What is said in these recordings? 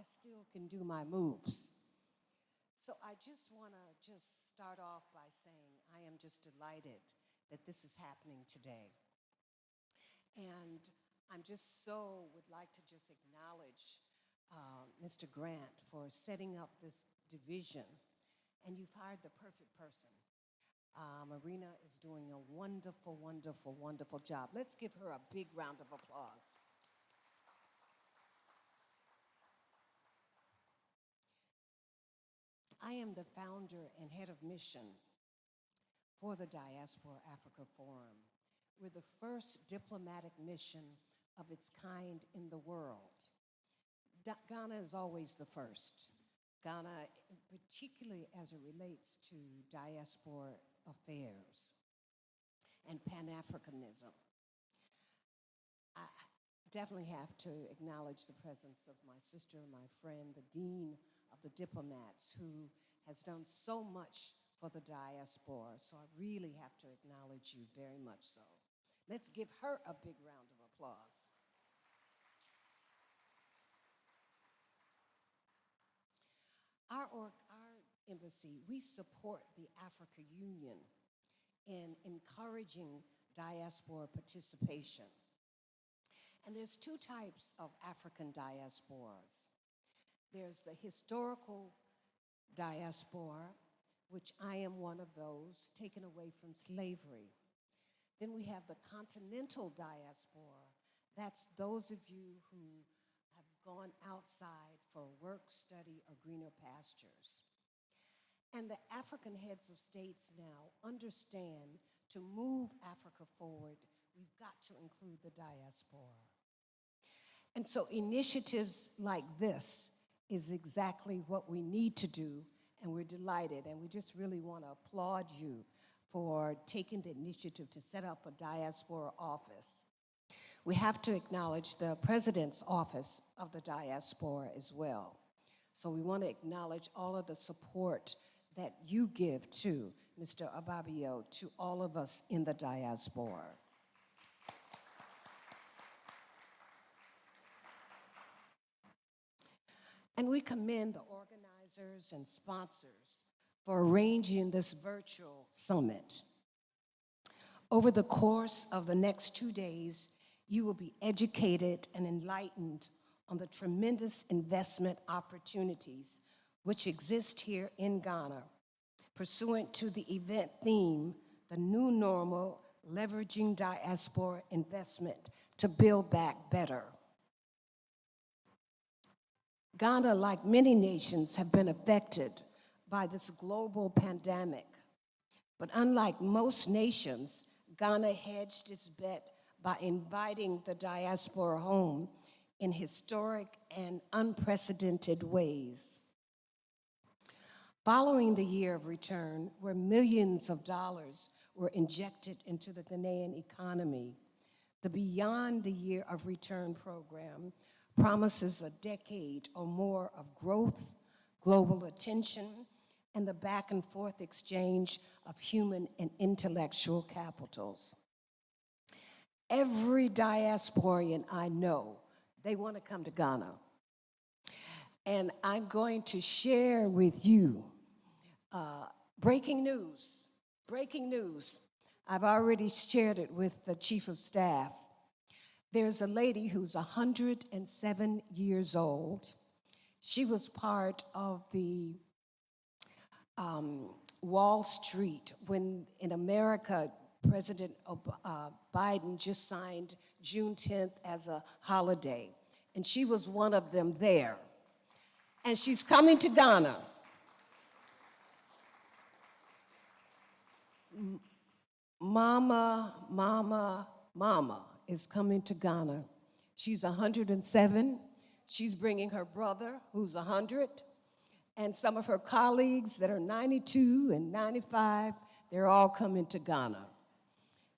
still can do my moves. So I just want to start off by saying I am just delighted that this is happening today. And I'm just would like to just acknowledge Mr. Grant for setting up this division. And you've hired the perfect person. Marina is doing a wonderful, wonderful, wonderful job. Let's give her a big round of applause. I am the founder and head of mission for the Diaspora Africa Forum. We're the first diplomatic mission of its kind in the world. Ghana is always the first. Ghana, particularly as it relates to diaspora affairs and Pan-Africanism. I definitely have to acknowledge the presence of my sister, my friend, the Dean of the Diplomats, who has done so much for the diaspora. So I really have to acknowledge you very much so. Let's give her a big round of applause. Our embassy, we support the Africa Union in encouraging diaspora participation. And there's two types of African diasporas. There's the historical diaspora, which I am one of those, taken away from slavery. Then we have the continental diaspora. That's those of you who have gone outside for work, study, or greener pastures. And the African heads of states now understand to move Africa forward, we've got to include the diaspora. And so initiatives like this is exactly what we need to do, and we're delighted, and we just really want to applaud you for taking the initiative to set up a diaspora office. We have to acknowledge the President's Office of the Diaspora as well. So we want to acknowledge all of the support that you give to Mr. Ababio, to all of us in the diaspora. And we commend the organizers and sponsors for arranging this virtual summit. Over the course of the next 2 days, you will be educated and enlightened on the tremendous investment opportunities which exist here in Ghana, pursuant to the event theme, The New Normal, Leveraging Diaspora Investment to Build Back Better. Ghana, like many nations, have been affected by this global pandemic. But unlike most nations, Ghana hedged its bet by inviting the diaspora home in historic and unprecedented ways. Following the year of return, where millions of dollars were injected into the Ghanaian economy, the Beyond the Year of Return program promises a decade or more of growth, global attention, and the back and forth exchange of human and intellectual capitals. Every diasporian I know, they want to come to Ghana. And I'm going to share with you breaking news. I've already shared it with the Chief of Staff. There's a lady who's 107 years old. She was part of the Wall Street when in America, President Biden just signed June 10th as a holiday. And she was one of them there. And she's coming to Ghana. Mama is coming to Ghana. She's 107. She's bringing her brother, who's 100, and some of her colleagues that are 92 and 95. They're all coming to Ghana.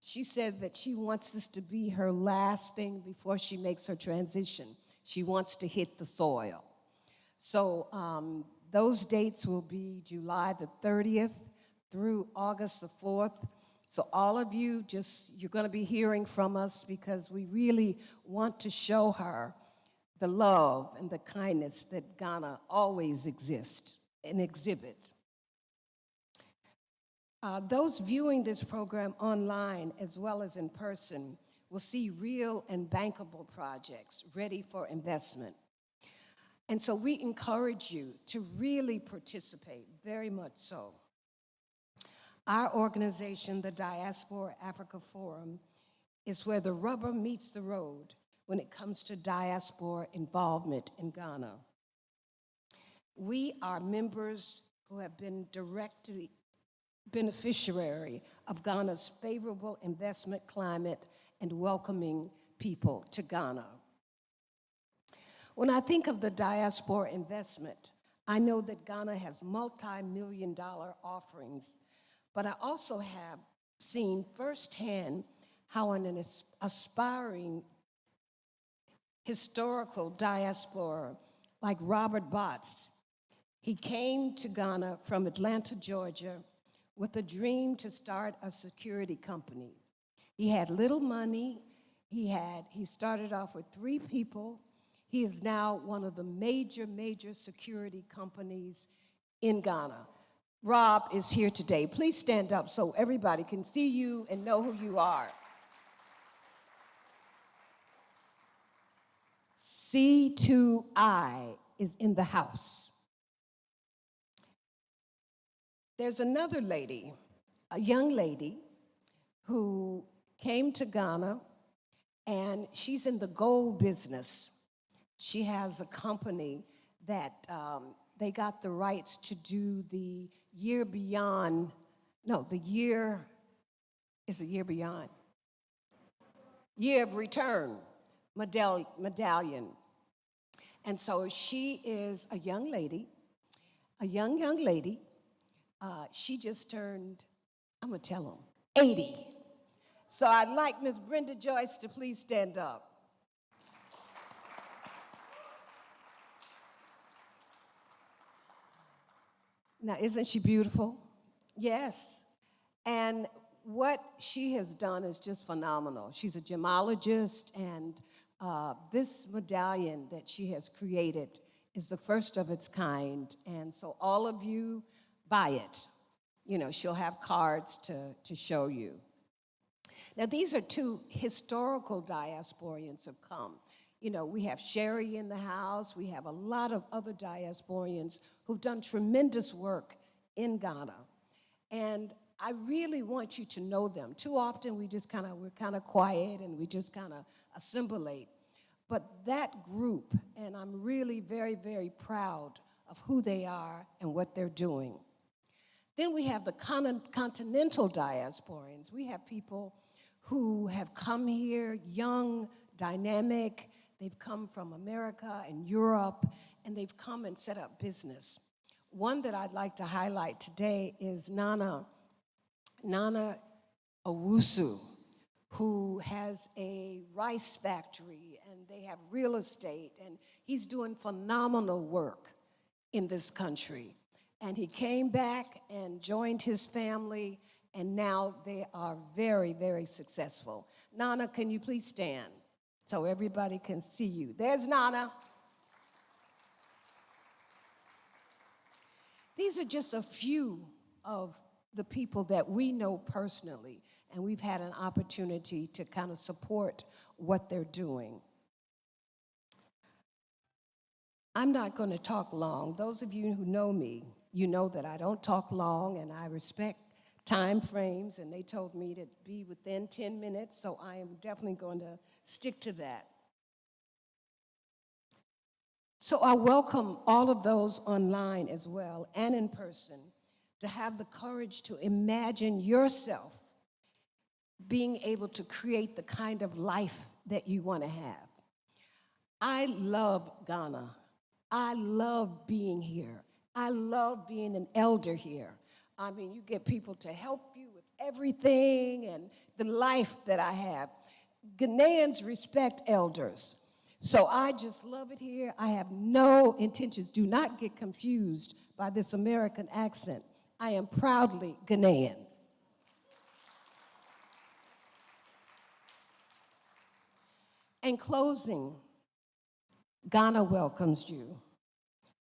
She said that she wants this to be her last thing before she makes her transition. She wants to hit the soil. So those dates will be July the 30th through August the 4th. So all of you, you're going to be hearing from us because we really want to show her the love and the kindness that Ghana always exists and exhibits. Those viewing this program online as well as in person will see real and bankable projects ready for investment. And so we encourage you to really participate, very much so. Our organization, the Diaspora Africa Forum, is where the rubber meets the road when it comes to diaspora involvement in Ghana. We are members who have been directly beneficiary of Ghana's favorable investment climate and welcoming people to Ghana. When I think of the diaspora investment, I know that Ghana has multi-million-dollar offerings, but I also have seen firsthand how an aspiring historical diaspora like Robert Botts, he came to Ghana from Atlanta, Georgia, with a dream to start a security company. He had little money. He started off with 3 people. He is now one of the major security companies in Ghana. Rob is here today. Please stand up so everybody can see you and know who you are. C2I is in the house. There's another lady, a young lady, who came to Ghana, and she's in the gold business. She has a company that they got the rights to do the year beyond, no, the year, is a year beyond, year of return medallion. And so she is a young lady, a young lady. She just turned, I'm gonna tell them, 80. So I'd like Ms. Brenda Joyce to please stand up. Now, isn't she beautiful? Yes. And what she has done is just phenomenal. She's a gemologist, and this medallion that she has created is the first of its kind. And so all of you buy it. You know, she'll have cards to show you. Now, these are 2 historical diasporians have come. You know, we have Sherry in the house. We have a lot of other diasporians who've done tremendous work in Ghana. And I really want you to know them. Too often we're kind of quiet and we just kind of assimilate. But that group, and I'm really very proud of who they are and what they're doing. Then we have the continental diasporians. We have people who have come here, young, dynamic. They've come from America and Europe, and they've come and set up business. One that I'd like to highlight today is Nana Owusu, who has a rice factory, and they have real estate, and he's doing phenomenal work in this country. And he came back and joined his family, and now they are very successful. Nana, can you please stand so everybody can see you? There's Nana. These are just a few of the people that we know personally, and we've had an opportunity to kind of support what they're doing. I'm not going to talk long. Those of you who know me, you know that I don't talk long, and I respect time frames, and they told me to be within 10 minutes, so I am definitely going to stick to that. So I welcome all of those online as well and in person to have the courage to imagine yourself being able to create the kind of life that you want to have. I love Ghana. I love being here. I love being an elder here. I mean, you get people to help you with everything and the life that I have. Ghanaians respect elders. So I just love it here. I have no intentions. Do not get confused by this American accent. I am proudly Ghanaian. In closing, Ghana welcomes you.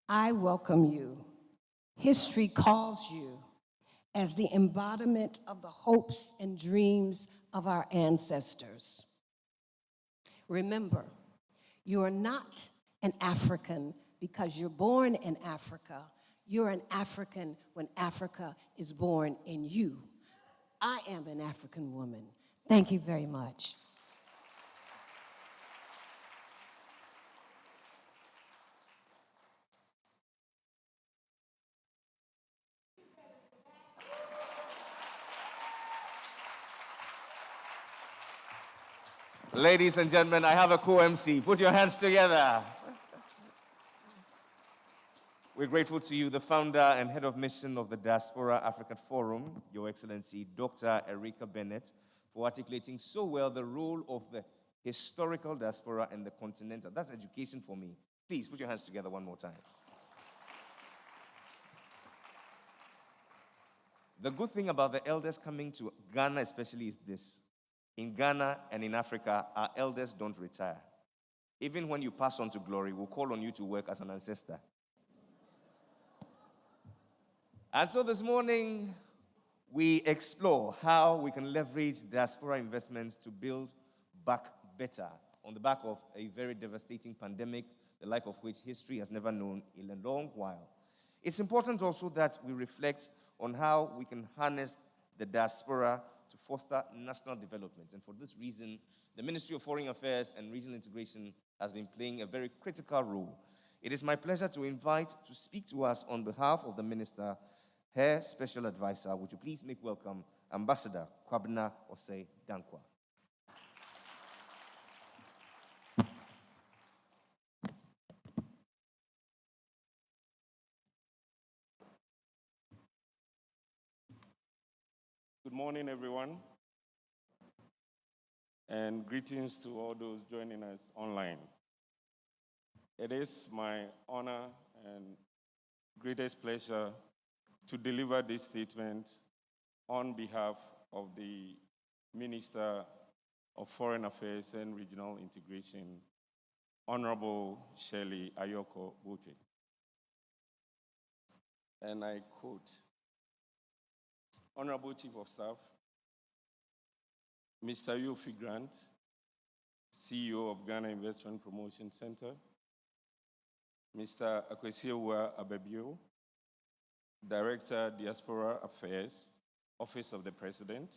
I welcome you. History calls you as the embodiment of the hopes and dreams of our ancestors. Remember, you are not an African because you're born in Africa. You're an African when Africa is born in you. I am an African woman. Thank you very much. Ladies and gentlemen, I have a co-MC. Put your hands together. We're grateful to you, the founder and head of mission of the Diaspora African Forum, Your Excellency, Dr. Erika Bennett, for articulating so well the role of the historical diaspora and the continental. That's education for me. Please put your hands together one more time. The good thing about the elders coming to Ghana especially is this. In Ghana and in Africa, our elders don't retire. Even when you pass on to glory, we'll call on you to work as an ancestor. And so this morning, we explore how we can leverage diaspora investments to build back better on the back of a very devastating pandemic, the like of which history has never known in a long while. It's important also that we reflect on how we can harness the diaspora to foster national development. And for this reason, the Ministry of Foreign Affairs and Regional Integration has been playing a very critical role. It is my pleasure to invite to speak to us on behalf of the Minister, her Special Advisor. Would you please make welcome Ambassador Kwabena Osei Dankwa. Good morning, everyone, and greetings to all those joining us online. It is my honor and greatest pleasure to deliver this statement on behalf of the Minister of Foreign Affairs and Regional Integration, Honorable Shirley Ayoko Boche. And I quote, Honorable Chief of Staff, Mr. Yofi Grant, CEO of Ghana Investment Promotion Center, Mr. Akwesiewa Abebio, Director, Diaspora Affairs, Office of the President,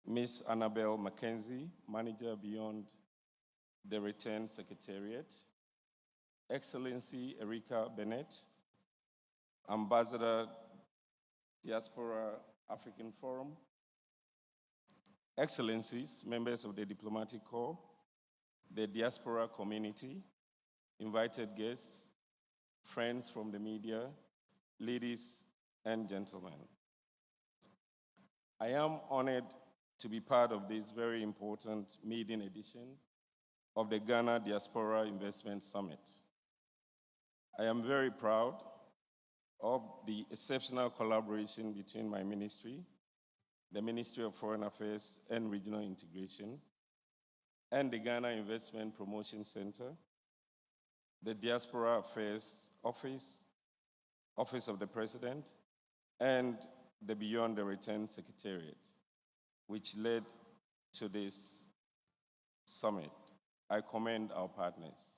Ms. Annabelle Mackenzie, Manager Beyond the Return Secretariat, Excellency Erika Bennett, Ambassador, Diaspora African Forum, Excellencies, members of the Diplomatic Corps, the diaspora community, invited guests, friends from the media, ladies and gentlemen. I am honored to be part of this very important maiden edition of the Ghana Diaspora Ìnvestment Summit. I am very proud of the exceptional collaboration between my ministry, the Ministry of Foreign Affairs and Regional Integration, and the Ghana Investment Promotion Center, the Diaspora Affairs Office, Office of the President, and the Beyond the Return Secretariat, which led to this summit. I commend our partners.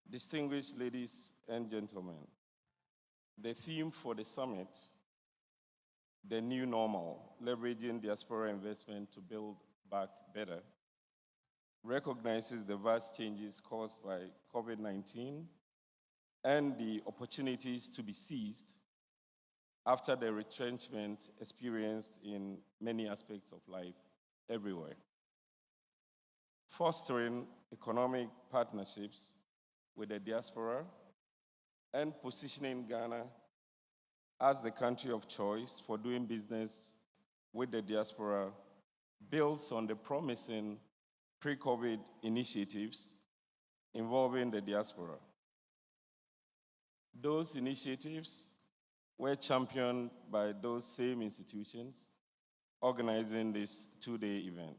Distinguished ladies and gentlemen, the theme for the summit, the new normal, leveraging diaspora investment to build back better, recognizes the vast changes caused by COVID-19 and the opportunities to be seized after the retrenchment experienced in many aspects of life everywhere. Fostering economic partnerships with the diaspora and positioning Ghana as the country of choice for doing business with the diaspora builds on the promising pre-COVID initiatives involving the diaspora. Those initiatives were championed by those same institutions organizing this two-day event.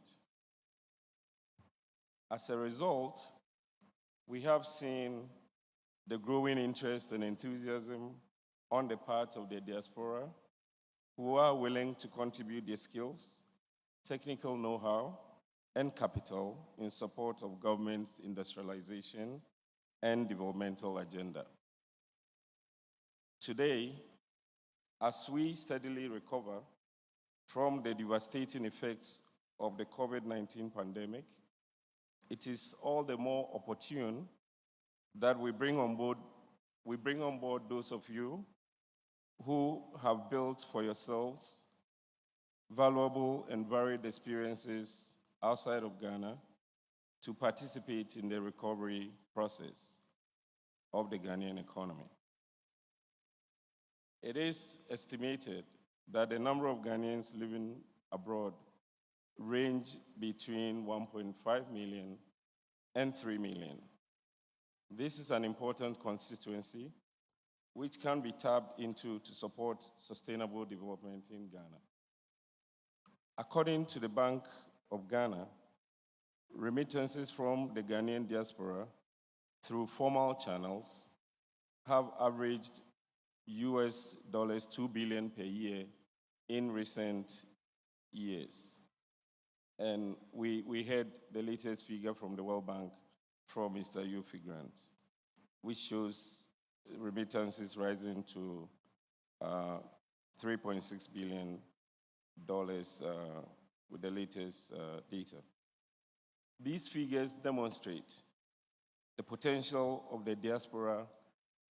As a result, we have seen the growing interest and enthusiasm on the part of the diaspora who are willing to contribute their skills, technical know-how, and capital in support of government's industrialization and developmental agenda. Today, as we steadily recover from the devastating effects of the COVID-19 pandemic, it is all the more opportune that we bring on board those of you who have built for yourselves valuable and varied experiences outside of Ghana to participate in the recovery process of the Ghanaian economy. It is estimated that the number of Ghanaians living abroad range between 1.5 million and 3 million. This is an important constituency which can be tapped into to support sustainable development in Ghana. According to the Bank of Ghana, remittances from the Ghanaian diaspora through formal channels have averaged US $2 billion per year in recent years. And we had the latest figure from the World Bank from Mr. Yufi Grant, which shows remittances rising to $3.6 billion with the latest data. These figures demonstrate the potential of the diaspora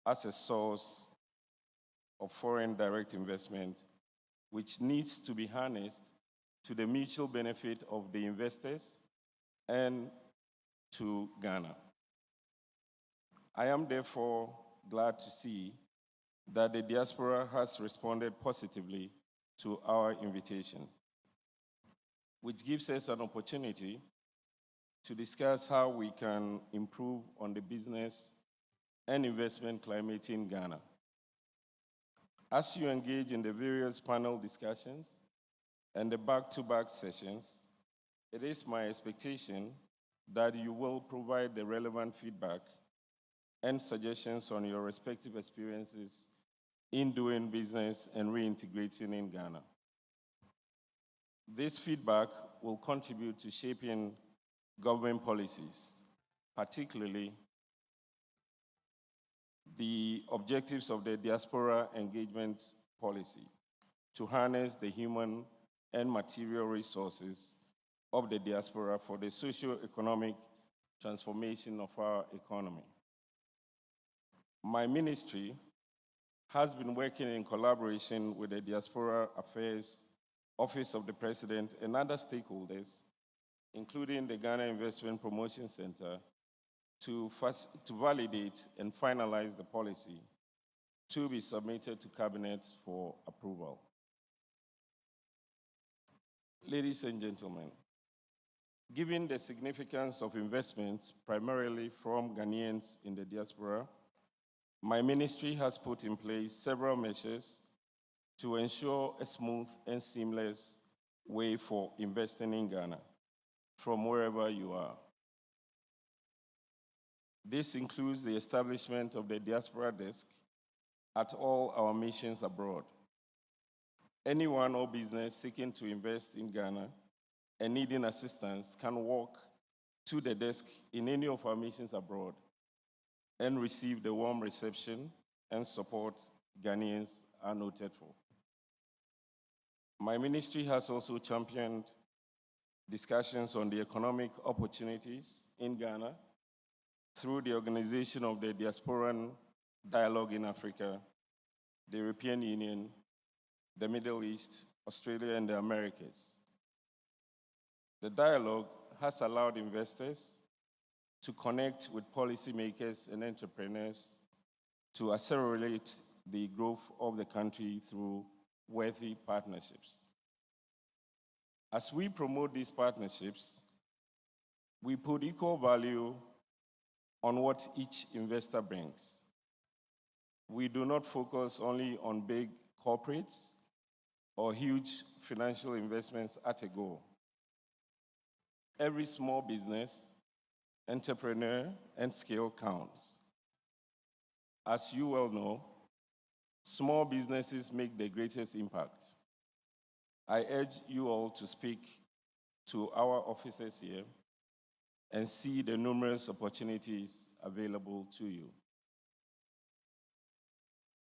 as a source of foreign direct investment, which needs to be harnessed to the mutual benefit of the investors and to Ghana. I am therefore glad to see that the diaspora has responded positively to our invitation, which gives us an opportunity to discuss how we can improve on the business and investment climate in Ghana. As you engage in the various panel discussions and the back-to-back sessions, it is my expectation that you will provide the relevant feedback and suggestions on your respective experiences in doing business and reintegrating in Ghana. This feedback will contribute to shaping government policies, particularly the objectives of the diaspora engagement policy to harness the human and material resources of the diaspora for the socio-economic transformation of our economy. My ministry has been working in collaboration with the Diaspora Affairs Office of the President and other stakeholders, including the Ghana Investment Promotion Center, to validate and finalize the policy to be submitted to Cabinet for approval. Ladies and gentlemen, given the significance of investments primarily from Ghanaians in the diaspora, my ministry has put in place several measures to ensure a smooth and seamless way for investing in Ghana from wherever you are. This includes the establishment of the Diaspora Desk at all our missions abroad. Anyone or business seeking to invest in Ghana and needing assistance can walk to the desk in any of our missions abroad and receive the warm reception and support Ghanaians are noted for. My ministry has also championed discussions on the economic opportunities in Ghana through the organization of the Diasporan Dialogue in Africa, the European Union, the Middle East, Australia, and the Americas. The dialogue has allowed investors to connect with policymakers and entrepreneurs to accelerate the growth of the country through worthy partnerships. As we promote these partnerships, we put equal value on what each investor brings. We do not focus only on big corporates or huge financial investments at a go. Every small business entrepreneur, and scale counts. As you well know, small businesses make the greatest impact. I urge you all to speak to our officers here and see the numerous opportunities available to you.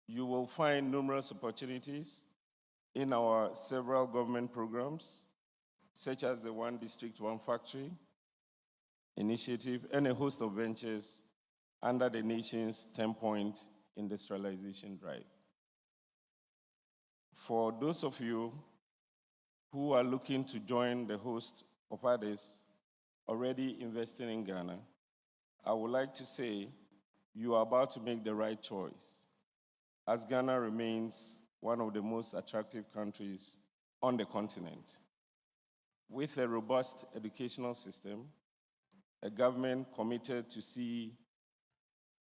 You will find numerous opportunities in our several government programs, such as the One District, One Factory initiative and a host of ventures under the nation's 10-point industrialization drive. For those of you who are looking to join the host of others already investing in Ghana, I would like to say you are about to make the right choice, as Ghana remains one of the most attractive countries on the continent. With a robust educational system, a government committed to see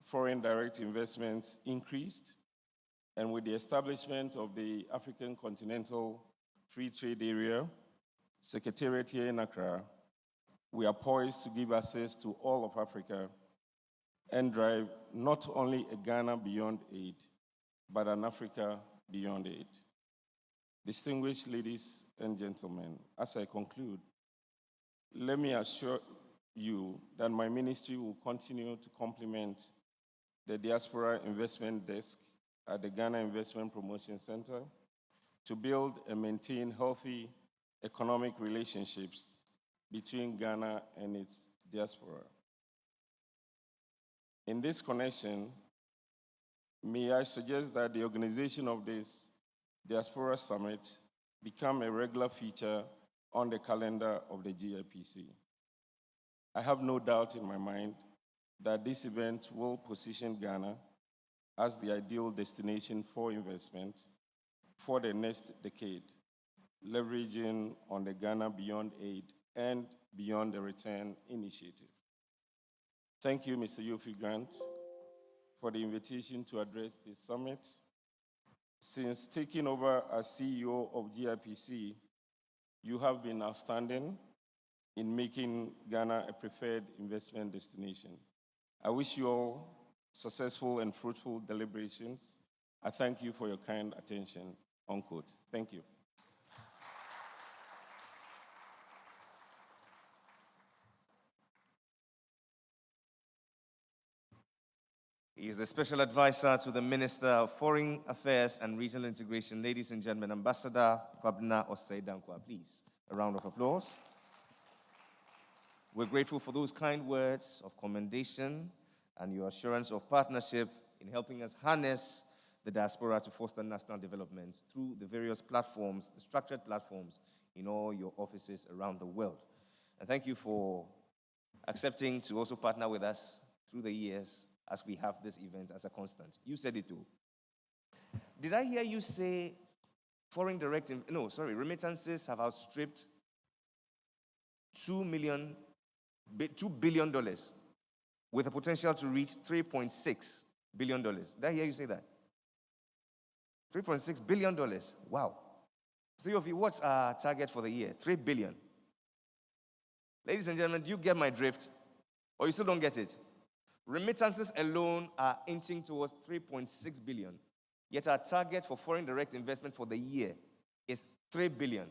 foreign direct investments increased, and with the establishment of the African Continental Free Trade Area, Secretariat here in Accra, we are poised to give access to all of Africa and drive not only a Ghana beyond aid, but an Africa beyond aid. Distinguished ladies and gentlemen, as I conclude, let me assure you that my ministry will continue to complement the Diaspora Investment Desk at the Ghana Investment Promotion Center to build and maintain healthy economic relationships between Ghana and its diaspora. In this connection, may I suggest that the organization of this Diaspora Summit become a regular feature on the calendar of the GIPC. I have no doubt in my mind that this event will position Ghana as the ideal destination for investment for the next decade, leveraging on the Ghana Beyond Aid and Beyond the Return initiative. Thank you, Mr. Yofi Grant, for the invitation to address this summit. Since taking over as CEO of GIPC, you have been outstanding in making Ghana a preferred investment destination. I wish you all successful and fruitful deliberations. I thank you for your kind attention, unquote. Thank you. He is the special advisor to the Minister of Foreign Affairs and Regional Integration. Ladies and gentlemen, Ambassador Kwabena Osei-Dankwa, please. A round of applause. We're grateful for those kind words of commendation and your assurance of partnership in helping us harness the diaspora to foster national development through the various platforms, the structured platforms in all your offices around the world. And thank you for accepting to also partner with us through the years as we have this event as a constant. You said it too. Did I hear you say remittances have outstripped $2 billion with a potential to reach $3.6 billion. Did I hear you say that? $3.6 billion. Wow. Three of you, what's our target for the year? $3 billion. Ladies and gentlemen, do you get my drift? Or you still don't get it? Remittances alone are inching towards $3.6 billion. Yet our target for foreign direct investment for the year is $3 billion.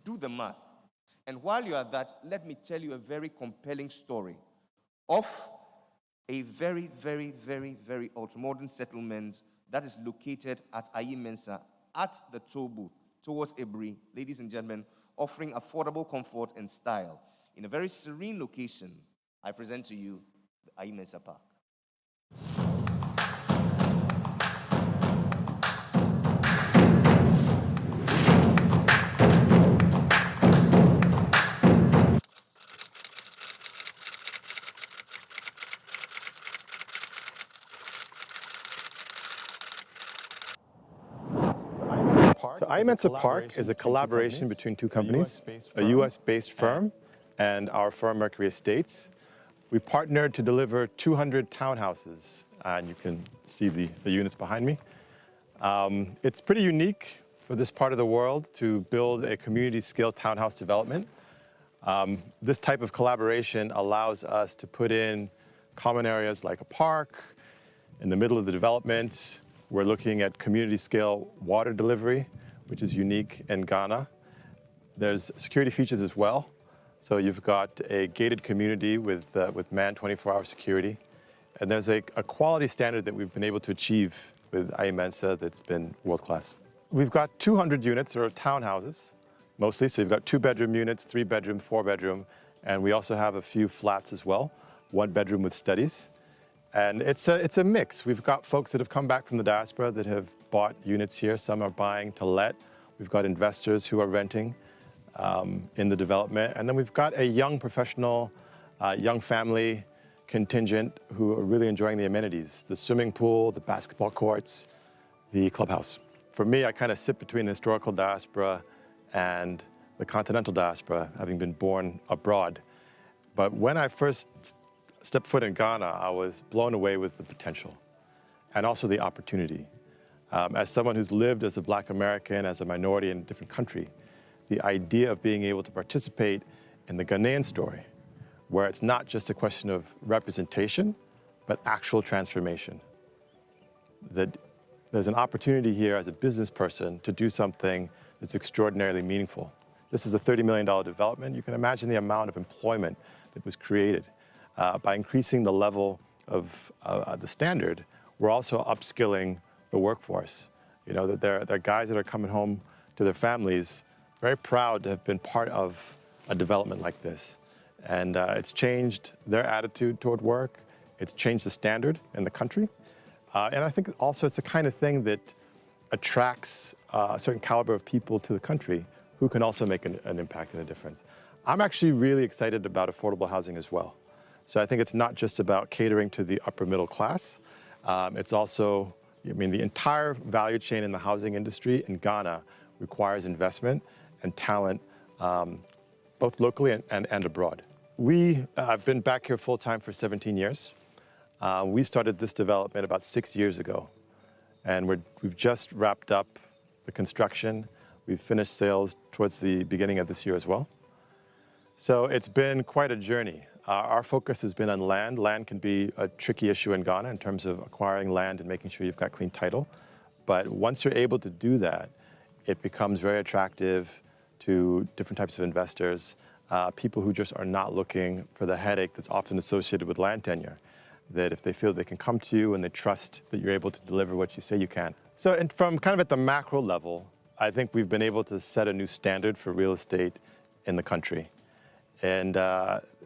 Do the math. And while you are that, let me tell you a very compelling story of a very, very, very, very ultramodern settlement that is located at Ayi Mensa at the toll booth towards Ebri, ladies and gentlemen, offering affordable comfort and style. In a very serene location, I present to you the Ayi Mensa Park. So Ayi Mensa Park is a collaboration between two companies, a US-based firm and our firm Mercury Estates. We partnered to deliver 200 townhouses, and you can see the units behind me. It's pretty unique for this part of the world to build a community-scale townhouse development. This type of collaboration allows us to put in common areas like a park. In the middle of the development, we're looking at community-scale water delivery, which is unique in Ghana. There's security features as well. So you've got a gated community with manned 24-hour security. And there's a quality standard that we've been able to achieve with Imensa that's been world-class. We've got 200 units, or townhouses, mostly. So you've got 2-bedroom units, 3-bedroom, 4-bedroom, and we also have a few flats as well, 1-bedroom with studies. And it's a mix. We've got folks that have come back from the diaspora that have bought units here. Some are buying to let. We've got investors who are renting in the development. And then we've got a young professional, young family contingent who are really enjoying the amenities, the swimming pool, the basketball courts, the clubhouse. For me, I kind of sit between the historical diaspora and the continental diaspora, having been born abroad. But when I first stepped foot in Ghana, I was blown away with the potential and also the opportunity. As someone who's lived as a Black American, as a minority in a different country, the idea of being able to participate in the Ghanaian story, where it's not just a question of representation, but actual transformation. That there's an opportunity here as a business person to do something that's extraordinarily meaningful. This is a $30 million development. You can imagine the amount of employment that was created. By increasing the level of the standard, we're also upskilling the workforce. You know, that there are guys that are coming home to their families very proud to have been part of a development like this. And it's changed their attitude toward work. It's changed the standard in the country. And I think also it's the kind of thing that attracts a certain caliber of people to the country who can also make an impact and a difference. I'm actually really excited about affordable housing as well. So I think it's not just about catering to the upper middle class. It's also, I mean, the entire value chain in the housing industry in Ghana requires investment and talent, both locally and abroad. I've been back here full-time for 17 years. We started this development about 6 years ago, and we've just wrapped up the construction. We've finished sales towards the beginning of this year as well. So it's been quite a journey. Our focus has been on land. Land can be a tricky issue in Ghana in terms of acquiring land and making sure you've got clean title. But once you're able to do that, it becomes very attractive to different types of investors, people who just are not looking for the headache that's often associated with land tenure, that if they feel they can come to you and they trust that you're able to deliver what you say you can. So from kind of at the macro level, I think we've been able to set a new standard for real estate in the country. And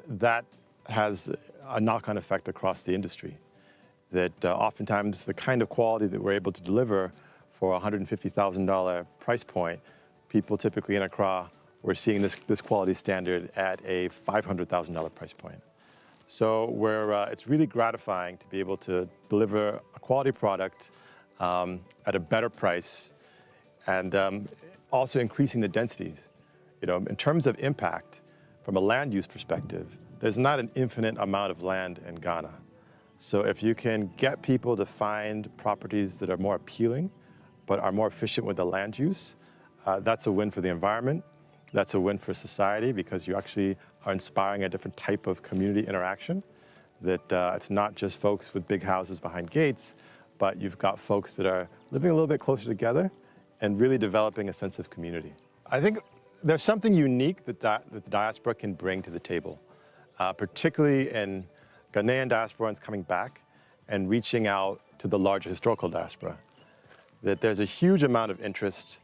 that has a knock-on effect across the industry. That oftentimes the kind of quality that we're able to deliver for a $150,000 price point, people typically in Accra, we're seeing this quality standard at a $500,000 price point. So it's really gratifying to be able to deliver a quality product at a better price and also increasing the densities. You know, in terms of impact, from a land use perspective, there's not an infinite amount of land in Ghana. So if you can get people to find properties that are more appealing, but are more efficient with the land use, that's a win for the environment. That's a win for society because you actually are inspiring a different type of community interaction. That it's not just folks with big houses behind gates, but you've got folks that are living a little bit closer together and really developing a sense of community. I think there's something unique that the diaspora can bring to the table, particularly in Ghanaian diasporans coming back and reaching out to the larger historical diaspora. That there's a huge amount of interest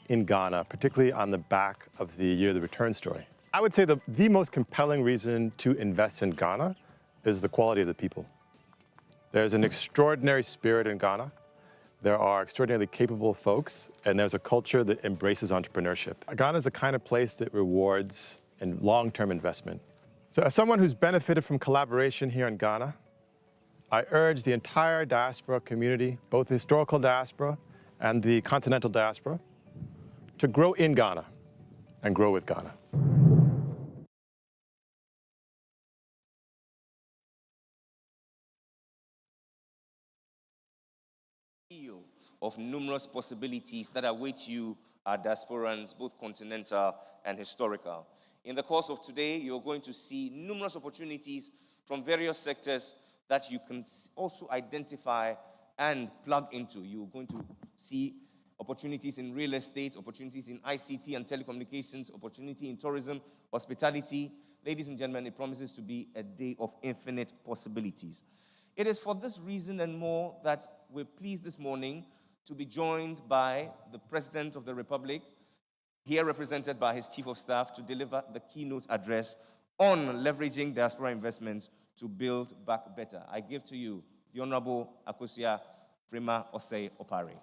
in Ghana, particularly on the back of the Year of the Return story. I would say the most compelling reason to invest in Ghana is the quality of the people. There's an extraordinary spirit in Ghana. There are extraordinarily capable folks, and there's a culture that embraces entrepreneurship. Ghana is the kind of place that rewards in long-term investment. So as someone who's benefited from collaboration here in Ghana, I urge the entire diaspora community, both the historical diaspora and the continental diaspora, to grow in Ghana and grow with Ghana. Of numerous possibilities that await you, our diasporans, both continental and historical. In the course of today, you're going to see numerous opportunities from various sectors that you can also identify and plug into. You're going to see opportunities in real estate, opportunities in ICT and telecommunications, opportunity in tourism, hospitality. Ladies and gentlemen, it promises to be a day of infinite possibilities. It is for this reason and more that we're pleased this morning to be joined by the President of the Republic, here represented by his Chief of Staff, to deliver the keynote address on leveraging diaspora investments to build back better. I give to you the Honorable Akosua Prima Osei Opare.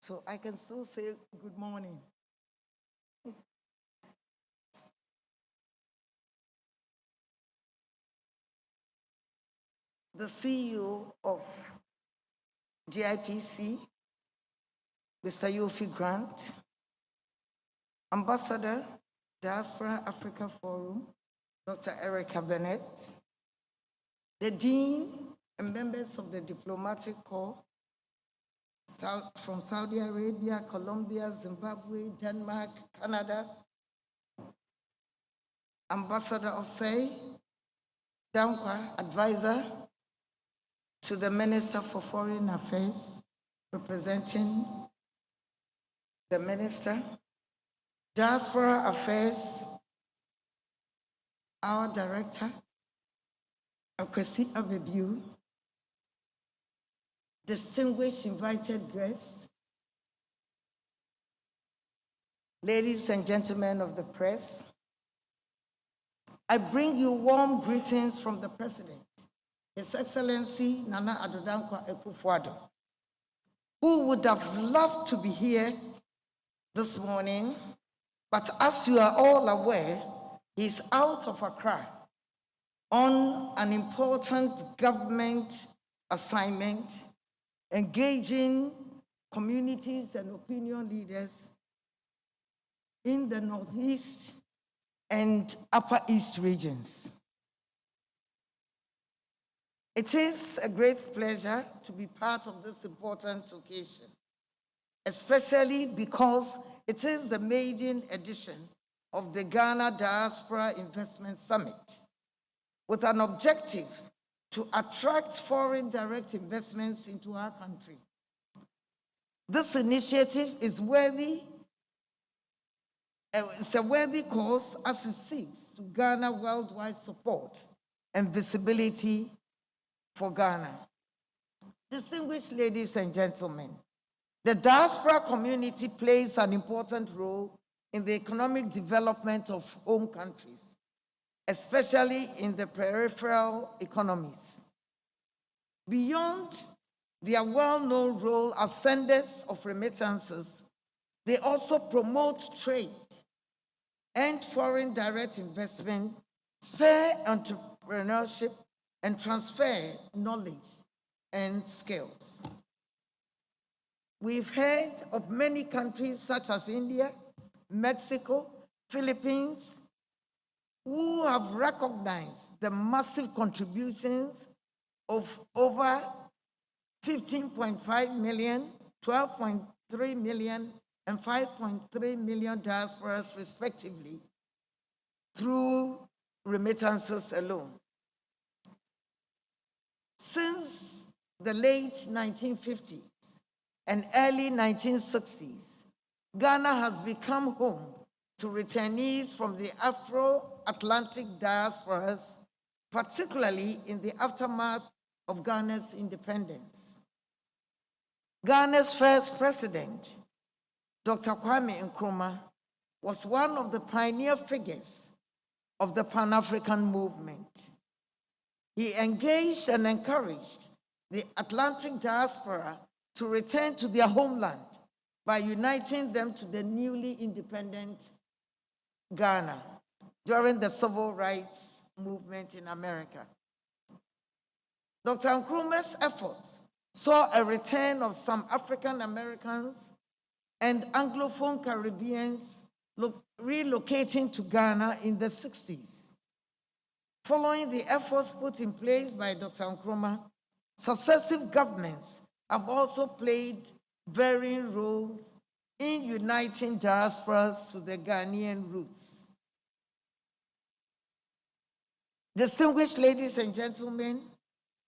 So I can still say good morning. The CEO of GIPC, Mr. Yofi Grant, Ambassador, Diaspora Africa Forum, Dr. Erica Bennett, the Dean and members of the Diplomatic Corps from Saudi Arabia, Colombia, Zimbabwe, Denmark, Canada, Ambassador Zpay, Dankwa, advisor to the Minister for Foreign Affairs, representing the Minister, Diaspora Affairs, our Director, Akwesi Abebu, distinguished invited guests, ladies and gentlemen of the press, I bring you warm greetings from the President, His Excellency Nana Addo Dankwa Akufo-Addo, who would have loved to be here this morning, but as you are all aware, he's out of Accra on an important government assignment, engaging communities and opinion leaders in the Northeast and Upper East regions. It is a great pleasure to be part of this important occasion, especially because it is the maiden edition of the Ghana Diaspora Ìnvestment Summit, with an objective to attract foreign direct investments into our country. This initiative is it's a worthy cause as it seeks to garner worldwide support and visibility for Ghana. Distinguished ladies and gentlemen, the diaspora community plays an important role in the economic development of home countries, especially in the peripheral economies. Beyond their well-known role as senders of remittances, they also promote trade and foreign direct investment, spur entrepreneurship, and transfer knowledge and skills. We've heard of many countries such as India, Mexico, Philippines, who have recognized the massive contributions of over 15.5 million, 12.3 million, and 5.3 million diasporas, respectively, through remittances alone. Since the late 1950s and early 1960s, Ghana has become home to returnees from the Afro-Atlantic diasporas, particularly in the aftermath of Ghana's independence. Ghana's first president, Dr. Kwame Nkrumah, was one of the pioneer figures of the Pan-African movement. He engaged and encouraged the Atlantic diaspora to return to their homeland by uniting them to the newly independent Ghana during the civil rights movement in America. Dr. Nkrumah's efforts saw a return of some African Americans and Anglophone Caribbeans relocating to Ghana in the 60s. Following the efforts put in place by Dr. Nkrumah, successive governments have also played varying roles in uniting diasporas to the Ghanaian roots. Distinguished ladies and gentlemen,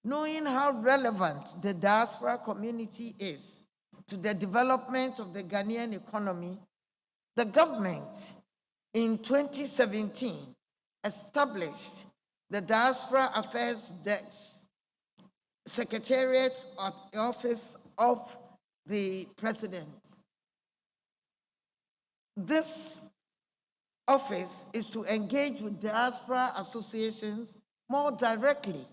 knowing how relevant the diaspora community is to the development of the Ghanaian economy, the government in 2017 established the Diaspora Affairs Desk, Secretariat at the Office of the President. This office is to engage with diaspora associations more directly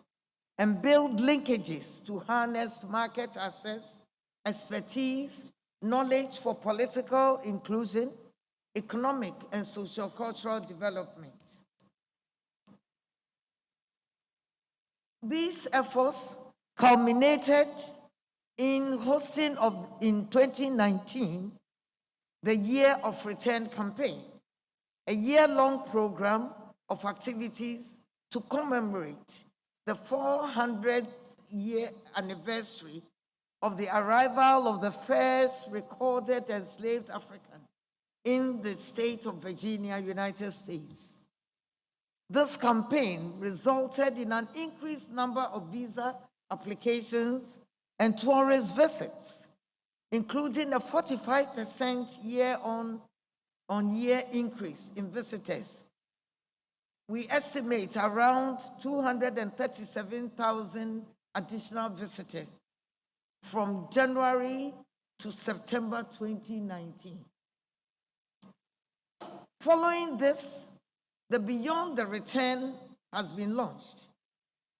and build linkages to harness market access, expertise, knowledge for political inclusion, economic and socio-cultural development. These efforts culminated in hosting in 2019 the Year of Return campaign, a year-long program of activities to commemorate the 400th year anniversary of the arrival of the first recorded enslaved African in the state of Virginia, United States. This campaign resulted in an increased number of visa applications and tourist visits, including a 45% year-on-year increase in visitors. We estimate around 237,000 additional visitors from January to September 2019. Following this, the Beyond the Return has been launched,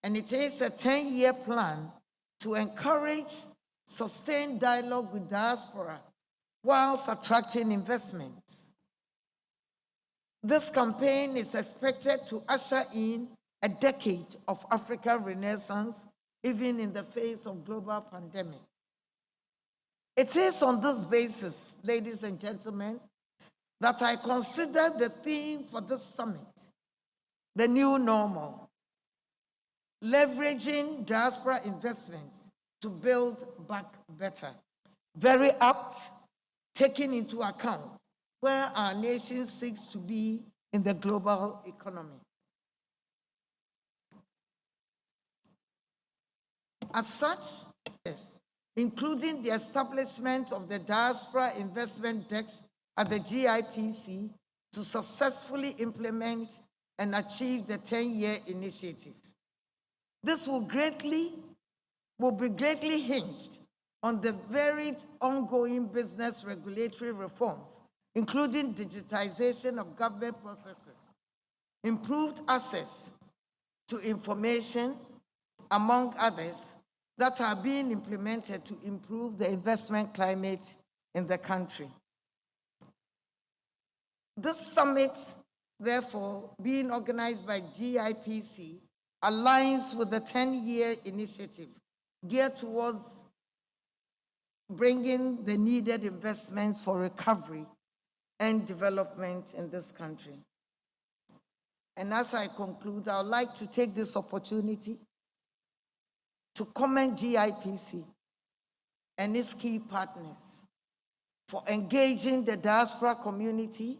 and it is a 10-year plan to encourage sustained dialogue with diaspora whilst attracting investments. This campaign is expected to usher in a decade of African Renaissance, even in the face of global pandemic. It is on this basis, ladies and gentlemen, that I consider the theme for this summit, the new normal, leveraging diaspora investments to build back better. Very apt, taking into account where our nation seeks to be in the global economy. As such, including the establishment of the Diaspora Investment Desk at the GIPC to successfully implement and achieve the 10-year initiative. This will be greatly hinged on the varied ongoing business regulatory reforms, including digitization of government processes, improved access to information, among others, that are being implemented to improve the investment climate in the country. This summit, therefore, being organized by GIPC, aligns with the 10-year initiative geared towards bringing the needed investments for recovery and development in this country. And as I conclude, I would like to take this opportunity to commend GIPC and its key partners for engaging the diaspora community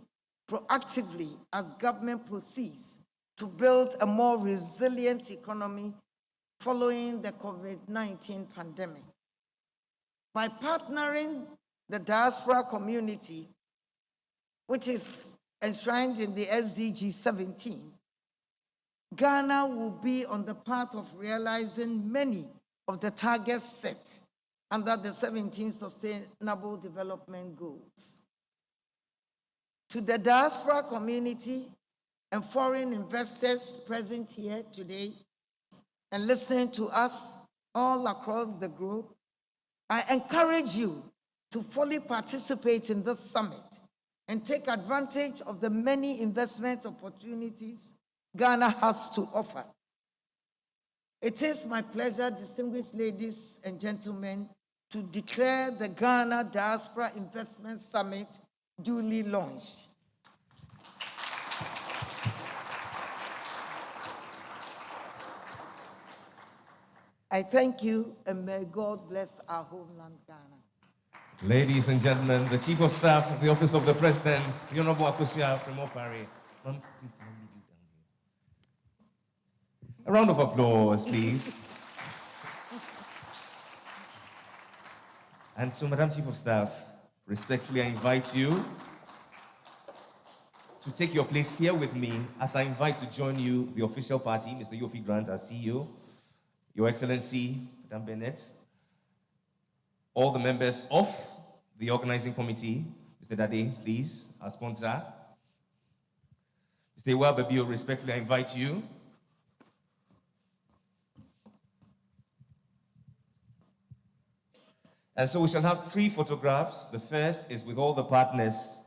proactively as government proceeds to build a more resilient economy following the COVID-19 pandemic. By partnering the diaspora community, which is enshrined in the SDG 17, Ghana will be on the path of realizing many of the targets set under the 17 Sustainable Development Goals. To the diaspora community and foreign investors present here today and listening to us all across the globe, I encourage you to fully participate in this summit and take advantage of the many investment opportunities Ghana has to offer. It is my pleasure, distinguished ladies and gentlemen, to declare the Ghana Diaspora Investment Summit duly launched. I thank you, and may God bless our homeland, Ghana. Ladies and gentlemen, the Chief of Staff of the Office of the President, the Honorable Akusia Fremopare. Ma'am, please, can I leave you down here? A round of applause, please. And so, Madam Chief of Staff, respectfully, I invite you to take your place here with me as I invite to join you the official party, Mr. Yofi Grant, our CEO, Your Excellency, Madam Bennett, all the members of the organizing committee, Mr. Dade, please, our sponsor. Mr. Ewa Babio, respectfully, I invite you. And so we shall have 3 photographs. The first is with all the partners.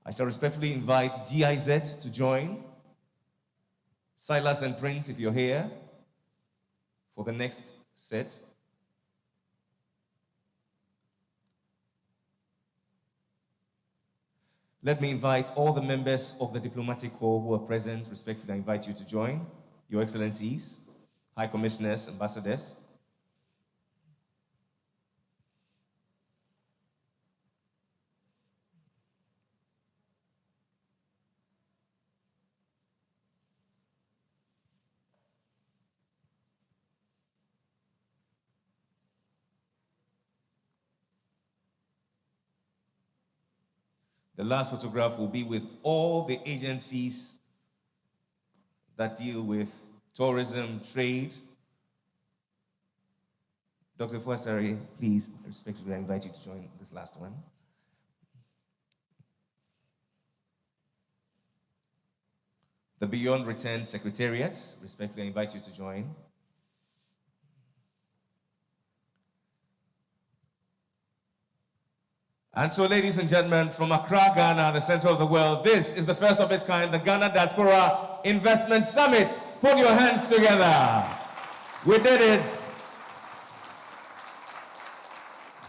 I shall respectfully invite GIZ to join. Silas and Prince, if you're here, for the next set. Let me invite all the members of the diplomatic corps who are present. Respectfully, I invite you to join. Your Excellencies, High Commissioners, Ambassadors. The last photograph will be with all the agencies that deal with tourism, trade. Dr. Fuasari, please, respectfully, I invite you to join this last one. The Beyond Return Secretariat, respectfully, I invite you to join. And so, ladies and gentlemen, from Accra, Ghana, the center of the world, this is the first of its kind, the Ghana Diaspora Investment Summit. Put your hands together. We did it.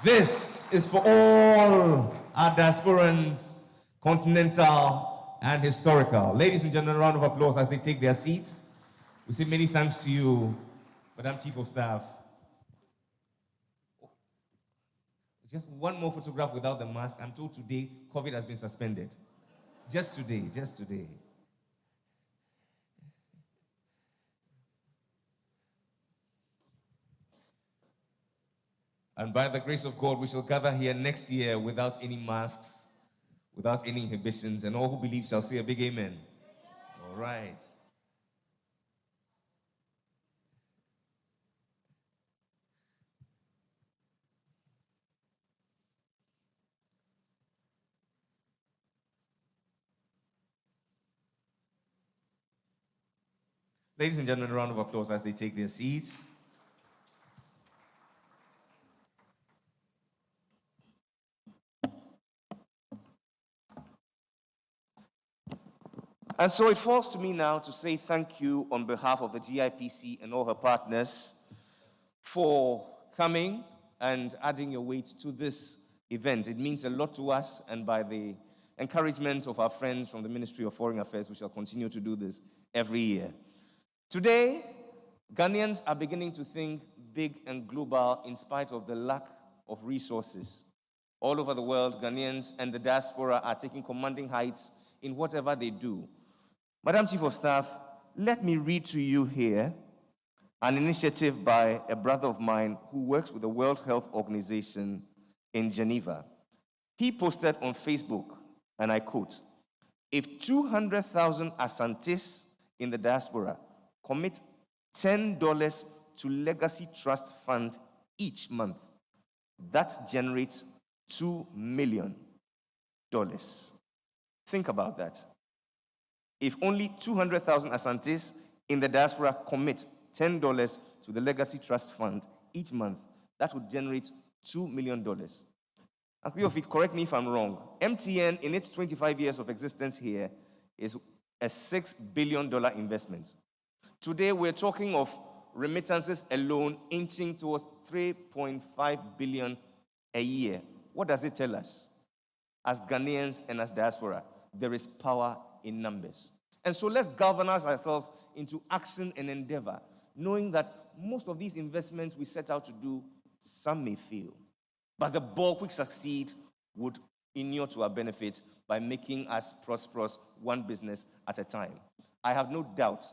This is for all our diasporans, continental and historical. Ladies and gentlemen, a round of applause as they take their seats. We say many thanks to you, Madam Chief of Staff. Just one more photograph without the mask. I'm told today COVID has been suspended. Just today, just today. And by the grace of God, we shall gather here next year without any masks, without any inhibitions, and all who believe shall say a big amen. All right. Ladies and gentlemen, a round of applause as they take their seats. And so it falls to me now to say thank you on behalf of the GIPC and all her partners for coming and adding your weight to this event. It means a lot to us, and by the encouragement of our friends from the Ministry of Foreign Affairs, we shall continue to do this every year. Today, Ghanaians are beginning to think big and global in spite of the lack of resources. All over the world, Ghanaians and the diaspora are taking commanding heights in whatever they do. Madam Chief of Staff, let me read to you here an initiative by a brother of mine who works with the World Health Organization in Geneva. He posted on Facebook, and I quote, "If 200,000 Asantes in the diaspora commit $10 to Legacy Trust Fund each month, that generates $2 million. Think about that. If only 200,000 Asantes in the diaspora commit $10 to the Legacy Trust Fund each month, that would generate $2 million. Akwiyofi, correct me if I'm wrong. MTN, in its 25 years of existence here, is a $6 billion investment. Today, we're talking of remittances alone inching towards 3.5 billion a year. What does it tell us? As Ghanaians and as diaspora, there is power in numbers. And so let's galvanize ourselves into action and endeavor, knowing that most of these investments we set out to do, some may fail. But the bulk which succeed would inure to our benefit by making us prosperous one business at a time. I have no doubt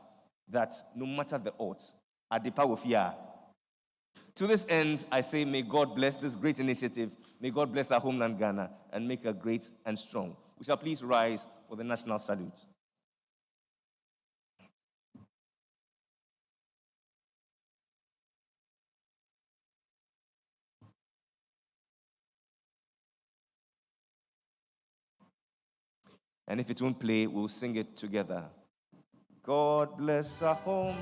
that no matter the odds, Adepa will fear. To this end, I say, may God bless this great initiative. May God bless our homeland, Ghana, and make her great and strong. We shall please rise for the national salute. And if it won't play, we'll sing it together. God bless our home.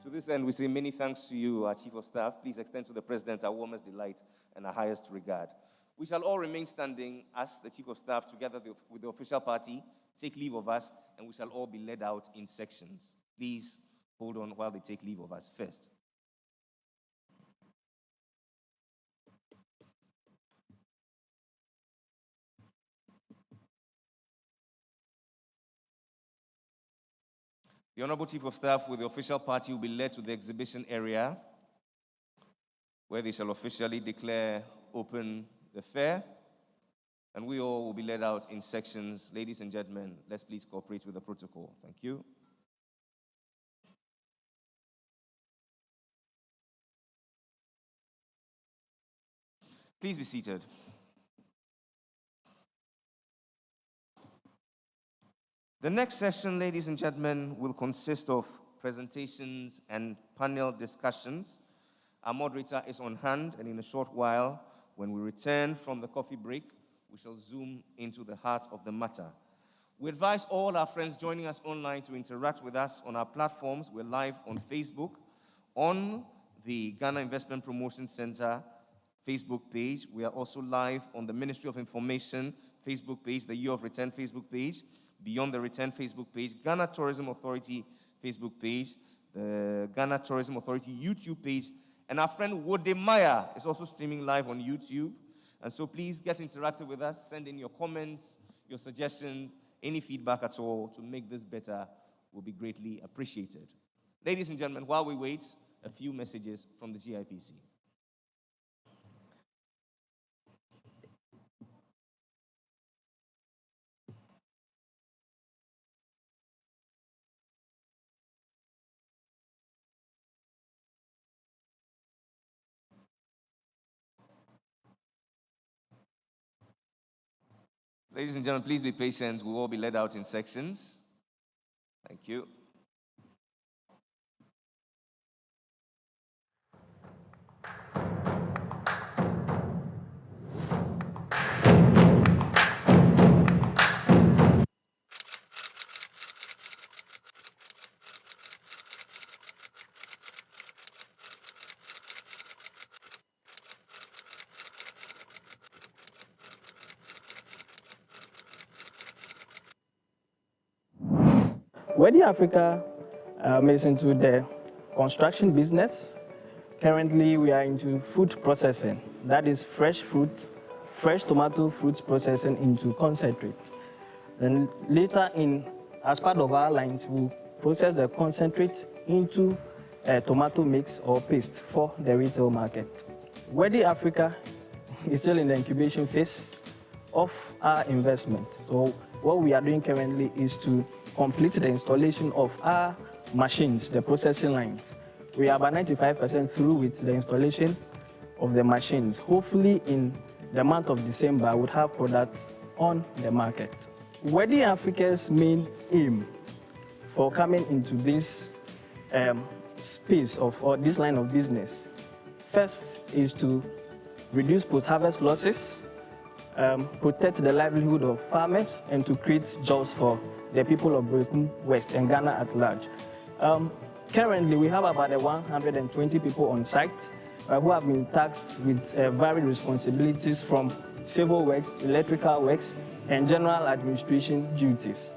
To this end, we say many thanks to you, our Chief of Staff. Please extend to the President our warmest delight and our highest regard. We shall all remain standing as the Chief of Staff, together with the official party, take leave of us, and we shall all be led out in sections. Please hold on while they take leave of us first. The Honorable Chief of Staff with the official party will be led to the exhibition area, where they shall officially declare open the fair, and we all will be led out in sections. Ladies and gentlemen, let's please cooperate with the protocol. Thank you. Please be seated. The next session, ladies and gentlemen, will consist of presentations and panel discussions. Our moderator is on hand, and in a short while, when we return from the coffee break, we shall zoom into the heart of the matter. We advise all our friends joining us online to interact with us on our platforms. We're live on Facebook, on the Ghana Investment Promotion Center Facebook page. We are also live on the Ministry of Information Facebook page, the Year of Return Facebook page, Beyond the Return Facebook page, Ghana Tourism Authority Facebook page, the Ghana Tourism Authority YouTube page, and our friend Wodemaya is also streaming live on YouTube. And so please get interactive with us, send in your comments, your suggestions, any feedback at all to make this better will be greatly appreciated. Ladies and gentlemen, while we wait, a few messages from the GIPC. Ladies and gentlemen, please be patient. We'll all be led out in sections. Thank you. Wedi Africa is into the construction business. Currently, we are into food processing. That is fresh fruit, fresh tomato fruits processing into concentrate. Then later as part of our lines, we'll process the concentrate into tomato mix or paste for the retail market. Wedi Africa is still in the incubation phase of our investment. So what we are doing currently is to complete the installation of our machines, the processing lines. We are about 95% through with the installation of the machines. Hopefully in the month of December, we'll have products on the market. Wedi Africa's main aim for coming into this space or this line of business, first is to reduce post-harvest losses, protect the livelihood of farmers, and to create jobs for the people of Brekum West and Ghana at large. Currently, we have about 120 people on site who have been tasked with varied responsibilities from civil works, electrical works, and general administration duties.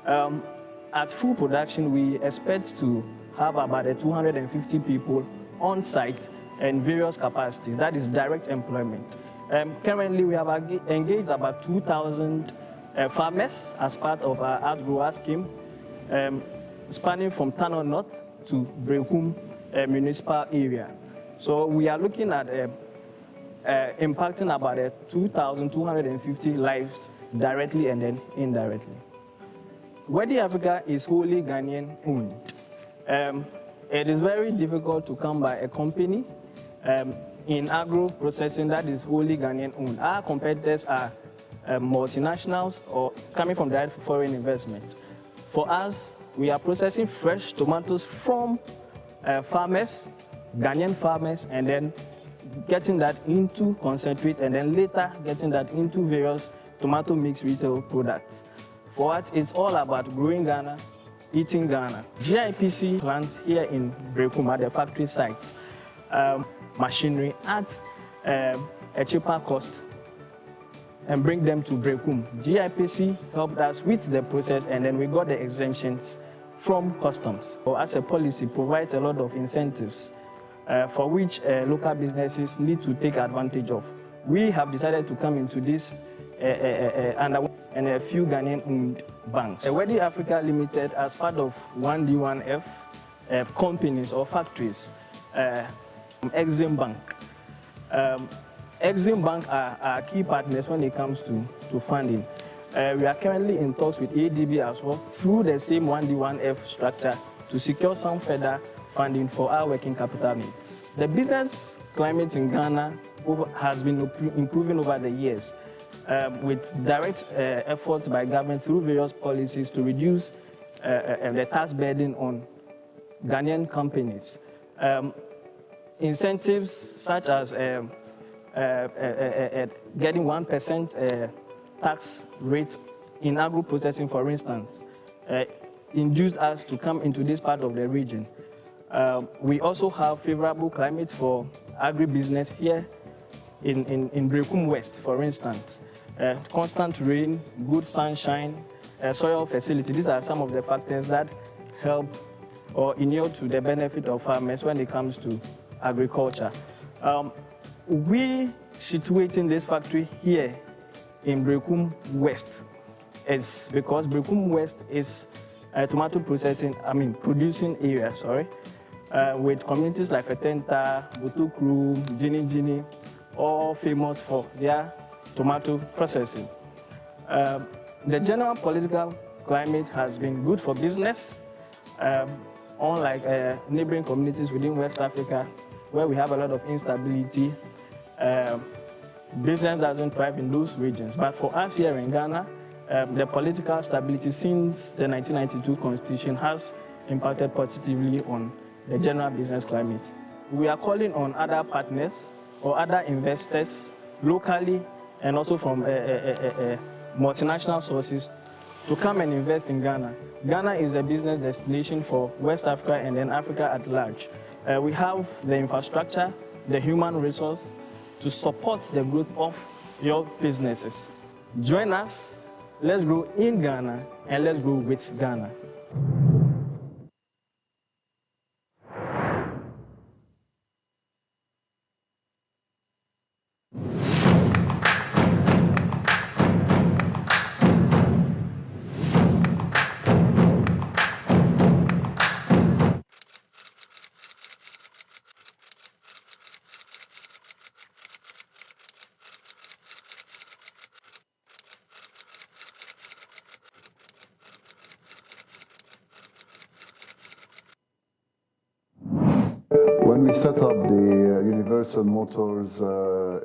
At full production, we expect to have about 250 people on site and various capacities. That is direct employment. Currently, we have engaged about 2,000 farmers as part of our outgrower scheme, spanning from Tano North to Brekum municipal area. So we are looking at impacting about 2,250 lives directly and then indirectly. Wedi Africa is wholly Ghanaian owned. It is very difficult to come by a company in agro processing that is wholly Ghanaian owned. Our competitors are multinationals or coming from direct foreign investment. For us, we are processing fresh tomatoes from farmers, Ghanaian farmers, and then getting that into concentrate, and then later getting that into various tomato mix retail products. For us, it's all about growing Ghana, eating Ghana. GIPC plant here in Brekum at the factory site, machinery at a cheaper cost, and bring them to Brekum. GIPC helped us with the process, and then we got the exemptions from customs. So as a policy, provides a lot of incentives for which local businesses need to take advantage of. We have decided to come into this and a few Ghanaian-owned banks. Wedi Africa Limited, as part of 1D1F companies or factories, Exim Bank. Exim Bank are key partners when it comes to funding. We are currently in talks with ADB as well through the same 1D1F structure to secure some further funding for our working capital needs. The business climate in Ghana has been improving over the years with direct efforts by government through various policies to reduce the tax burden on Ghanaian companies. Incentives such as getting 1% tax rate in agro processing, for instance, induced us to come into this part of the region. We also have favorable climate for agribusiness here in Brekum West, for instance. Constant rain, good sunshine, soil facility. These are some of the factors that help or inure to the benefit of farmers when it comes to agriculture. We situating this factory here in Brekum West is because Brekum West is a tomato producing area, with communities like Fetenta, Butukru, Gini, all famous for their tomato processing. The general political climate has been good for business, unlike neighboring communities within West Africa, where we have a lot of instability. Business doesn't thrive in those regions. But for us here in Ghana, the political stability since the 1992 Constitution has impacted positively on the general business climate. We are calling on other partners or other investors locally and also from multinational sources to come and invest in Ghana. Ghana is a business destination for West Africa and then Africa at large. We have the infrastructure, the human resource to support the growth of your businesses. Join us, let's grow in Ghana and let's grow with Ghana. When we set up the Universal Motors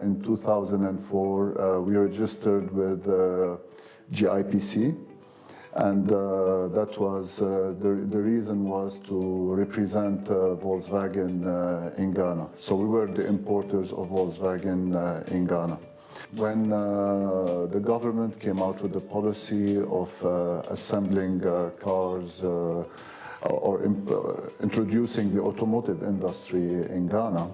in 2004, we registered with GIPC, and that was the reason was to represent Volkswagen in Ghana. So we were the importers of Volkswagen in Ghana. When the government came out with the policy of assembling cars or introducing the automotive industry in Ghana,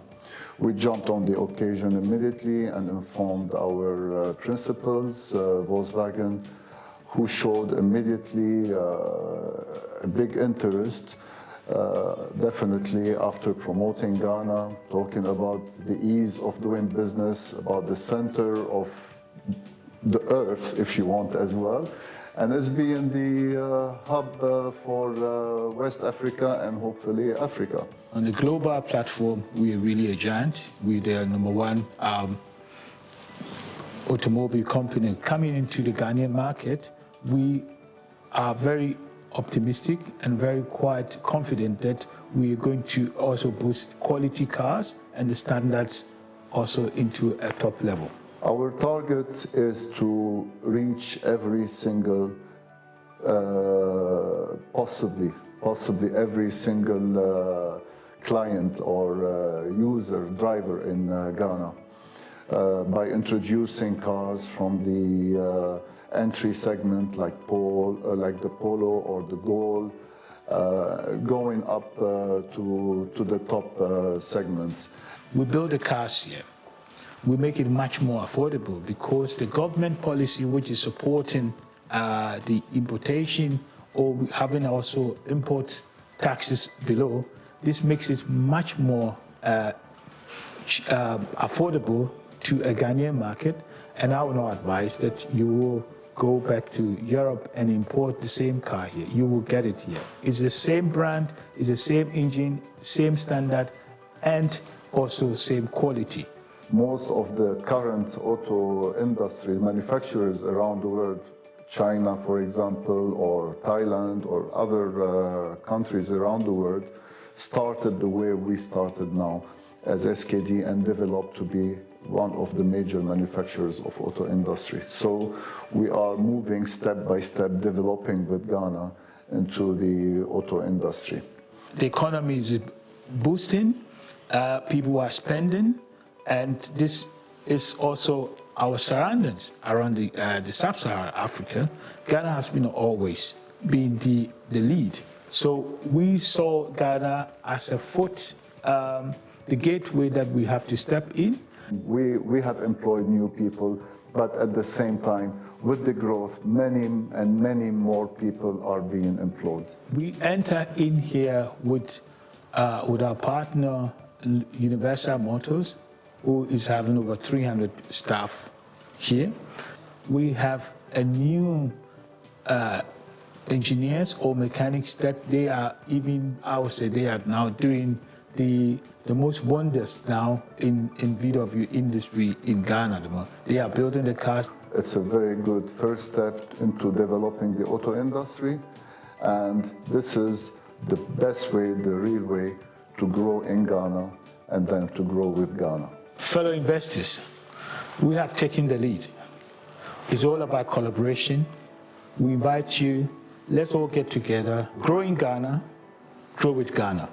we jumped on the occasion immediately and informed our principals, Volkswagen, who showed immediately a big interest, definitely after promoting Ghana, talking about the ease of doing business, about the center of the earth, if you want, as well, and as being the hub for West Africa and hopefully Africa. On the global platform, we are really a giant. We're the #1 automobile company coming into the Ghanaian market. We are very optimistic and very quite confident that we are going to also boost quality cars and the standards also into a top level. Our target is to reach every single, possibly every single client or user, driver in Ghana by introducing cars from the entry segment like the Polo or the Gold, going up to the top segments. We build the cars here. We make it much more affordable because the government policy which is supporting the importation or having also import taxes below, this makes it much more affordable to a Ghanaian market, and I would not advise that you will go back to Europe and import the same car here. You will get it here. It's the same brand, it's the same engine, same standard, and also same quality. Most of the current auto industry manufacturers around the world, China, for example, or Thailand, or other countries around the world, started the way we started now as SKD and developed to be one of the major manufacturers of auto industry. So we are moving step by step, developing with Ghana into the auto industry. The economy is boosting, people are spending, and this is also our surroundings around the sub-Saharan Africa. Ghana has been always been the lead. So we saw Ghana as a foot, the gateway that we have to step in. We have employed new people, but at the same time, with the growth, many more people are being employed. We enter in here with our partner, Universal Motors, who is having over 300 staff here. We have a new engineers or mechanics that they are even, I would say, they are now doing the most wonders now in VW industry in Ghana. They are building the cars. It's a very good first step into developing the auto industry, and this is the best way, the real way to grow in Ghana and then to grow with Ghana. Fellow investors, we have taken the lead. It's all about collaboration. We invite you, let's all get together, grow in Ghana, grow with Ghana.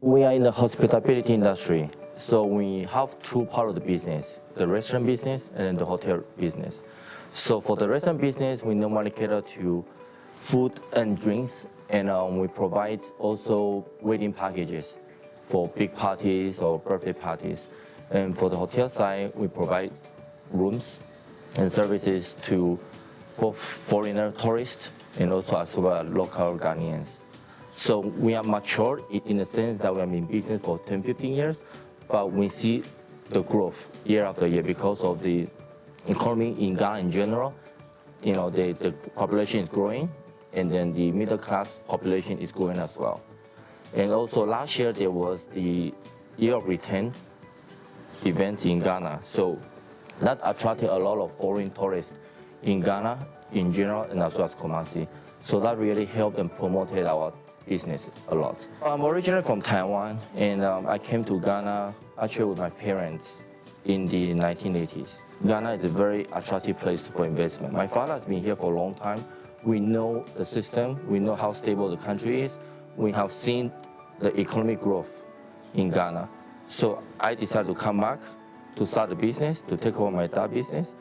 We are in the hospitality industry, so we have two parts of the business, the restaurant business and the hotel business. So for the restaurant business, we normally cater to food and drinks, and we provide also wedding packages for big parties or birthday parties. And for the hotel side, we provide rooms and services to both foreigner tourists and also as well local Ghanaians. So we are mature in the sense that we have been in business for 10, 15 years, but we see the growth year after year because of the economy in Ghana in general. The population is growing, and then the middle class population is growing as well. And also last year there was the Year of Return events in Ghana. So that attracted a lot of foreign tourists in Ghana in general and as well as Kumasi. So that really helped and promoted our business a lot. I'm originally from Taiwan, and I came to Ghana actually with my parents in the 1980s. Ghana is a very attractive place for investment. My father has been here for a long time. We know the system, we know how stable the country is. We have seen the economic growth in Ghana. So I decided to come back to start a business, to take over my dad's business,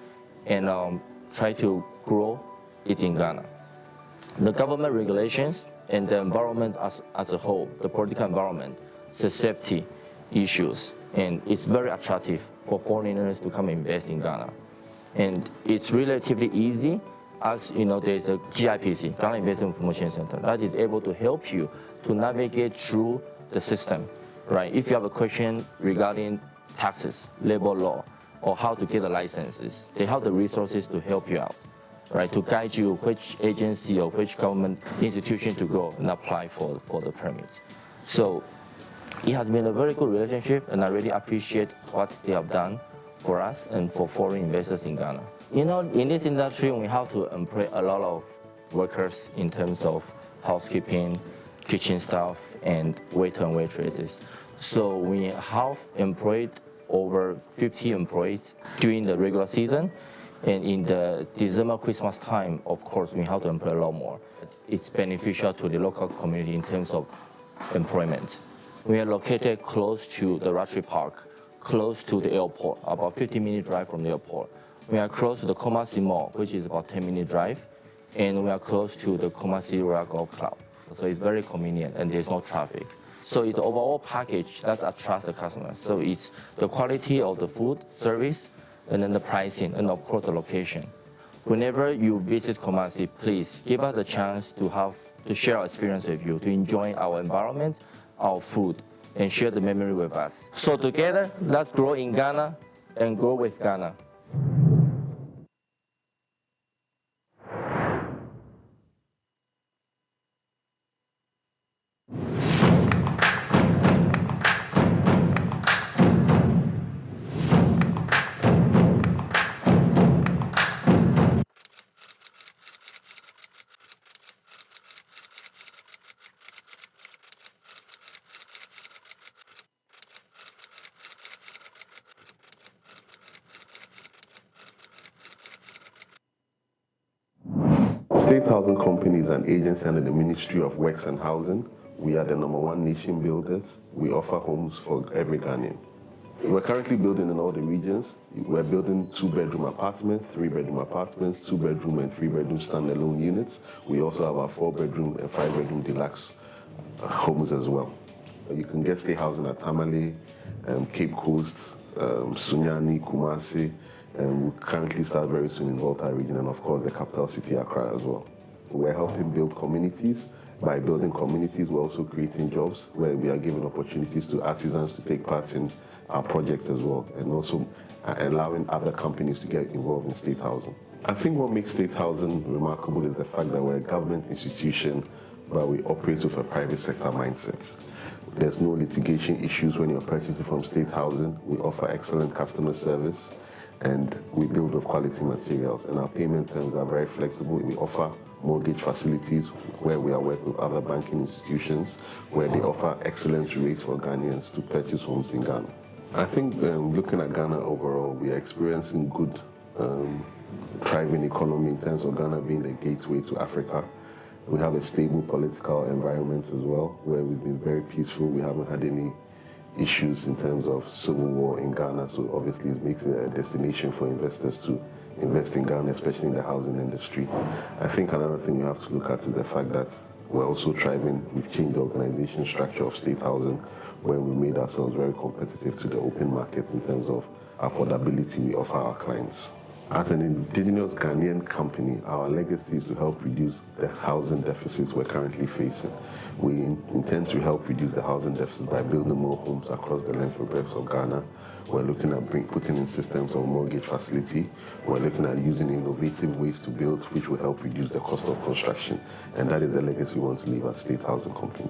and try to grow it in Ghana. The government regulations and the environment as a whole, the political environment, the safety issues, and it's very attractive for foreigners to come invest in Ghana. And it's relatively easy, as there's a GIPC, Ghana Investment Promotion Center, that is able to help you to navigate through the system, right? If you have a question regarding taxes, labor law, or how to get the licenses, they have the resources to help you out, right? To guide you which agency or which government institution to go and apply for the permits. So it has been a very good relationship, and I really appreciate what they have done for us and for foreign investors in Ghana. In this industry, we have to employ a lot of workers in terms of housekeeping, kitchen staff, and waiter and waitresses. So we have employed over 50 employees during the regular season, and in the December, Christmas time, of course, we have to employ a lot more. It's beneficial to the local community in terms of employment. We are located close to the Ratri Park, close to the airport, about 15-minute drive from the airport. We are close to the Kumasi Mall, which is about 10-minute drive, and we are close to the Kumasi Royal Golf Club. So it's very convenient, and there's no traffic. So it's the overall package that attracts the customers. So it's the quality of the food, service, and then the pricing, and of course the location. Whenever you visit Kumasi, please give us a chance to share our experience with you, to enjoy our environment, our food, and share the memory with us. So together, let's grow in Ghana and grow with Ghana. State Housing Company is an agency under the Ministry of Works and Housing. We are the #1 nation builders. We offer homes for every Ghanaian. We're currently building in all the regions. We're building 2-bedroom apartments, 3-bedroom apartments, 2-bedroom and 3-bedroom standalone units. We also have our 4-bedroom and 5-bedroom deluxe homes as well. You can get State Housing at Tamale, Cape Coast, Sunyani, Kumasi, and we'll currently start very soon in Volta region, and of course the capital city, Accra, as well. We're helping build communities. By building communities, we're also creating jobs where we are giving opportunities to artisans to take part in our projects as well, and also allowing other companies to get involved in State Housing. I think what makes State Housing remarkable is the fact that we're a government institution, but we operate with a private sector mindset. There's no litigation issues when you're purchasing from State Housing. We offer excellent customer service, and we build with quality materials, and our payment terms are very flexible. We offer mortgage facilities where we are working with other banking institutions where they offer excellent rates for Ghanaians to purchase homes in Ghana. I think looking at Ghana overall, we are experiencing good thriving economy in terms of Ghana being the gateway to Africa. We have a stable political environment as well, where we've been very peaceful. We haven't had any issues in terms of civil war in Ghana, so obviously it makes it a destination for investors to invest in Ghana, especially in the housing industry. I think another thing we have to look at is the fact that we're also thriving. We've changed the organization structure of State Housing, where we made ourselves very competitive to the open market in terms of affordability we offer our clients. As an indigenous Ghanaian company, our legacy is to help reduce the housing deficits we're currently facing. We intend to help reduce the housing deficits by building more homes across the length and breadth of Ghana. We're looking at putting in systems of mortgage facility. We're looking at using innovative ways to build, which will help reduce the cost of construction. And that is the legacy we want to leave as State Housing Company.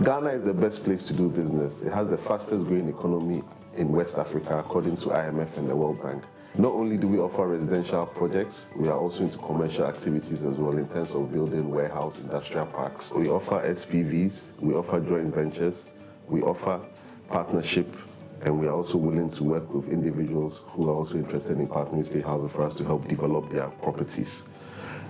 Ghana is the best place to do business. It has the fastest growing economy in West Africa, according to IMF and the World Bank. Not only do we offer residential projects, we are also into commercial activities as well in terms of building warehouse industrial parks. We offer SPVs, we offer joint ventures, we offer partnership, and we are also willing to work with individuals who are also interested in partnering with State Housing for us to help develop their properties.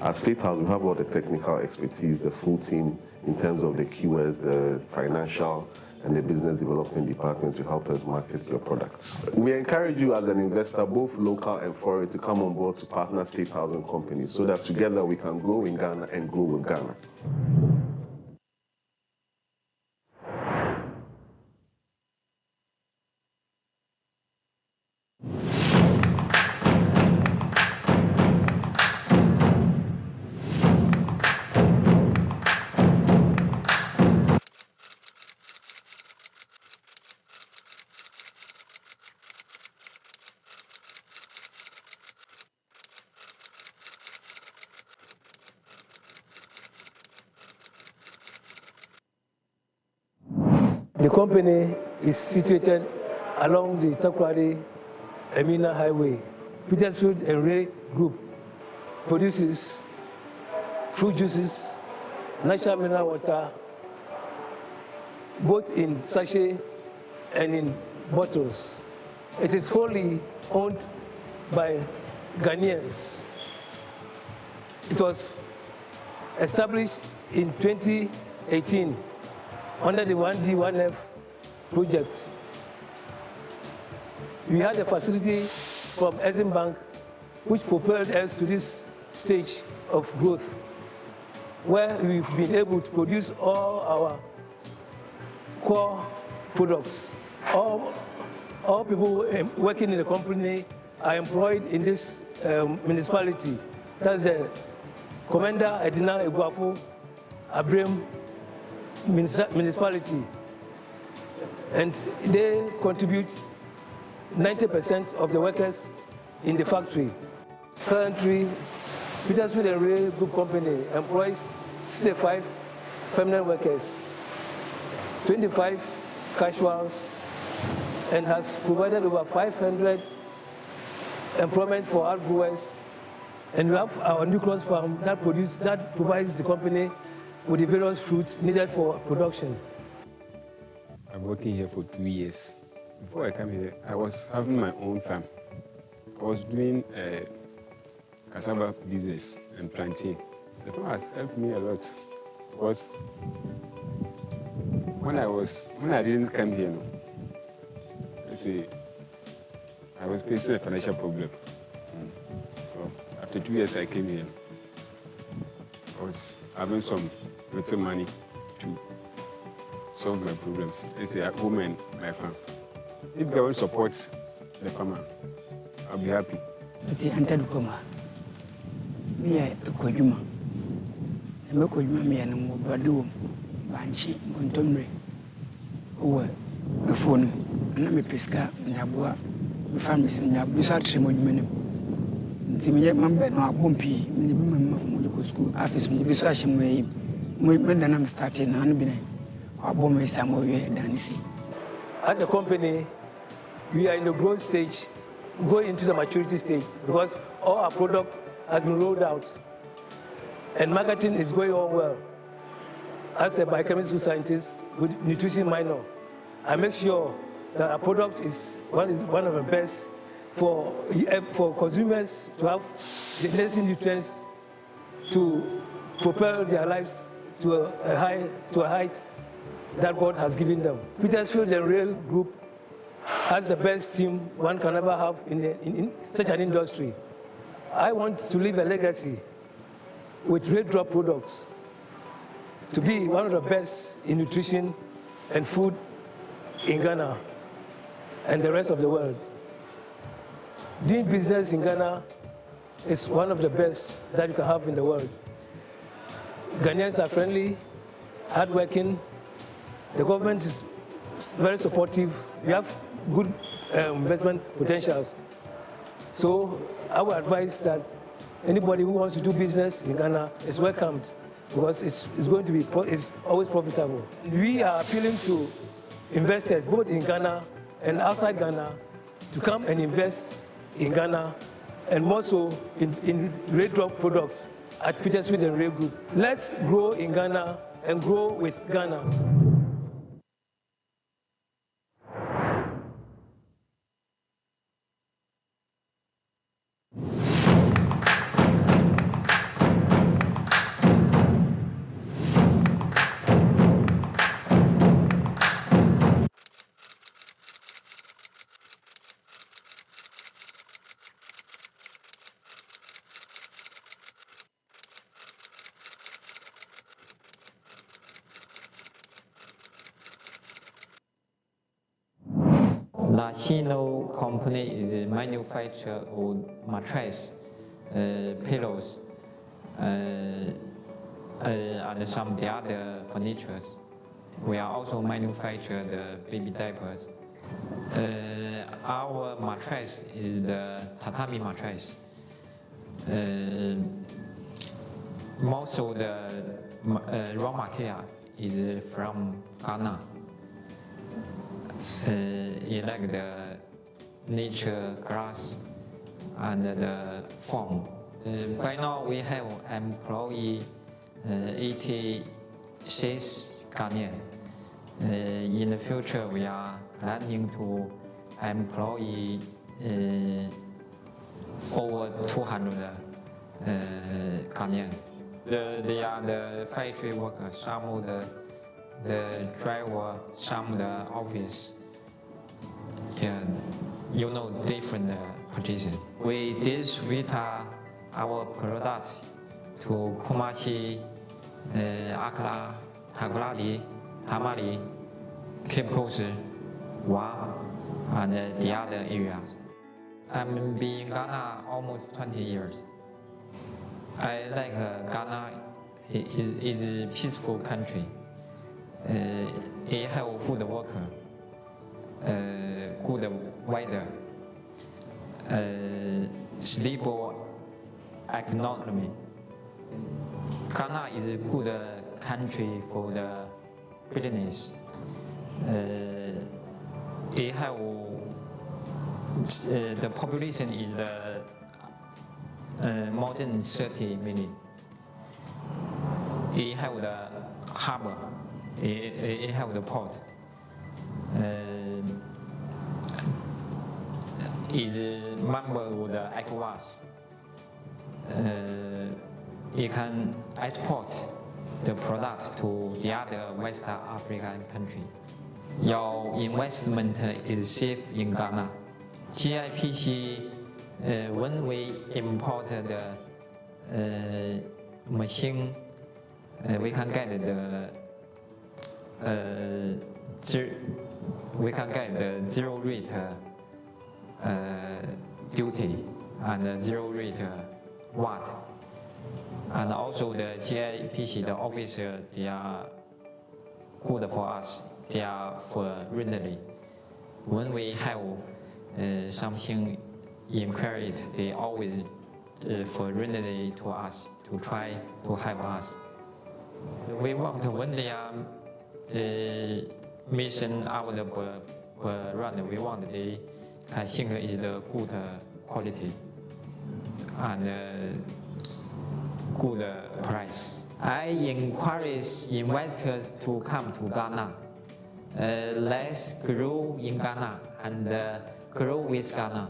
At State House, we have all the technical expertise, the full team in terms of the keywords, the financial, and the business development department to help us market your products. We encourage you as an investor, both local and foreign, to come on board to partner State Housing Companies so that together we can grow in Ghana and grow with Ghana. The company is situated along the Takoradi-Emina Highway. Petersfield and Ray Group produces fruit juices, natural mineral water, both in sachet and in bottles. It is wholly owned by Ghanaians. It was established in 2018 under the 1D1F project. We had a facility from Exim Bank which propelled us to this stage of growth where we've been able to produce all our core products. All people working in the company are employed in this municipality. That's the Commander Edina Eguafo Abram municipality, and they contribute 90% of the workers in the factory. Currently, Petersfield and Ray Group Company employs 65 permanent workers, 25 casuals, and has provided over 500 employment for outgrowers. And we have our nucleus farm that provides the company with the various fruits needed for production. I'm working here for 2 years. Before I came here, I was having my own farm. I was doing cassava business and plantain. The farm has helped me a lot because when I didn't come here, I was facing a financial problem. So after 2 years I came here. I was having some little money to solve my problems. At home and my farm. If government supports the farmer, I'll be happy. It's Untitled Chapter. Me a Kojuma. I'm a Kojuma. Me and I'm a Badu, Banchi, Montgomery. Over the phone. And I'm a pesca and a boa. The families in the Bissat Tremon. See me, my bed, no bumpy. Me, my school office, me, be swashing me. When I'm starting, I'm being a bomb somewhere than see. As a company, we are in the growth stage, going into the maturity stage, because all our product has been rolled out, and marketing is going on well. As a biochemical scientist with nutrition minor, I make sure that our product is one of the best for consumers to have the necessary nutrients to propel their lives to a height that God has given them. Petersfield and Ray Group has the best team one can ever have in such an industry. I want to leave a legacy with Ray Drop products to be one of the best in nutrition and food in Ghana and the rest of the world. doing business in Ghana is one of the best that you can have in the world. Ghanaians are friendly, hardworking. The government is very supportive. We have good investment potentials. So I would advise that anybody who wants to do business in Ghana is welcomed, because it's going to be it's always profitable. We are appealing to investors both in Ghana and outside Ghana to come and invest in Ghana, and more so in Red Drop products at Petersfield and Ray Group. Let's grow in Ghana and grow with Ghana. National company is a manufacturer of mattress, pillows, and some of the other furnitures. We are also manufacture the baby diapers. Our mattress is the tatami mattress. Most of the raw material is from Ghana. Like the nature grass and the foam. By now we have employee 86 Ghanaian. In the future we are planning to employ over 200 Ghanaians. They are the factory workers, some of the driver, some of the office. Yeah, different position. We distribute our products to Kumachi, Accra, Takoradi, Tamale, Cape Coast, Wa, and the other areas. I've been in Ghana almost 20 years. I like Ghana. It is a peaceful country. It has good worker. Good weather, stable economy. Ghana is a good country for the business. It have the population is more than 30 million. It have the harbor. It have the port. Is a member of the ECOWAS. It can export the product to the other West African country. Your investment is safe in Ghana. GIPC, when we import the machine, we can get the zero rate duty and zero rate VAT. And also the GIPC, the officer, they are good for us. They are friendly. When we have something inquired, they always friendly to us to try to help us. We want when they are mission out of run, we want they can think is the good quality and good price. I encourage investors to come to Ghana. Let's grow in Ghana and grow with Ghana.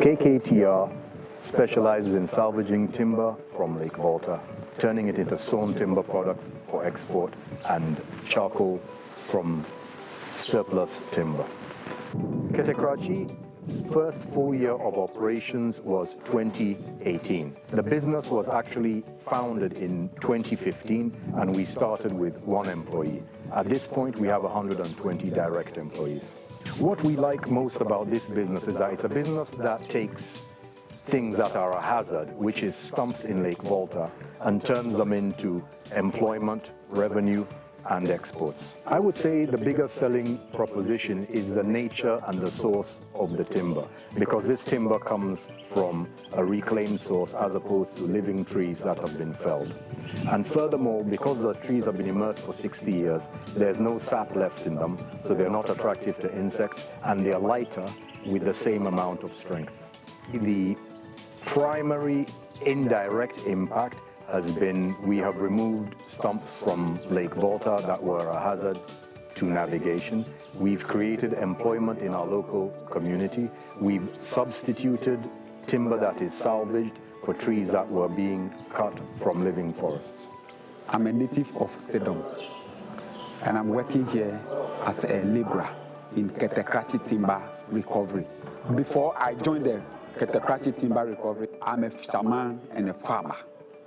KKTR specializes in salvaging timber from Lake Volta, turning it into sawn timber products for export and charcoal from surplus timber. Ketekrachi's first full year of operations was 2018. The business was actually founded in 2015, and we started with 1 employee. At this point, we have 120 direct employees. What we like most about this business is that it's a business that takes things that are a hazard, which is stumps in Lake Volta, and turns them into employment, revenue, and exports. I would say the biggest selling proposition is the nature and the source of the timber, because this timber comes from a reclaimed source as opposed to living trees that have been felled. And furthermore, because the trees have been immersed for 60 years, there's no sap left in them, so they're not attractive to insects, and they're lighter with the same amount of strength. The primary indirect impact has been we have removed stumps from Lake Volta that were a hazard to navigation. We've created employment in our local community. We've substituted timber that is salvaged for trees that were being cut from living forests. I'm a native of Sedom, and I'm working here as a laborer in Ketekrachi Timber Recovery. Before I joined the Ketekrachi Timber Recovery, I'm a fisherman and a farmer.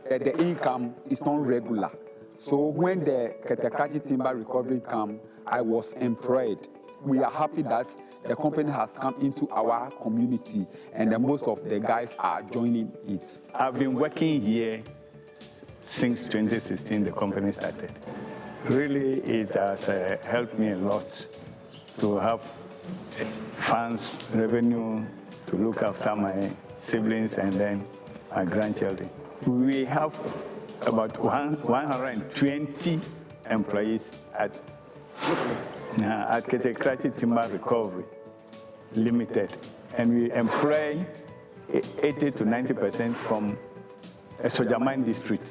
The income is not regular. So when the Ketekrachi Timber Recovery came, I was employed. We are happy that the company has come into our community, and most of the guys are joining it. I've been working here since 2016, the company started. Really, it has helped me a lot to have funds, revenue, to look after my siblings and then my grandchildren. We have about 120 employees at Ketekrachi Timber Recovery Limited, and we employ 80 to 90% from a Submarine district.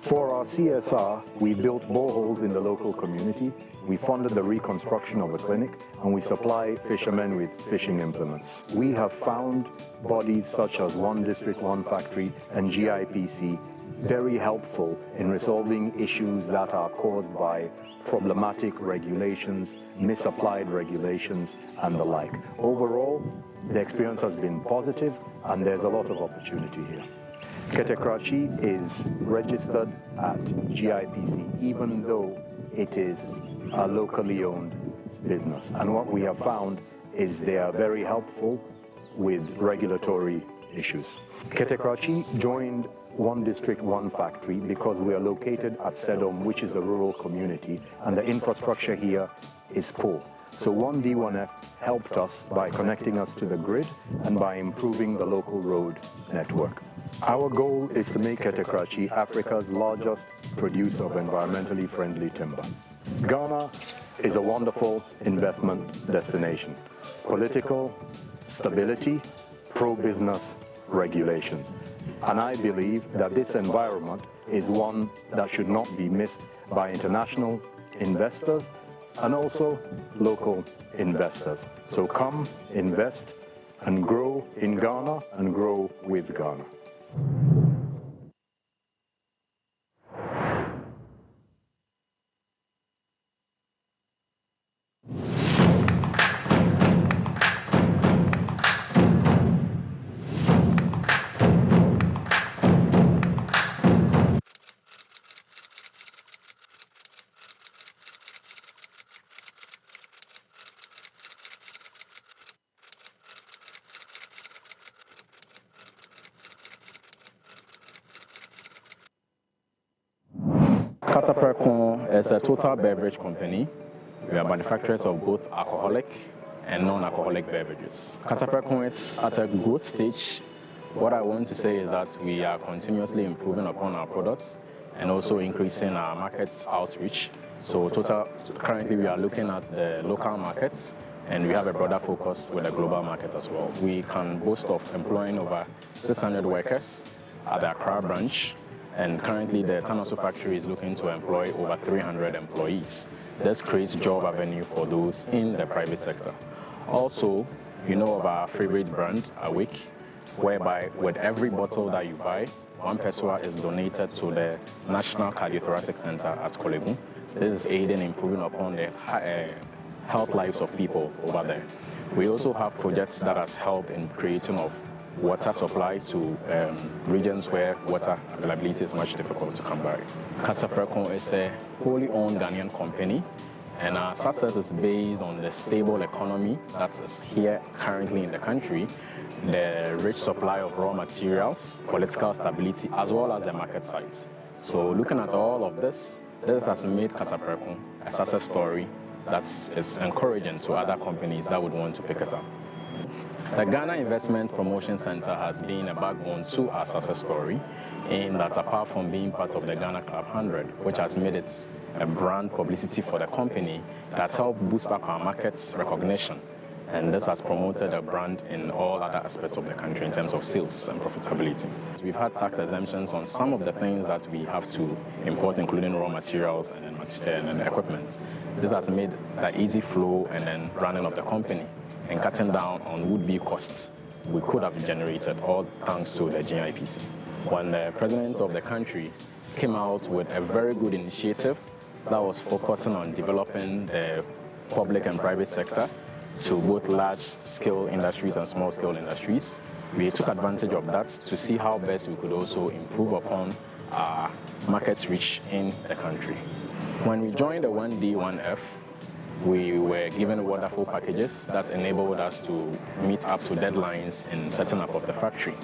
For our CSR, we built boreholes in the local community, we funded the reconstruction of a clinic, and we supply fishermen with fishing implements. We have found bodies such as One District, One Factory and GIPC very helpful in resolving issues that are caused by problematic regulations, misapplied regulations, and the like. Overall, the experience has been positive, and there's a lot of opportunity here. Ketekrachi is registered at GIPC, even though it is a locally owned business. And what we have found is they are very helpful with regulatory issues. Ketekrachi joined One District, One Factory because we are located at Sedom, which is a rural community, and the infrastructure here is poor. So 1D1F helped us by connecting us to the grid and by improving the local road network. Our goal is to make Ketekrachi Africa's largest producer of environmentally friendly timber. Ghana is a wonderful investment destination. Political stability, pro-business regulations. And I believe that this environment is one that should not be missed by international investors and also local investors. So come, invest, and grow in Ghana and grow with Ghana. Zpay is a total beverage company. We are manufacturers of both alcoholic and non-alcoholic beverages. Zpay is at a growth stage. What I want to say is that we are continuously improving upon our products and also increasing our markets outreach. So currently we are looking at the local markets, and we have a broader focus with the global market as well. We can boast of employing over 600 workers at the Accra branch, And currently, the Tanaso factory is looking to employ over 300 employees. This creates job avenue for those in the private sector. Also, you know of our favorite brand, Awake, whereby with every bottle that you buy, 1 pesewa is donated to the National Cardiothoracic Center at Kolebu. This is aiding improving upon the health lives of people over there. We also have projects that has helped in creating of water supply to regions where water availability is much difficult to come by. Kasapreko is a wholly owned Ghanaian company, and our success is based on the stable economy that is here currently in the country, the rich supply of raw materials, political stability, as well as the market size. So looking at all of this, this has made Kasapreko a success story that is encouraging to other companies that would want to pick it up. The Ghana Investment Promotion Center has been a backbone to our success story, in that apart from being part of the Ghana Club 100, which has made it a brand publicity for the company, that has helped boost up our market's recognition. And this has promoted a brand in all other aspects of the country in terms of sales and profitability. We've had tax exemptions on some of the things that we have to import, including raw materials and equipment. This has made the easy flow and then running of the company and cutting down on would-be costs we could have generated, all thanks to the GIPC. When the president of the country came out with a very good initiative that was focusing on developing the public and private sector to both large-scale industries and small-scale industries, we took advantage of that to see how best we could also improve upon our market reach in the country. When we joined the 1D, 1F, we were given wonderful packages that enabled us to meet up to deadlines in setting up of the factory.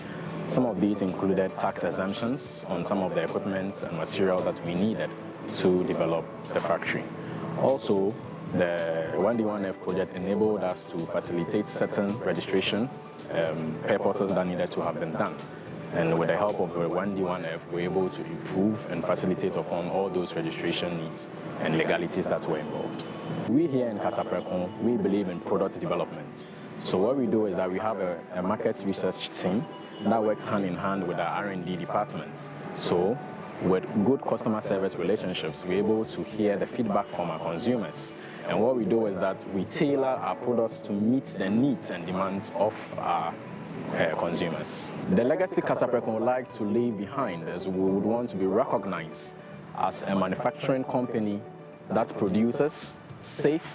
Some of these included tax exemptions on some of the equipment and material that we needed to develop the factory. Also, the 1D1F project enabled us to facilitate certain registration purposes that needed to have been done. And with the help of the 1D1F, we were able to improve and facilitate upon all those registration needs and legalities that were involved. We here in Kasapreko, we believe in product development. So what we do is that we have a market research team that works hand in hand with our R&D department. So with good customer service relationships, we're able to hear the feedback from our consumers. And what we do is that we tailor our products to meet the needs and demands of our consumers. The legacy Kasapreko would like to leave behind is we would want to be recognized as a manufacturing company that produces safe,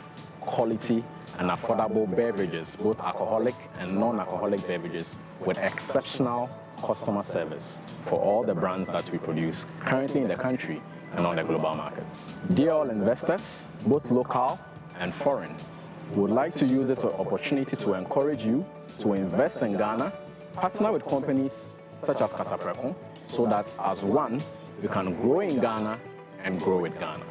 quality, and affordable beverages, both alcoholic and non-alcoholic beverages, with exceptional customer service for all the brands that we produce currently in the country and on the global markets. Dear all investors, both local and foreign, we would like to use this opportunity to encourage you to invest in Ghana, partner with companies such as Kasapreko, so that as one, we can grow in Ghana and grow with Ghana.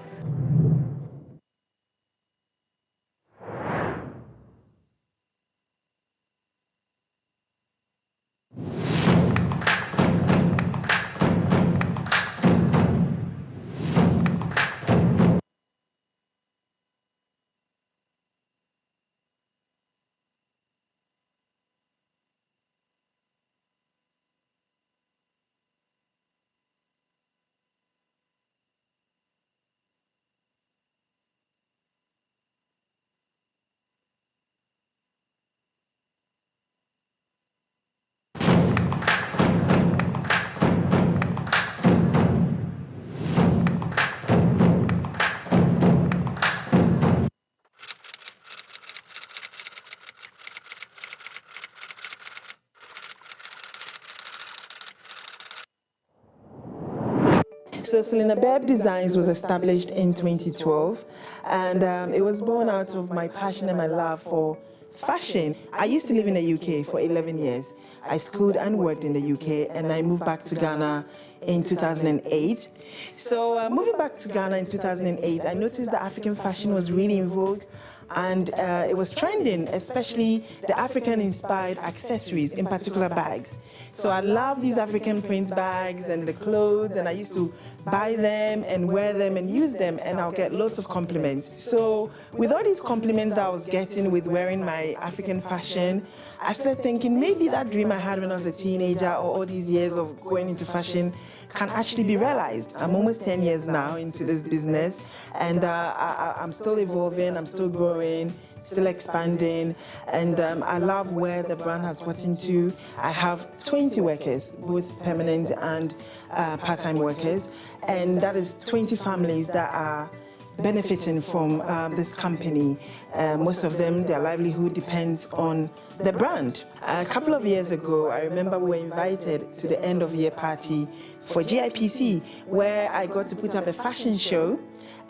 So Selena Bebb Designs was established in 2012, and it was born out of my passion and my love for fashion. I used to live in the UK for 11 years. I schooled and worked in the UK, and I moved back to Ghana in 2008. So moving back to Ghana in 2008, I noticed that African fashion was really in vogue. and it was trending, especially the African-inspired accessories, in particular bags. So I love these African print bags and the clothes, and I used to buy them and wear them and use them, and I'll get lots of compliments. So with all these compliments that I was getting with wearing my African fashion, I started thinking maybe that dream I had when I was a teenager, or all these years of going into fashion, can actually be realized. I'm almost 10 years now into this business, and I'm still evolving, I'm still growing, still expanding, and I love where the brand has gotten to. I have 20 workers, both permanent and part-time workers, and that is 20 families that are benefiting from this company. Most of them, their livelihood depends on the brand. A couple of years ago, I remember we were invited to the end of year party for GIPC, where I got to put up a fashion show,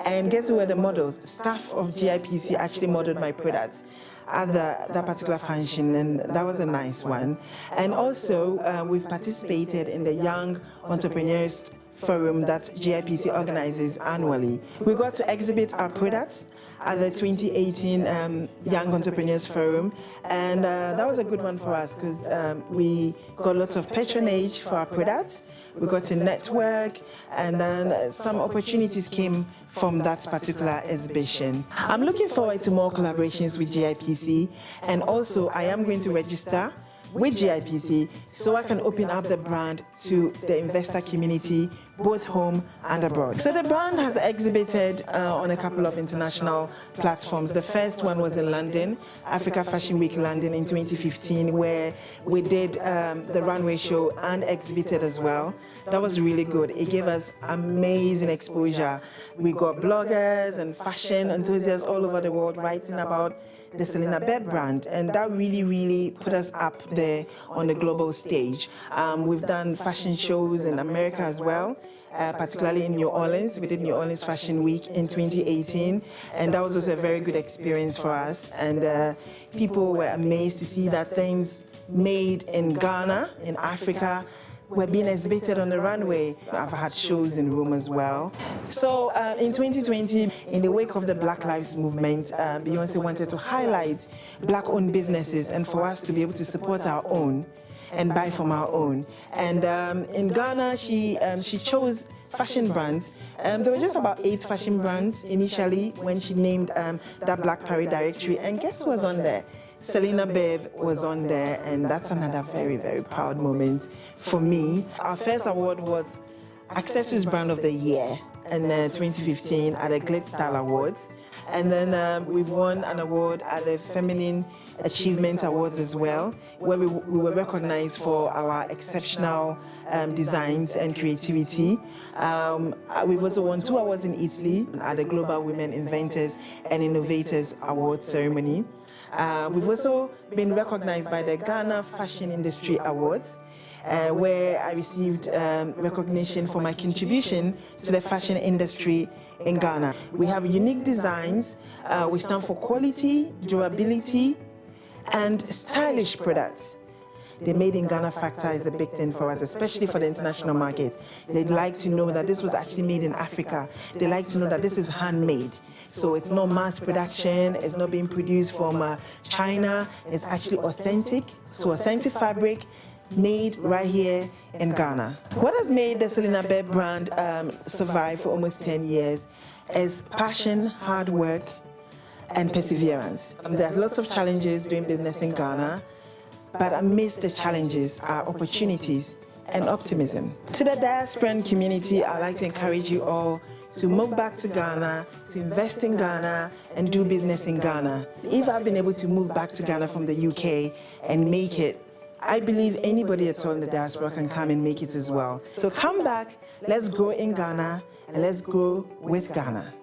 and guess who were the models? Staff of GIPC actually modeled my products at that particular function, and that was a nice one. And also, we've participated in the Young Entrepreneurs Forum that GIPC organizes annually. We got to exhibit our products at the 2018 Young Entrepreneurs Forum, and that was a good one for us because we got lots of patronage for our products. We got to network, and then some opportunities came from that particular exhibition. I'm looking forward to more collaborations with GIPC, and also I am going to register with GIPC so I can open up the brand to the investor community, both home and abroad. So the brand has exhibited on a couple of international platforms. The first one was in London, Africa Fashion Week London in 2015, where we did the runway show and exhibited as well. That was really good. It gave us amazing exposure. We got bloggers and fashion enthusiasts all over the world writing about the Selena Bebb brand, and that really put us up there on the global stage. We've done fashion shows in America as well, particularly in New Orleans. We did New Orleans Fashion Week in 2018, and that was also a very good experience for us, and people were amazed to see that things made in Ghana, in Africa, were being exhibited on the runway. I've had shows in Rome as well. So in 2020, in the wake of the Black Lives Movement, Beyonce wanted to highlight Black-owned businesses and for us to be able to support our own and buy from our own. And in Ghana, she chose fashion brands. There were just about 8 fashion brands initially when she named that Black Paris directory, and guess who was on there? Selena Bebb was on there, and that's another very proud moment for me. Our first award was Accessories Brand of the Year in 2015 at the Glitz Style Awards. And then we won an award at the Feminine Achievement Awards as well, where we were recognized for our exceptional designs and creativity. We've also won 2 awards in Italy at the Global Women Inventors and Innovators Awards ceremony. We've also been recognized by the Ghana Fashion Industry Awards, where I received recognition for my contribution to the fashion industry in Ghana. We have unique designs. We stand for quality, durability, and stylish products. The Made in Ghana factor is a big thing for us, especially for the international market. They'd like to know that this was actually made in Africa. They like to know that this is handmade. So it's not mass production, it's not being produced from China, it's actually authentic. So authentic fabric made right here in Ghana. What has made the Selena Bebb brand survive for almost 10 years is passion, hard work, and perseverance. There are lots of challenges doing business in Ghana, but amidst the challenges are opportunities and optimism. To the diasporan community, I'd like to encourage you all to move back to Ghana, to invest in Ghana, and do business in Ghana. If I've been able to move back to Ghana from the UK and make it, I believe anybody at all in the diaspora can come and make it as well. So come back, let's grow in Ghana, and let's grow with Ghana.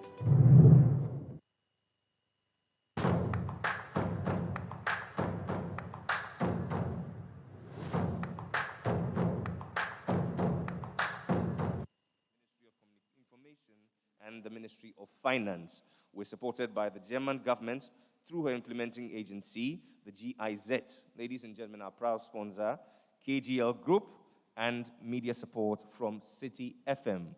And the Ministry of Finance. We're supported by the German government through her implementing agency, the GIZ. Ladies and gentlemen, our proud sponsor, KGL Group, and media support from City FM.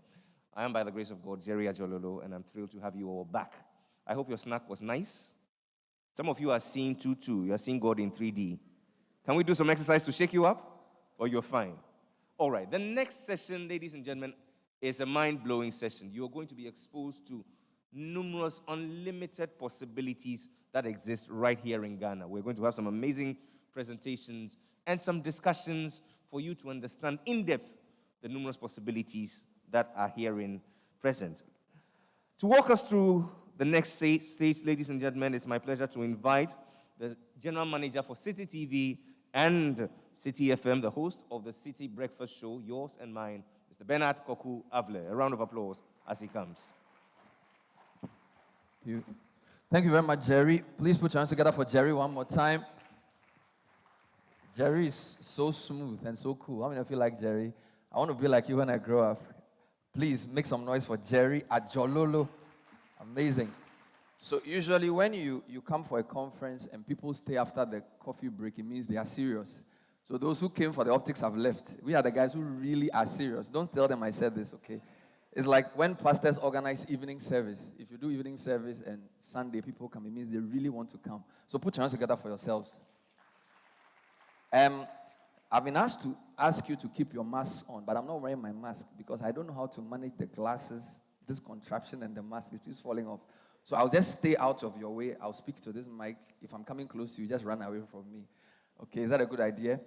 I am, by the grace of God, Jerry Ajololo, and I'm thrilled to have you all back. I hope your snack was nice. Some of you are seeing 2-2. You are seeing God in 3D. Can we do some exercise to shake you up? Or you're fine? All right. The next session, ladies and gentlemen, is a mind-blowing session. You're going to be exposed to numerous, unlimited possibilities that exist right here in Ghana. We're going to have some amazing presentations and some discussions for you to understand in depth the numerous possibilities that are herein present. To walk us through the next stage, ladies and gentlemen, it's my pleasure to invite the General Manager for City TV and City FM, the host of the City Breakfast Show, yours and mine, Mr. Bernard Koku Avle. A round of applause as he comes. Thank you very much, Jerry. Please put your hands together for Jerry one more time. Jerry is so smooth and so cool. How many of you like Jerry? I want to be like you when I grow up. Please make some noise for Jerry Ajololo. Amazing. So usually when you come for a conference and people stay after the coffee break, it means they are serious. So those who came for the optics have left. We are the guys who really are serious. Don't tell them I said this, okay? It's like when pastors organize evening service. If you do evening service and Sunday people come, it means they really want to come. So put your hands together for yourselves. I've been asked to ask you to keep your mask on, but I'm not wearing my mask because I don't know how to manage the glasses, this contraption, and the mask. It keeps falling off. So I'll just stay out of your way. I'll speak to this mic. If I'm coming close to you, just run away from me. Okay, is that a good idea?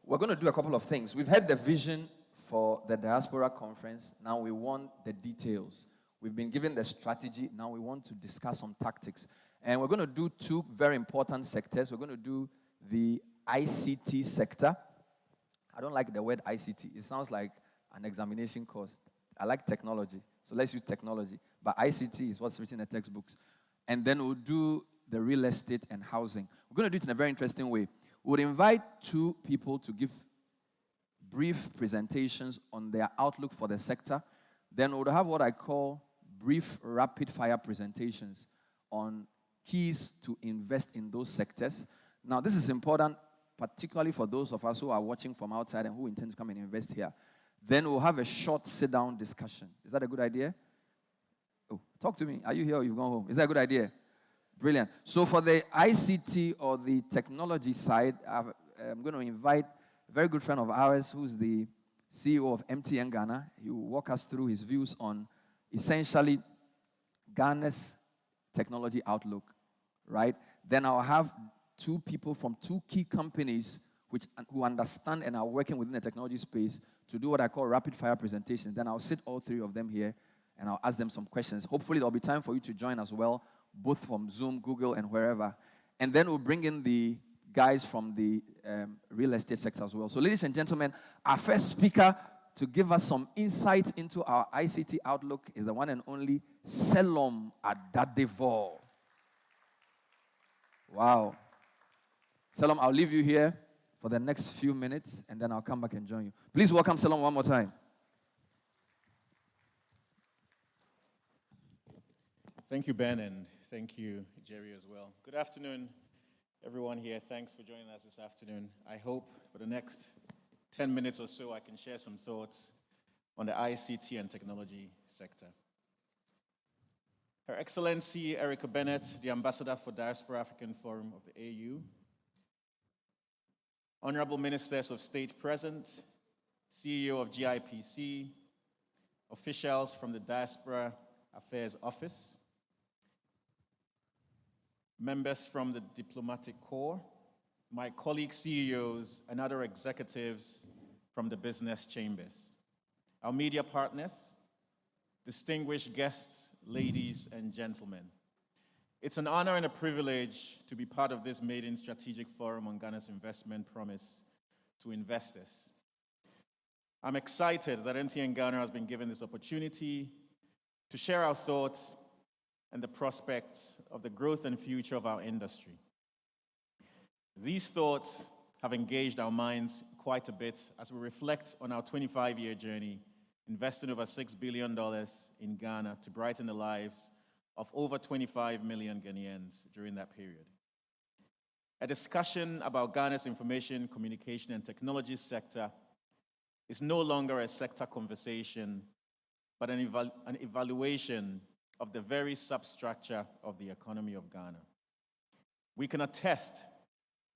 We're going to do a couple of things. We've had the vision for the Diaspora Conference. Now we want the details. We've been given the strategy. Now we want to discuss some tactics. And we're going to do two very important sectors. We're going to do the ICT sector. I don't like the word ICT. It sounds like an examination course. I like technology. So let's use technology. But ICT is what's written in the textbooks. And then we'll do the real estate and housing. We're going to do it in a very interesting way. We'll invite two people to give brief presentations on their outlook for the sector. Then we'll have what I call brief rapid-fire presentations on keys to invest in those sectors. Now, this is important, particularly for those of us who are watching from outside and who intend to come and invest here. Then we'll have a short sit-down discussion. Is that a good idea? Oh, talk to me. Are you here or you've gone home? Is that a good idea? Brilliant. So for the ICT or the technology side, I'm going to invite a very good friend of ours who's the CEO of MTN Ghana. He will walk us through his views on essentially Ghana's technology outlook, right? Then I'll have two people from two key companies who understand and are working within the technology space to do what I call rapid-fire presentations. Then I'll sit all three of them here, and I'll ask them some questions. Hopefully, there'll be time for you to join as well, both from Zoom, Google, and wherever. And then we'll bring in the guys from the real estate sector as well. So, ladies and gentlemen, our first speaker to give us some insight into our ICT outlook is the one and only Selom Adadevo. Wow. Selom, I'll leave you here for the next few minutes, and then I'll come back and join you. Please welcome Selom one more time. Thank you, Ben, and thank you, Jerry, as well. Good afternoon, everyone here. Thanks for joining us this afternoon. I hope for the next 10 minutes or so I can share some thoughts on the ICT and technology sector. Her Excellency Erica Bennett, the Ambassador for Diaspora African Forum of the AU, Honorable Ministers of State present, CEO of GIPC, officials from the Diaspora Affairs Office, members from the Diplomatic Corps, my colleague CEOs, and other executives from the business chambers, our media partners, distinguished guests, ladies and gentlemen. It's an honor and a privilege to be part of this maiden strategic forum on Ghana's investment promise to investors. I'm excited that MTN Ghana has been given this opportunity to share our thoughts and the prospects of the growth and future of our industry. These thoughts have engaged our minds quite a bit as we reflect on our 25-year journey, investing over $6 billion in Ghana to brighten the lives of over 25 million Ghanaians during that period. A discussion about Ghana's information, communication, and technology sector is no longer a sector conversation, but an evaluation of the very substructure of the economy of Ghana. we can attest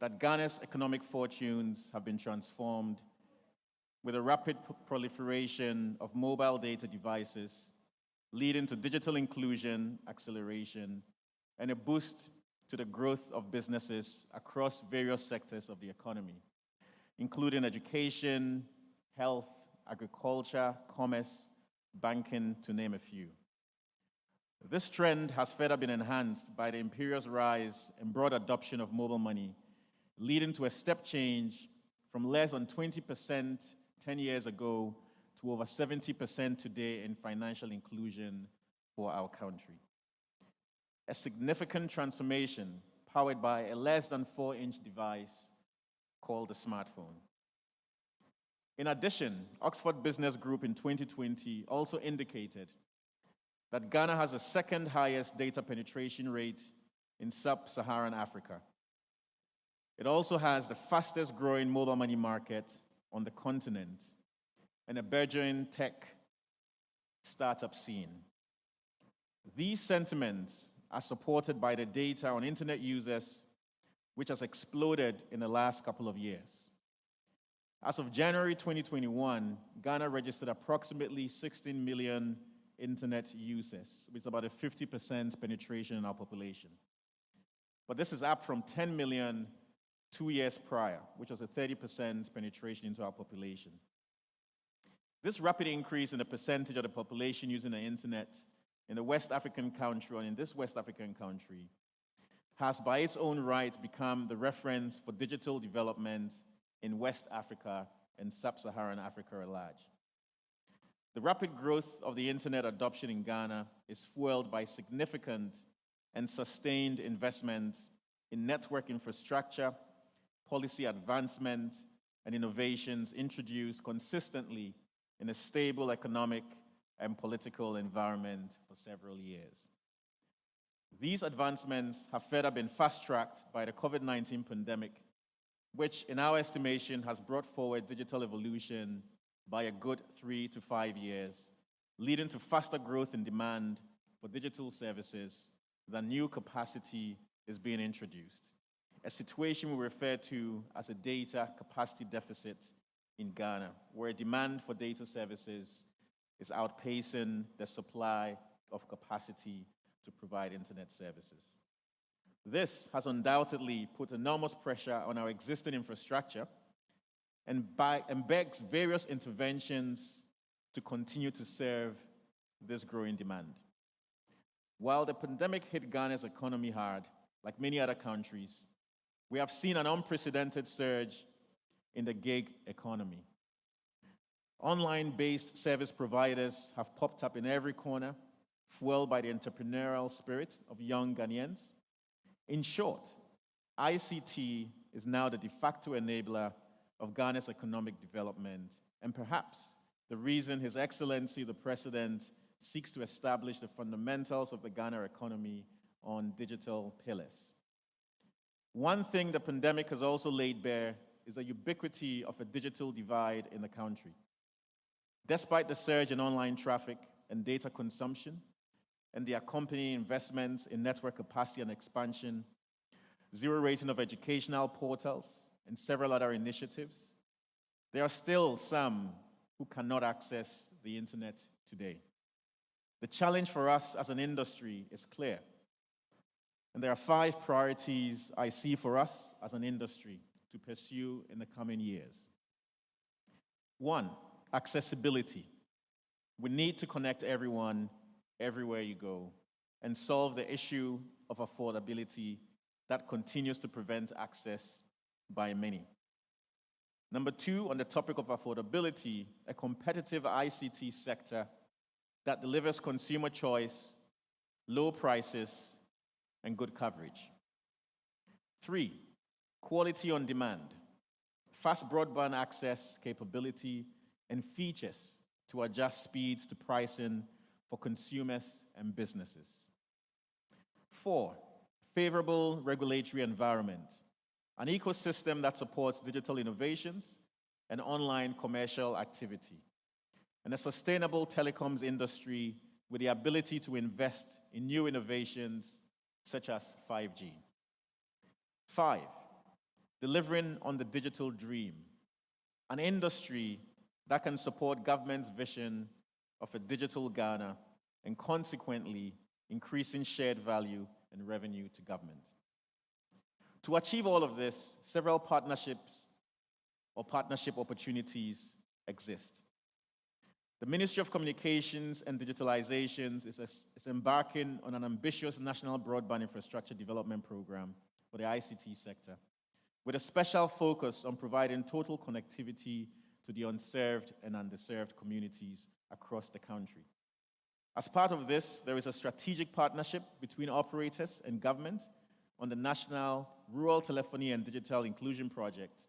that Ghana's economic fortunes have been transformed with a rapid proliferation of mobile data devices, leading to digital inclusion, acceleration, and a boost to the growth of businesses across various sectors of the economy, including education, health, agriculture, commerce, banking, to name a few. This trend has further been enhanced by the imperious rise and broad adoption of mobile money, leading to a step change from less than 20% 10 years ago to over 70% today in financial inclusion for our country. A significant transformation powered by a less than 4-inch device called a smartphone. In addition, Oxford Business Group in 2020 also indicated that Ghana has the second highest data penetration rate in sub-Saharan Africa. It also has the fastest growing mobile money market on the continent and a burgeoning tech startup scene. These sentiments are supported by the data on internet users, which has exploded in the last couple of years. As of January 2021, Ghana registered approximately 16 million internet users, which is about a 50% penetration in our population. But this is up from 10 million 2 years prior, which was a 30% penetration into our population. This rapid increase in the percentage of the population using the internet in the West African country, or in this West African country, has by its own right become the reference for digital development in West Africa and Sub-Saharan Africa at large. The rapid growth of the internet adoption in Ghana is fueled by significant and sustained investments in network infrastructure, policy advancement, and innovations introduced consistently in a stable economic and political environment for several years. These advancements have further been fast-tracked by the COVID-19 pandemic, which in our estimation has brought forward digital evolution by a good 3 to 5 years, leading to faster growth in demand for digital services than new capacity is being introduced, a situation we refer to as a data capacity deficit in Ghana, where demand for data services is outpacing the supply of capacity to provide internet services. This has undoubtedly put enormous pressure on our existing infrastructure and begs various interventions to continue to serve this growing demand. While the pandemic hit Ghana's economy hard, like many other countries, we have seen an unprecedented surge in the gig economy. Online-based service providers have popped up in every corner, fueled by the entrepreneurial spirit of young Ghanaians. In short, ICT is now the de facto enabler of Ghana's economic development, and perhaps the reason His Excellency the President seeks to establish the fundamentals of the Ghana economy on digital pillars. One thing the pandemic has also laid bare is the ubiquity of a digital divide in the country. Despite the surge in online traffic and data consumption and the accompanying investments in network capacity and expansion, zero rating of educational portals, and several other initiatives, there are still some who cannot access the internet today. The challenge for us as an industry is clear, and there are 5 priorities I see for us as an industry to pursue in the coming years. 1, accessibility. We need to connect everyone, everywhere you go, and solve the issue of affordability that continues to prevent access by many. Number 2, on the topic of affordability, a competitive ICT sector that delivers consumer choice, low prices, and good coverage. 3, quality on demand, fast broadband access capability, and features to adjust speeds to pricing for consumers and businesses. 4, favorable regulatory environment, an ecosystem that supports digital innovations and online commercial activity, and a sustainable telecoms industry with the ability to invest in new innovations such as 5G. 5, delivering on the digital dream, an industry that can support government's vision of a digital Ghana and consequently increasing shared value and revenue to government. To achieve all of this, several partnerships or partnership opportunities exist. The Ministry of Communications and Digitalizations is embarking on an ambitious national broadband infrastructure development program for the ICT sector, with a special focus on providing total connectivity to the unserved and underserved communities across the country. As part of this, there is a strategic partnership between operators and government on the National Rural Telephony and Digital Inclusion Project,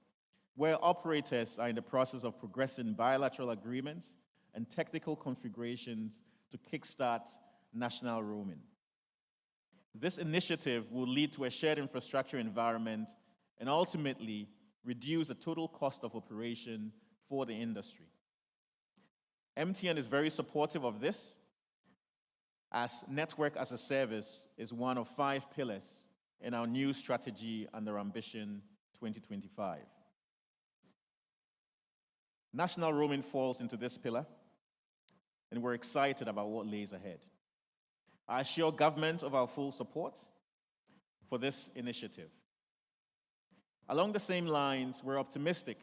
where operators are in the process of progressing bilateral agreements and technical configurations to kickstart national roaming. This initiative will lead to a shared infrastructure environment and ultimately reduce the total cost of operation for the industry. MTN is very supportive of this, as network as a service is one of 5 pillars in our new strategy under Ambition 2025. National roaming falls into this pillar, and we're excited about what lays ahead. I assure government of our full support for this initiative. Along the same lines, we're optimistic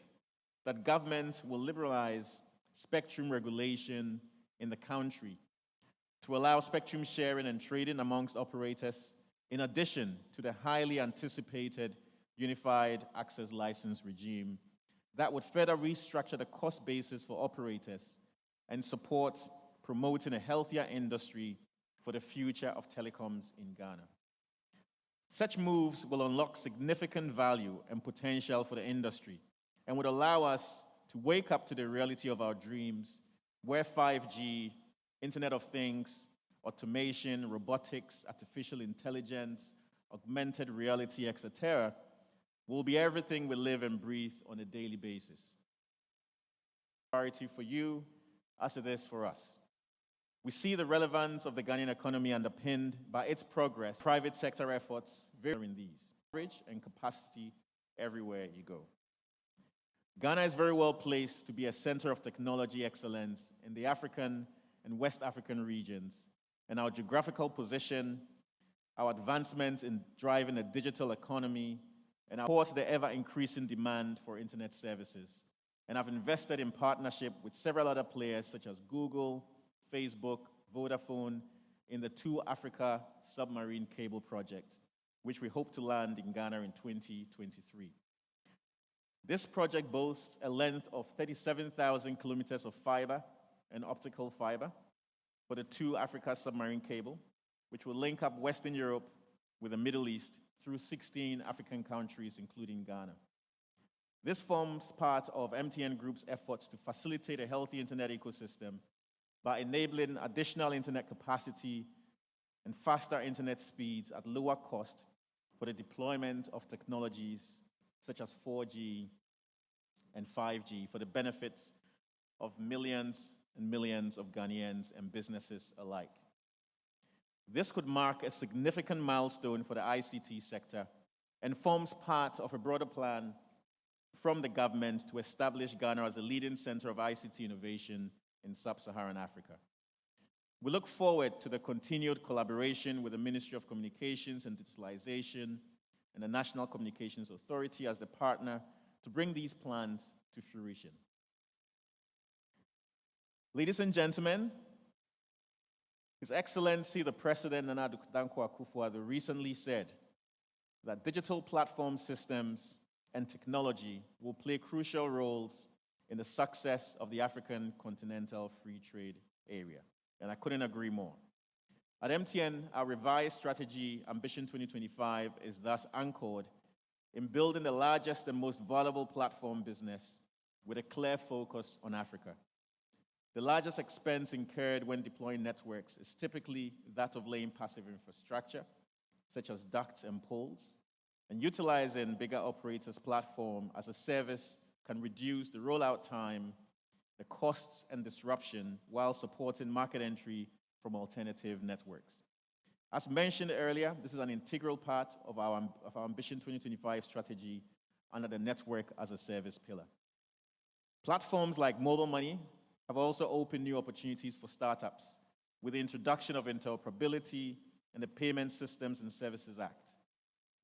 that government will liberalize spectrum regulation in the country to allow spectrum sharing and trading amongst operators, in addition to the highly anticipated unified access license regime that would further restructure the cost basis for operators and support promoting a healthier industry for the future of telecoms in Ghana. Such moves will unlock significant value and potential for the industry and would allow us to wake up to the reality of our dreams, where 5G, Internet of Things, automation, robotics, artificial intelligence, augmented reality, etc., will be everything we live and breathe on a daily basis. Priority for you as it is for us. We see the relevance of the Ghanaian economy underpinned by its progress, private sector efforts, in these, coverage and capacity everywhere you go. Ghana is very well placed to be a center of technology excellence in the African and West African regions, and our geographical position, our advancements in driving a digital economy, and support the ever-increasing demand for internet services, and have invested in partnership with several other players such as Google, Facebook, Vodafone, in the 2 Africa Submarine cable project, which we hope to land in Ghana in 2023. This project boasts a length of 37,000 kilometers of fiber and optical fiber for the 2 Africa Submarine cable, which will link up Western Europe with the Middle East through 16 African countries, including Ghana. This forms part of MTN Group's efforts to facilitate a healthy internet ecosystem by enabling additional internet capacity and faster internet speeds at lower cost for the deployment of technologies such as 4G and 5G for the benefits of millions and millions of Ghanaians and businesses alike. This could mark a significant milestone for the ICT sector and forms part of a broader plan from the government to establish Ghana as a leading center of ICT innovation in sub-Saharan Africa. We look forward to the continued collaboration with the Ministry of Communications and Digitalization and the National Communications Authority as the partner to bring these plans to fruition. Ladies and gentlemen, His Excellency the President Nana Dankwa Akufo-Addo recently said that digital platform systems and technology will play crucial roles in the success of the African Continental Free Trade Area, and I couldn't agree more. At MTN, our revised strategy, Ambition 2025, is thus anchored in building the largest and most valuable platform business with a clear focus on Africa. The largest expense incurred when deploying networks is typically that of laying passive infrastructure, such as ducts and poles, and utilizing bigger operators' platform as a service can reduce the rollout time, the costs and disruption, while supporting market entry from alternative networks. As mentioned earlier, this is an integral part of our Ambition 2025 strategy under the Network as a Service pillar. Platforms like mobile money have also opened new opportunities for startups with the introduction of interoperability and the Payment Systems and Services Act.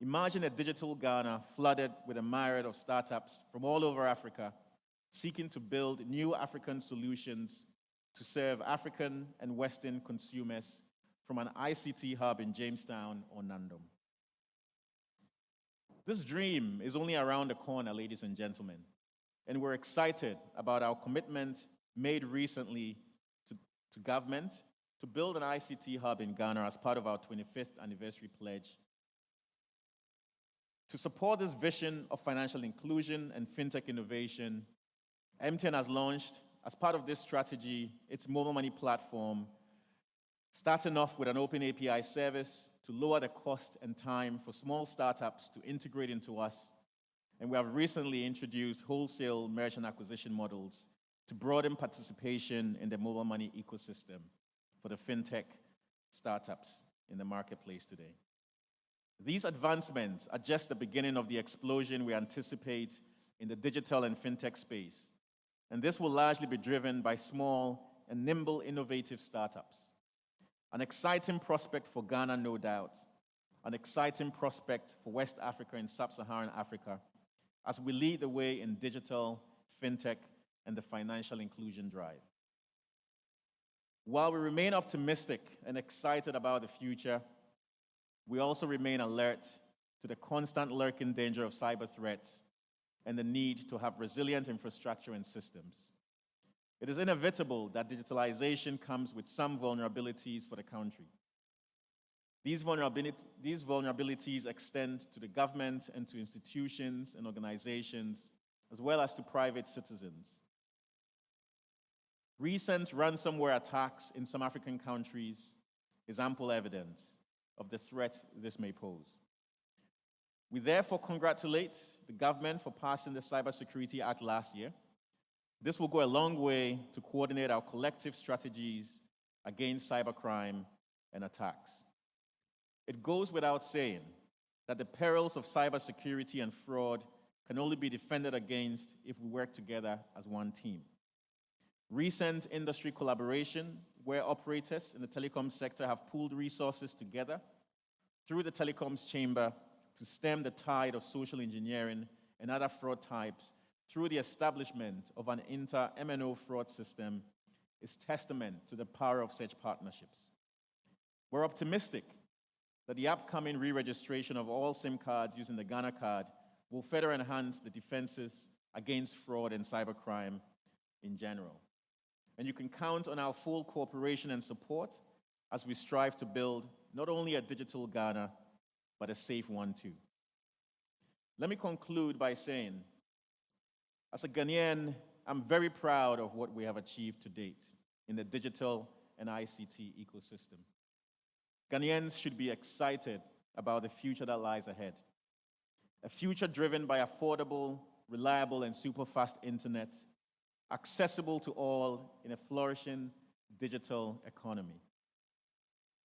Imagine a digital Ghana flooded with a myriad of startups from all over Africa seeking to build new African solutions to serve African and Western consumers from an ICT hub in Jamestown or Nandom. This dream is only around the corner, ladies and gentlemen, and we're excited about our commitment made recently to government to build an ICT hub in Ghana as part of our 25th anniversary pledge. To support this vision of financial inclusion and fintech innovation, MTN has launched, as part of this strategy, its mobile money platform, starting off with an open API service to lower the cost and time for small startups to integrate into us. And we have recently introduced wholesale merchant acquisition models to broaden participation in the mobile money ecosystem for the fintech startups in the marketplace today. These advancements are just the beginning of the explosion we anticipate in the digital and fintech space. And this will largely be driven by small and nimble, innovative startups. An exciting prospect for Ghana, no doubt. An exciting prospect for West Africa and Sub-Saharan Africa as we lead the way in digital, fintech, and the financial inclusion drive. While we remain optimistic and excited about the future, we also remain alert to the constant lurking danger of cyber threats and the need to have resilient infrastructure and systems. It is inevitable that digitalization comes with some vulnerabilities for the country. These vulnerabilities extend to the government and to institutions and organizations, as well as to private citizens. Recent ransomware attacks in some African countries is ample evidence of the threat this may pose. We therefore congratulate the government for passing the Cybersecurity Act last year. This will go a long way to coordinate our collective strategies against cybercrime and attacks. It goes without saying that the perils of cybersecurity and fraud can only be defended against if we work together as one team. Recent industry collaboration, where operators in the telecom sector have pooled resources together through the Telecoms Chamber to stem the tide of social engineering and other fraud types through the establishment of an inter-MNO fraud system, is testament to the power of such partnerships. We're optimistic that the upcoming re-registration of all SIM cards using the Ghana card will further enhance the defenses against fraud and cybercrime in general. And you can count on our full cooperation and support as we strive to build not only a digital Ghana, but a safe one too. Let me conclude by saying, as a Ghanaian, I'm very proud of what we have achieved to date in the digital and ICT ecosystem. Ghanaians should be excited about the future that lies ahead. A future driven by affordable, reliable, and super-fast internet, accessible to all in a flourishing digital economy.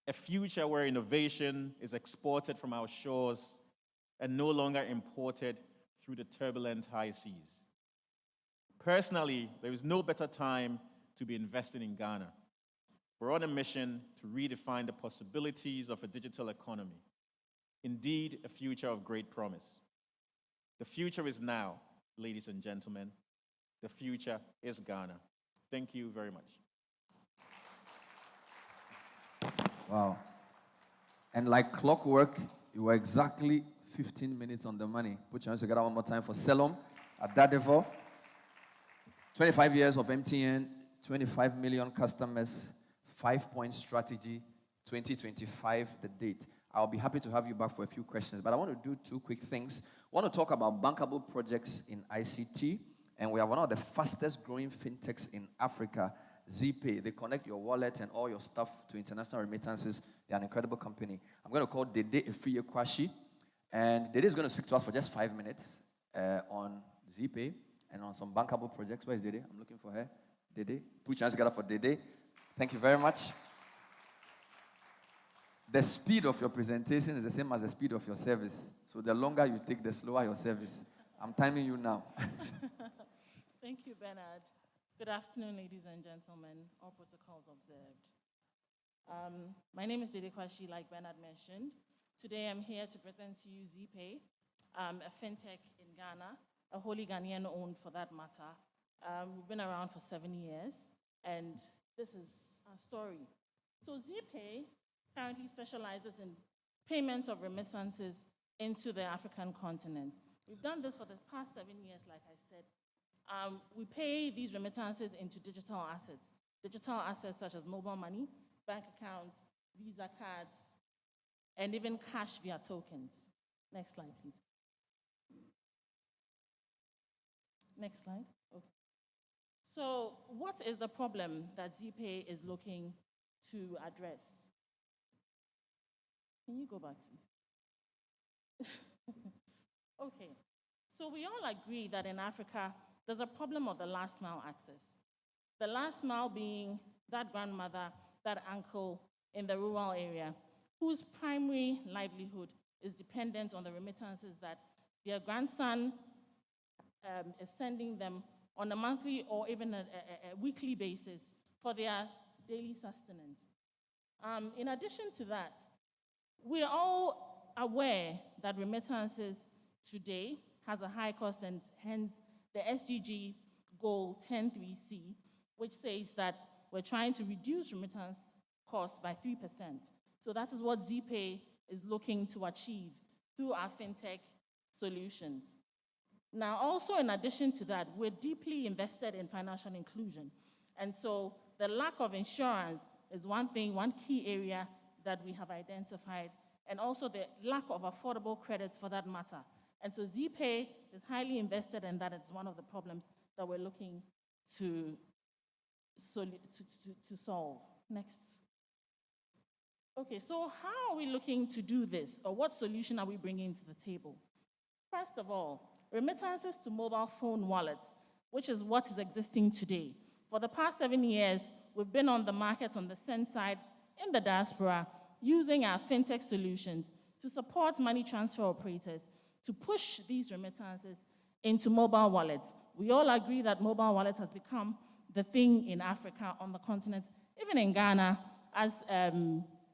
A future where innovation is exported from our shores and no longer imported through the turbulent high seas. Personally, there is no better time to be investing in Ghana. We're on a mission to redefine the possibilities of a digital economy. Indeed, a future of great promise. The future is now, ladies and gentlemen. The future is Ghana. Thank you very much. Wow. And like clockwork, you were exactly 15 minutes on the money. Put your hands together one more time for Selom Adadevo. 25 years of MTN, 25 million customers, 5-point strategy, 2025, the date. I'll be happy to have you back for a few questions, but I want to do two quick things. I want to talk about bankable projects in ICT, and we are one of the fastest growing fintechs in Africa, Zpay. They connect your wallet and all your stuff to international remittances. They're an incredible company. I'm going to call Dede Efriye Kwashi, and Dede is going to speak to us for just 5 minutes on Zpay and on some bankable projects. Where is Dede? I'm looking for her. Dede, put your hands together for Dede. Thank you very much. the speed of your presentation is the same as the speed of your service. So the longer you take, the slower your service. I'm timing you now. Thank you, Bernard. Good afternoon, ladies and gentlemen. All protocols observed. My name is Dedekwashi, like Bernard mentioned. Today I'm here to present to you Zpay, a fintech in Ghana, a wholly Ghanaian owned for that matter. We've been around for 7 years, and this is our story. So Zpay currently specializes in payments of remittances into the African continent. We've done this for the past 7 years, like I said. We pay these remittances into digital assets such as mobile money, bank accounts, Visa cards, and even cash via tokens. Next slide, please. Next slide. Okay. So what is the problem that Zpay is looking to address? Can you go back, please? Okay. So we all agree that in Africa, there's a problem of the last mile access. The last mile being that grandmother, that uncle in the rural area whose primary livelihood is dependent on the remittances that their grandson is sending them on a monthly or even a weekly basis for their daily sustenance. In addition to that, we're all aware that remittances today has a high cost, and hence the SDG goal 10.3c, which says that we're trying to reduce remittance costs by 3%. So that is what Zpay is looking to achieve through our fintech solutions. Now, also in addition to that, we're deeply invested in financial inclusion. And so the lack of insurance is one key area that we have identified, and also the lack of affordable credits for that matter. And so Zpay is highly invested in that. It's one of the problems that we're looking to solve. Next. Okay, so how are we looking to do this, or what solution are we bringing to the table? First of all, remittances to mobile phone wallets, which is what is existing today. For the past 7 years, we've been on the market on the send side in the diaspora, using our fintech solutions to support money transfer operators to push these remittances into mobile wallets. We all agree that mobile wallets has become the thing in Africa, on the continent, even in Ghana, as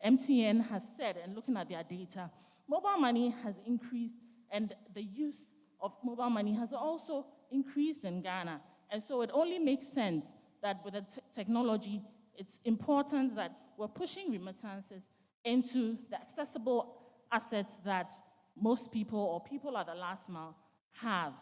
MTN has said, and looking at their data, mobile money has increased, and the use of mobile money has also increased in Ghana. And so it only makes sense that with the technology, it's important that we're pushing remittances into the accessible assets that most people or people at the last mile have.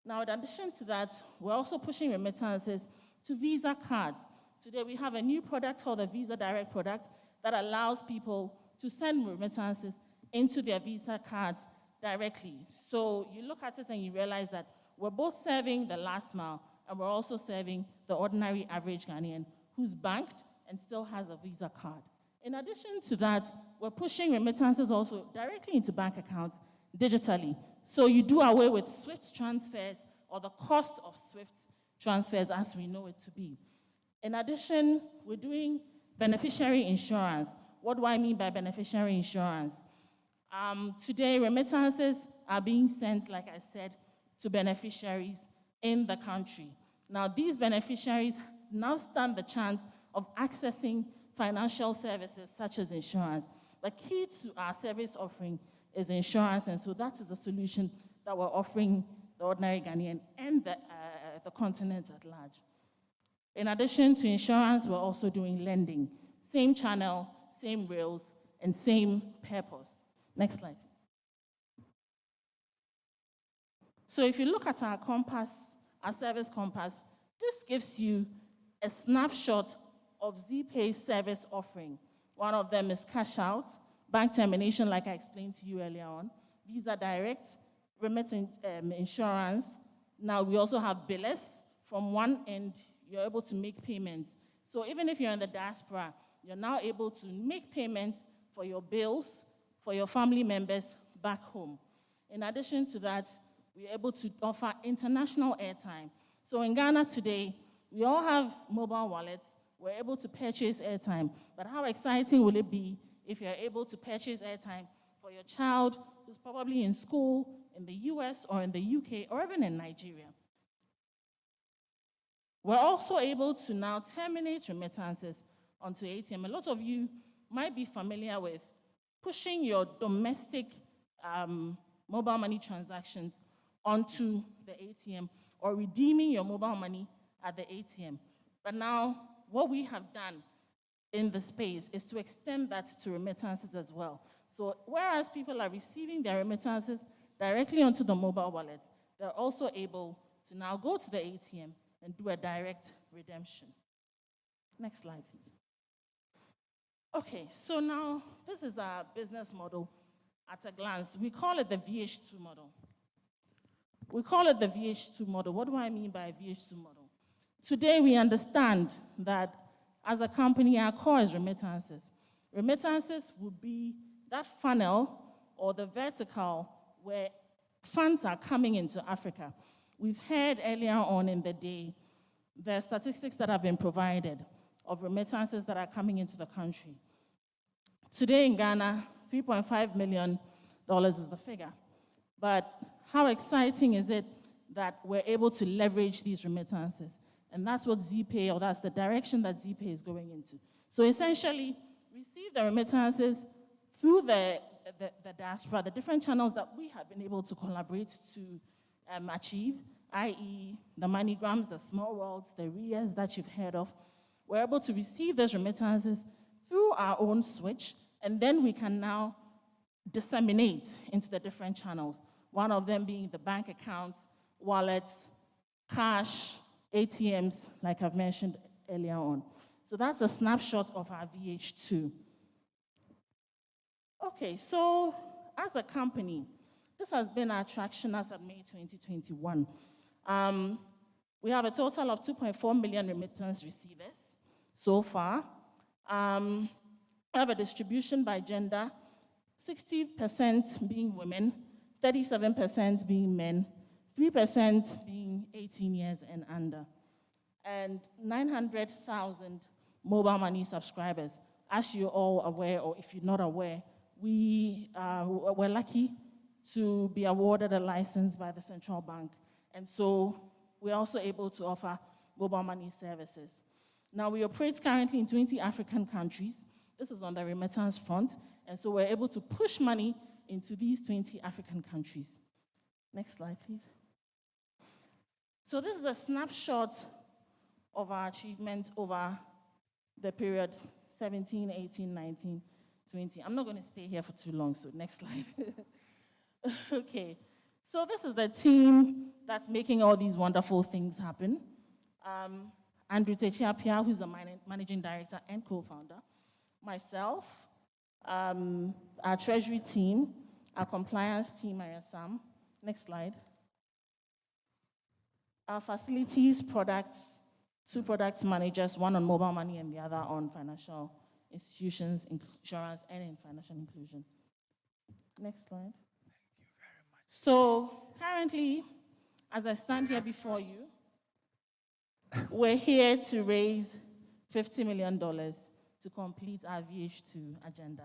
Now, in addition to that, we're also pushing remittances to Visa cards. Today, we have a new product called the Visa Direct product that allows people to send remittances into their Visa cards directly. So you look at it and you realize that we're both serving the last mile, and we're also serving the ordinary average Ghanaian who's banked and still has a Visa card. In addition to that, we're pushing remittances also directly into bank accounts digitally. So you do away with SWIFT transfers, or the cost of SWIFT transfers as we know it to be. In addition, we're doing beneficiary insurance. What do I mean by beneficiary insurance? Today, remittances are being sent, like I said, to beneficiaries in the country. Now, these beneficiaries now stand the chance of accessing financial services such as insurance. The key to our service offering is insurance, and so that is the solution that we're offering the ordinary Ghanaian and the continent at large. In addition to insurance, we're also doing lending. Same channel, same rails, and same purpose. Next slide. So if you look at our compass, our service compass, this gives you a snapshot of Zpay's service offering. One of them is cash out, bank termination, like I explained to you earlier on, Visa Direct, remittance insurance. Now we also have billers. From one end, you're able to make payments. So even if you're in the diaspora, you're now able to make payments for your bills, for your family members back home. In addition to that, we're able to offer international airtime. So in Ghana today, we all have mobile wallets, we're able to purchase airtime. But how exciting will it be if you're able to purchase airtime for your child who's probably in school in the US or in the UK or even in Nigeria? We're also able to now terminate remittances onto ATM. A lot of you might be familiar with pushing your domestic mobile money transactions onto the ATM or redeeming your mobile money at the ATM. But now, what we have done in the space is to extend that to remittances as well. So whereas people are receiving their remittances directly onto the mobile wallet, they're also able to now go to the ATM and do a direct redemption. Next slide, please. Okay, so now this is our business model at a glance. We call it the VH2 model. We call it the VH2 model. What do I mean by VH2 model? Today, we understand that as a company, our core is remittances. Remittances would be that funnel or the vertical where funds are coming into Africa. We've heard earlier on in the day the statistics that have been provided of remittances that are coming into the country. Today in Ghana, $3.5 million is the figure. But how exciting is it that we're able to leverage these remittances? And that's what Zpay, or that's the direction that Zpay is going into. So essentially, receive the remittances through the diaspora, the different channels that we have been able to collaborate to achieve, i.e. the MoneyGrams, the Small Worlds, the RIAs that you've heard of. We're able to receive those remittances through our own switch, and then we can now disseminate into the different channels, one of them being the bank accounts, wallets, cash, ATMs, like I've mentioned earlier on. So that's a snapshot of our VH2. Okay, so as a company, this has been our traction as of May 2021. We have a total of 2.4 million remittance receivers so far. We have a distribution by gender, 60% being women, 37% being men, 3% being 18 years and under, and 900,000 mobile money subscribers. As you're all aware, or if you're not aware, we're lucky to be awarded a license by the central bank. And so we're also able to offer mobile money services. Now, we operate currently in 20 African countries. This is on the remittance front. And so we're able to push money into these 20 African countries. Next slide, please. So this is a snapshot of our achievements over the period 17, 18, 19, 20. I'm not going to stay here for too long, so next slide. Okay, so this is the team that's making all these wonderful things happen. Andrew Techiapia, who's the managing director and co-founder, myself, our treasury team, our compliance team, Sam. Next slide. Our facilities, products, 2 product managers, one on mobile money and the other on financial institutions, insurance, and in financial inclusion. Next slide. Thank you very much. So currently, as I stand here before you, we're here to raise $50 million to complete our VH2 agenda,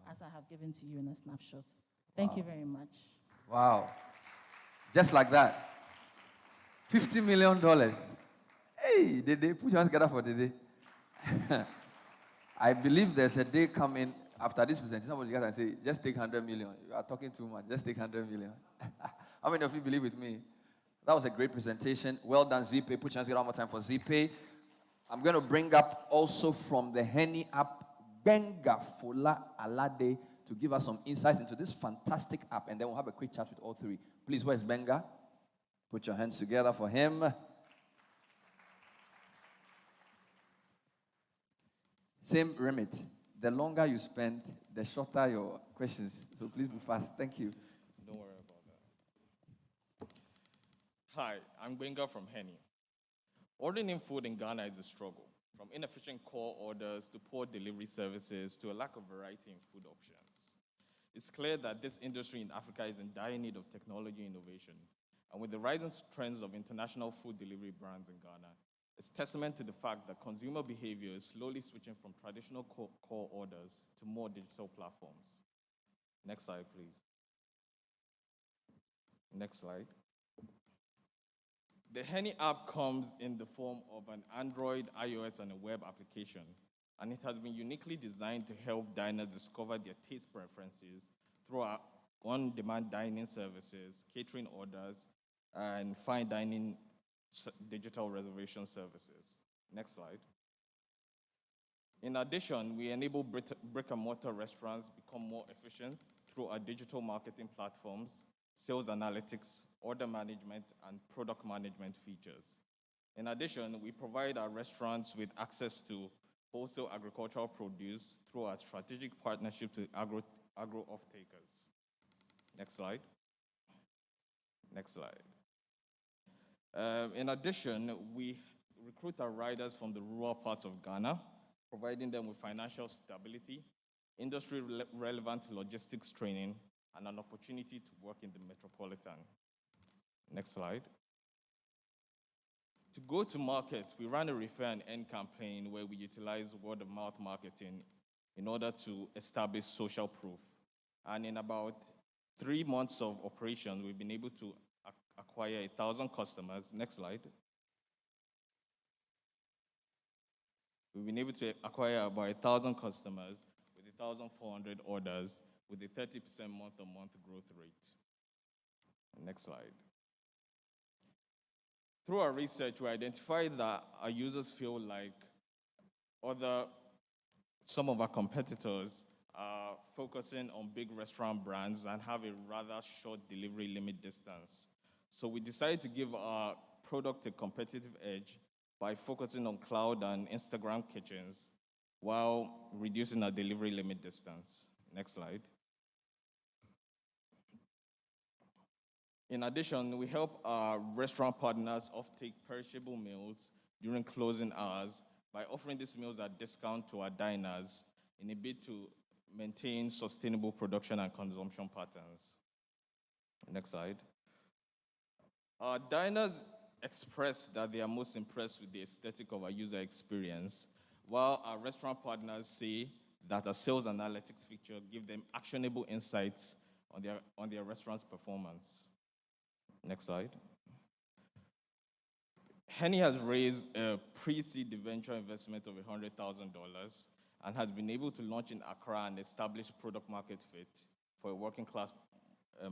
as I have given to you in a snapshot. Thank you very much. Wow. Just like that. $50 million. Hey, Dede, put your hands together for Dede. I believe there's a day coming after this presentation. Somebody can say, just take 100 million. You are talking too much. Just take 100 million. How many of you believe with me? That was a great presentation. Well done, Zpay. Put your hands together one more time for Zpay. I'm going to bring up also from the Henny app, Benga Fola Alade, to give us some insights into this fantastic app. And then we'll have a quick chat with all three. Please, where's Benga? Put your hands together for him. Same remit. The longer you spend, the shorter your questions. So please be fast. Thank you. Don't worry about that. Hi, I'm Benga from Henny. Ordering in food in Ghana is a struggle, from inefficient call orders to poor delivery services to a lack of variety in food options. It's clear that this industry in Africa is in dire need of technology innovation. And with the rising trends of international food delivery brands in Ghana, It's testament to the fact that consumer behavior is slowly switching from traditional core orders to more digital platforms. Next slide, please. Next slide. The Henny app comes in the form of an Android, iOS, and a web application, and it has been uniquely designed to help diners discover their taste preferences through our on-demand dining services, catering orders, and fine dining digital reservation services. Next slide. In addition, we enable brick-and-mortar restaurants become more efficient through our digital marketing platforms, sales analytics, order management, and product management features. In addition, we provide our restaurants with access to wholesale agricultural produce through our strategic partnership with agro off-takers. Next slide. Next slide. In addition, we recruit our riders from the rural parts of Ghana, providing them with financial stability, industry-relevant logistics training, and an opportunity to work in the metropolitan. Next slide. To go to market, we ran a refer and end campaign where we utilize word-of-mouth marketing in order to establish social proof. And in about 3 months of operation, we've been able to acquire 1,000 customers. Next slide. We've been able to acquire about 1,000 customers with 1,400 orders with a 30% month-on-month growth rate. Next slide. Through our research, we identified that our users feel like some of our competitors are focusing on big restaurant brands and have a rather short delivery limit distance. So we decided to give our product a competitive edge by focusing on cloud and Instagram kitchens while reducing our delivery limit distance. Next slide. In addition, we help our restaurant partners offtake perishable meals during closing hours by offering these meals at discount to our diners in a bid to maintain sustainable production and consumption patterns. Next slide. Our diners express that they are most impressed with the aesthetic of our user experience, while our restaurant partners say that our sales analytics feature give them actionable insights on their restaurant's performance. Next slide. Henny has raised a pre-seed venture investment of $100,000 and has been able to launch in Accra and establish product market fit for a working class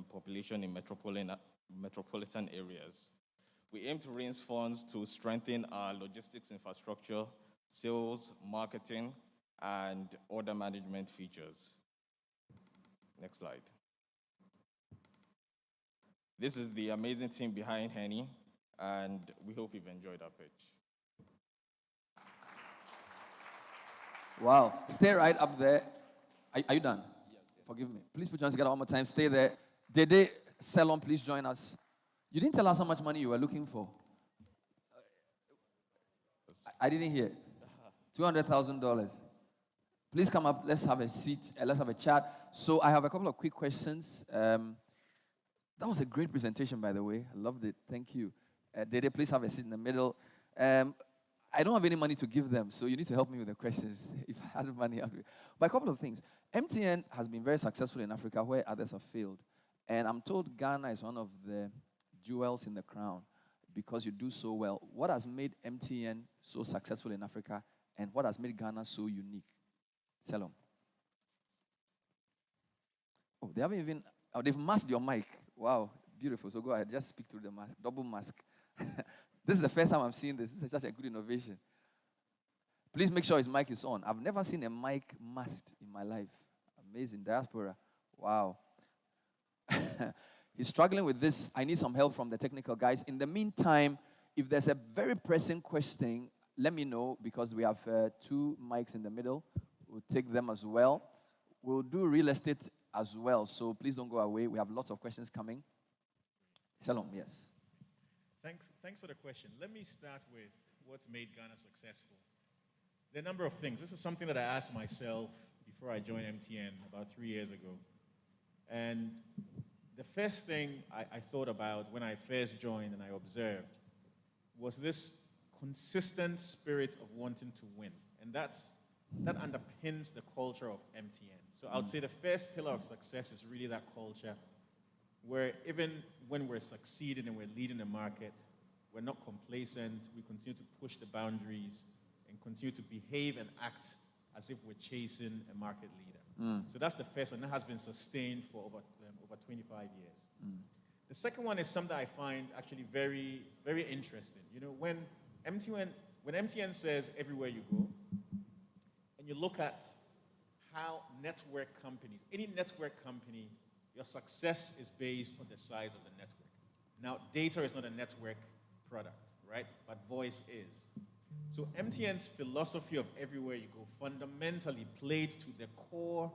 population in metropolitan areas. We aim to raise funds to strengthen our logistics infrastructure, sales, marketing, and order management features. Next slide. This is the amazing team behind Henny, and we hope you've enjoyed our pitch. Wow. Stay right up there. Are you done? Yes. Forgive me. Please put your hands together one more time. Stay there. Dede Selon, please join us. You didn't tell us how much money you were looking for. I didn't hear. $200,000. Please come up. Let's have a seat. Let's have a chat. So I have a couple of quick questions. That was a great presentation, by the way. I loved it. Thank you. Dede, please have a seat in the middle. I don't have any money to give them, so you need to help me with the questions. If I had money, I'd do it. But a couple of things. MTN has been very successful in Africa where others have failed. And I'm told Ghana is one of the jewels in the crown because you do so well. What has made MTN so successful in Africa, and what has made Ghana so unique? Selom. Oh, they haven't even... Oh, they've masked your mic. Wow, beautiful. So go ahead, just speak through the mask. Double mask. This is the first time I'm seeing this. This is such a good innovation. Please make sure his mic is on. I've never seen a mic masked in my life. Amazing. Diaspora. Wow. He's struggling with this. I need some help from the technical guys. In the meantime, if there's a very pressing question, let me know because we have 2 mics in the middle. We'll take them as well. We'll do real estate as well, so please don't go away. We have lots of questions coming. Shalom, yes. Thanks for the question. Let me start with what's made Ghana successful. There are a number of things. This is something that I asked myself before I joined MTN about 3 years ago. And the first thing I thought about when I first joined and I observed was this consistent spirit of wanting to win. And that underpins the culture of MTN. So I would say the first pillar of success is really that culture, where even when we're succeeding and we're leading the market, we're not complacent, we continue to push the boundaries and continue to behave and act as if we're chasing a market leader. So that's the first one. That has been sustained for over 25 years. The second one is something I find actually very, very interesting. You know, when MTN says everywhere you go, and you look at how network companies, any network company, your success is based on the size of the network. Now, data is not a network product, right? But voice is. So MTN's philosophy of everywhere you go fundamentally played to the core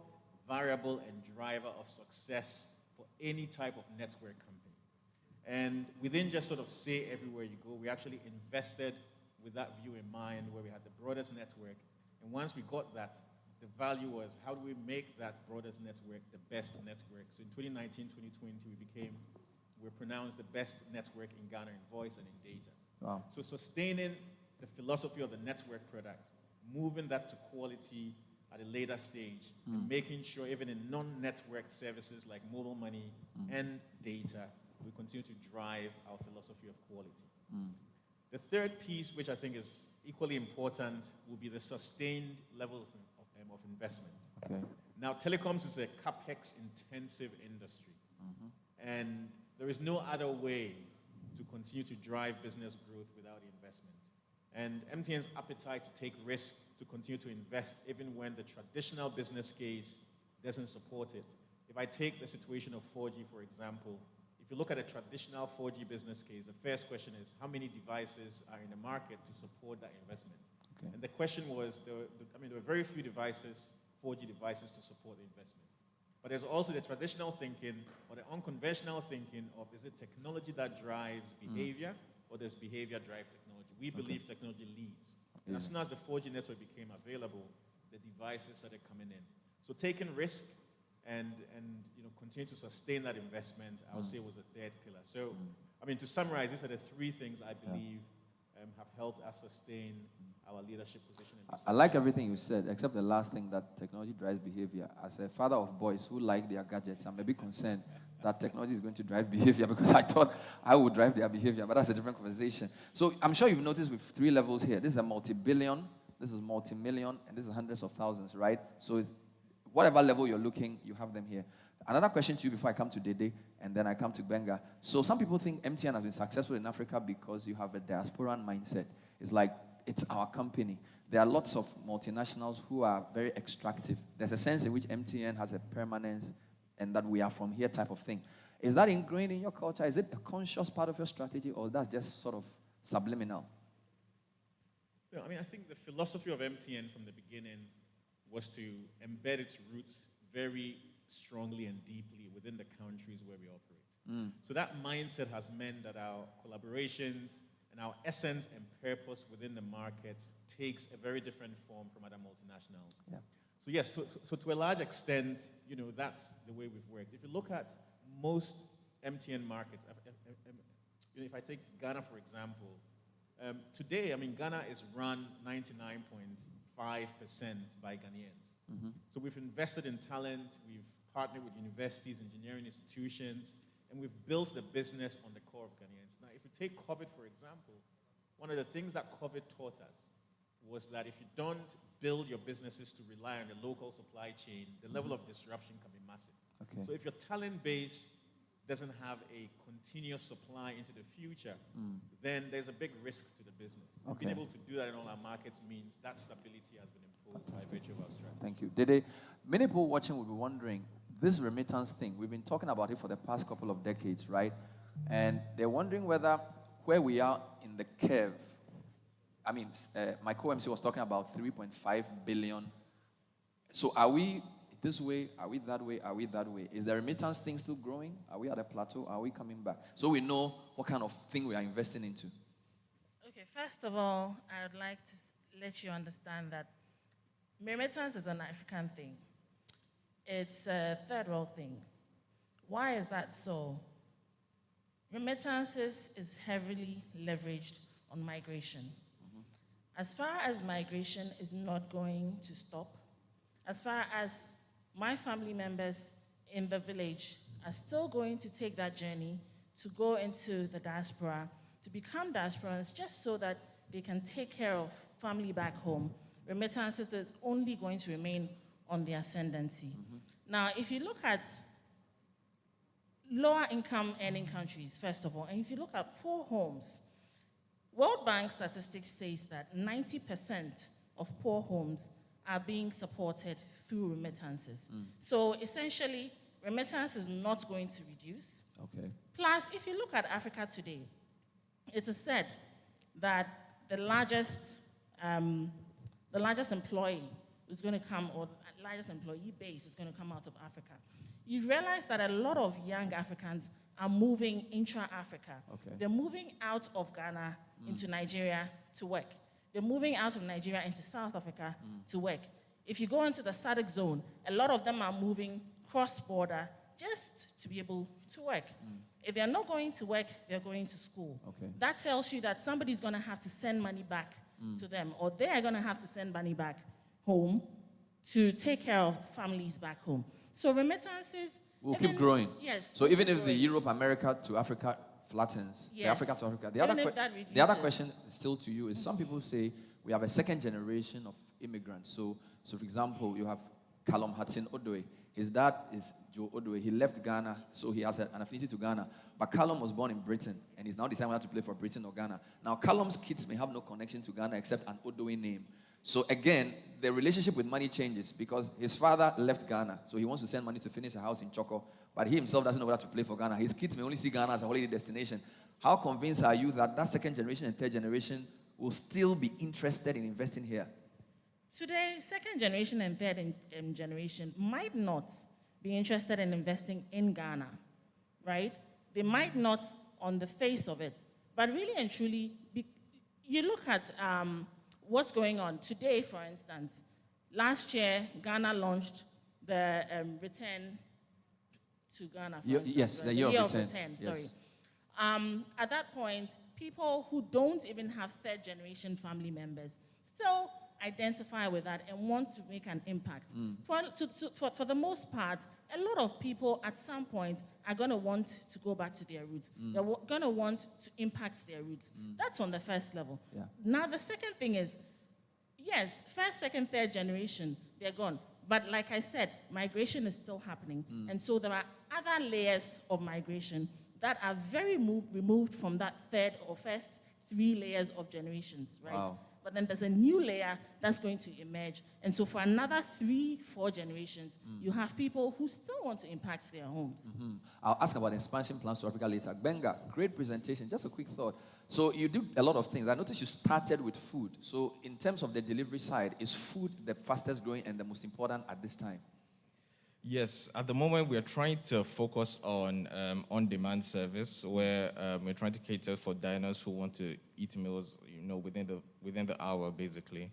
variable and driver of success for any type of network company. And we didn't just sort of say everywhere you go, we actually invested with that view in mind, where we had the broadest network. And once we got that, the value was, how do we make that broadest network the best network? So in 2019, 2020, we're pronounced the best network in Ghana in voice and in data. Wow. So sustaining the philosophy of the network product, moving that to quality at a later stage, and making sure even in non-networked services like mobile money and data, we continue to drive our philosophy of quality. The third piece, which I think is equally important, will be the sustained level of investment. Okay. Now, telecoms is a capex-intensive industry, and there is no other way to continue to drive business growth without investment. And MTN's appetite to take risk, to continue to invest, even when the traditional business case doesn't support it. If I take the situation of 4G, for example, if you look at a traditional 4G business case, the first question is, how many devices are in the market to support that investment? Okay. And the question was, there were very few devices, 4G devices, to support the investment. But there's also the traditional thinking, or the unconventional thinking of, is it technology that drives behavior, or does behavior drive technology? We believe technology leads. And as soon as the 4G network became available, the devices started coming in. So taking risk and continue to sustain that investment, I would say, was the third pillar. So, to summarize, these are the three things I believe have helped us sustain our leadership position in business. I like everything you said, except the last thing, that technology drives behavior. As a father of boys who like their gadgets, I'm a bit concerned that technology is going to drive behavior, because I thought I would drive their behavior, but that's a different conversation. So I'm sure you've noticed with 3 levels here. This is a multi-billion, this is multi-million, and this is hundreds of thousands, right? So whatever level you're looking, you have them here. Another question to you before I come to Dede, and then I come to Benga. So some people think MTN has been successful in Africa because you have a diasporan mindset. It's like, it's our company. There are lots of multinationals who are very extractive. There's a sense in which MTN has a permanence and that we are from here type of thing. Is that ingrained in your culture? Is it a conscious part of your strategy, or that's just sort of subliminal? I think the philosophy of MTN from the beginning was to embed its roots very strongly and deeply within the countries where we operate. So that mindset has meant that our collaborations and our essence and purpose within the markets takes a very different form from other multinationals. Yeah. So yes, so to a large extent, that's the way we've worked. If you look at most MTN markets, if I take Ghana, for example, today, Ghana is run 99.5% by Ghanaians. So we've invested in talent, we've partnered with universities, engineering institutions, and we've built the business on the core of Ghanaians. Now, if you take COVID, for example, one of the things that COVID taught us was that if you don't build your businesses to rely on the local supply chain, the level of disruption can be massive. Okay. So if your talent base doesn't have a continuous supply into the future, then there's a big risk to the business. Okay. Being able to do that in all our markets means that stability has been imposed by virtue of our strategy. Thank you. Dede, many people watching will be wondering, this remittance thing, we've been talking about it for the past couple of decades, right? And they're wondering whether where we are in the curve, my co-MC was talking about 3.5 billion. So are we this way? Are we that way? Are we that way? Is the remittance thing still growing? Are we at a plateau? Are we coming back? So we know what kind of thing we are investing into. Okay, first of all, I would like to let you understand that remittance is an African thing. It's a third world thing. Why is that so? Remittances is heavily leveraged on migration. As far as migration is not going to stop, as far as my family members in the village are still going to take that journey to go into the diaspora, to become diasporans, just so that they can take care of family back home, remittances is only going to remain on the ascendancy. Now, if you look at lower income earning countries, first of all, and if you look at poor homes, World Bank statistics says that 90% of poor homes are being supported through remittances. So essentially, remittance is not going to reduce. Okay. Plus, if you look at Africa today, it is said that the largest employee is going to come, or largest employee base is going to come out of Africa. You realize that a lot of young Africans are moving intra-Africa. Okay. They're moving out of Ghana into Nigeria to work. They're moving out of Nigeria into South Africa to work. If you go into the SADC zone, a lot of them are moving cross-border just to be able to work. If they're not going to work, they're going to school. Okay. That tells you that somebody's going to have to send money back to them, or they are going to have to send money back home to take care of families back home. So remittances will keep growing. Yes. So even if the Europe, America to Africa flattens, the Africa to Africa, the other question still to you is, some people say we have a second generation of immigrants. So for example, you have Callum Hudson-Odoi. His dad is Joe Odoi. He left Ghana, so he has an affinity to Ghana. But Callum was born in Britain, and he's now deciding whether to play for Britain or Ghana. Now, Callum's kids may have no connection to Ghana except an Odoi name. So again, the relationship with money changes because his father left Ghana, so he wants to send money to finish a house in Choco, but he himself doesn't know whether to play for Ghana. His kids may only see Ghana as a holiday destination. How convinced are you that that second generation and third generation will still be interested in investing here? Today, second generation and third generation might not be interested in investing in Ghana, right? They might not on the face of it, but really and truly, you look at what's going on. Today, for instance, last year, Ghana launched the return to Ghana. Yes, the year of return. Sorry. Yes. At that point, people who don't even have third generation family members still identify with that and want to make an impact. For the most part, a lot of people at some point are going to want to go back to their roots. They're going to want to impact their roots. That's on the first level. Yeah. Now, the second thing is, yes, first, second, third generation, they're gone. But like I said, migration is still happening. And so there are other layers of migration that are very removed from that third or first 3 layers of generations, right? Wow. But then there's a new layer that's going to emerge. And so for another 3-4 generations, you have people who still want to impact their homes. I'll ask about expansion plans to Africa later. Benga, great presentation. Just a quick thought. So you do a lot of things. I noticed you started with food. So in terms of the delivery side, is food the fastest growing and the most important at this time? Yes, at the moment we are trying to focus on on-demand service, where we're trying to cater for diners who want to eat meals, within the hour, basically.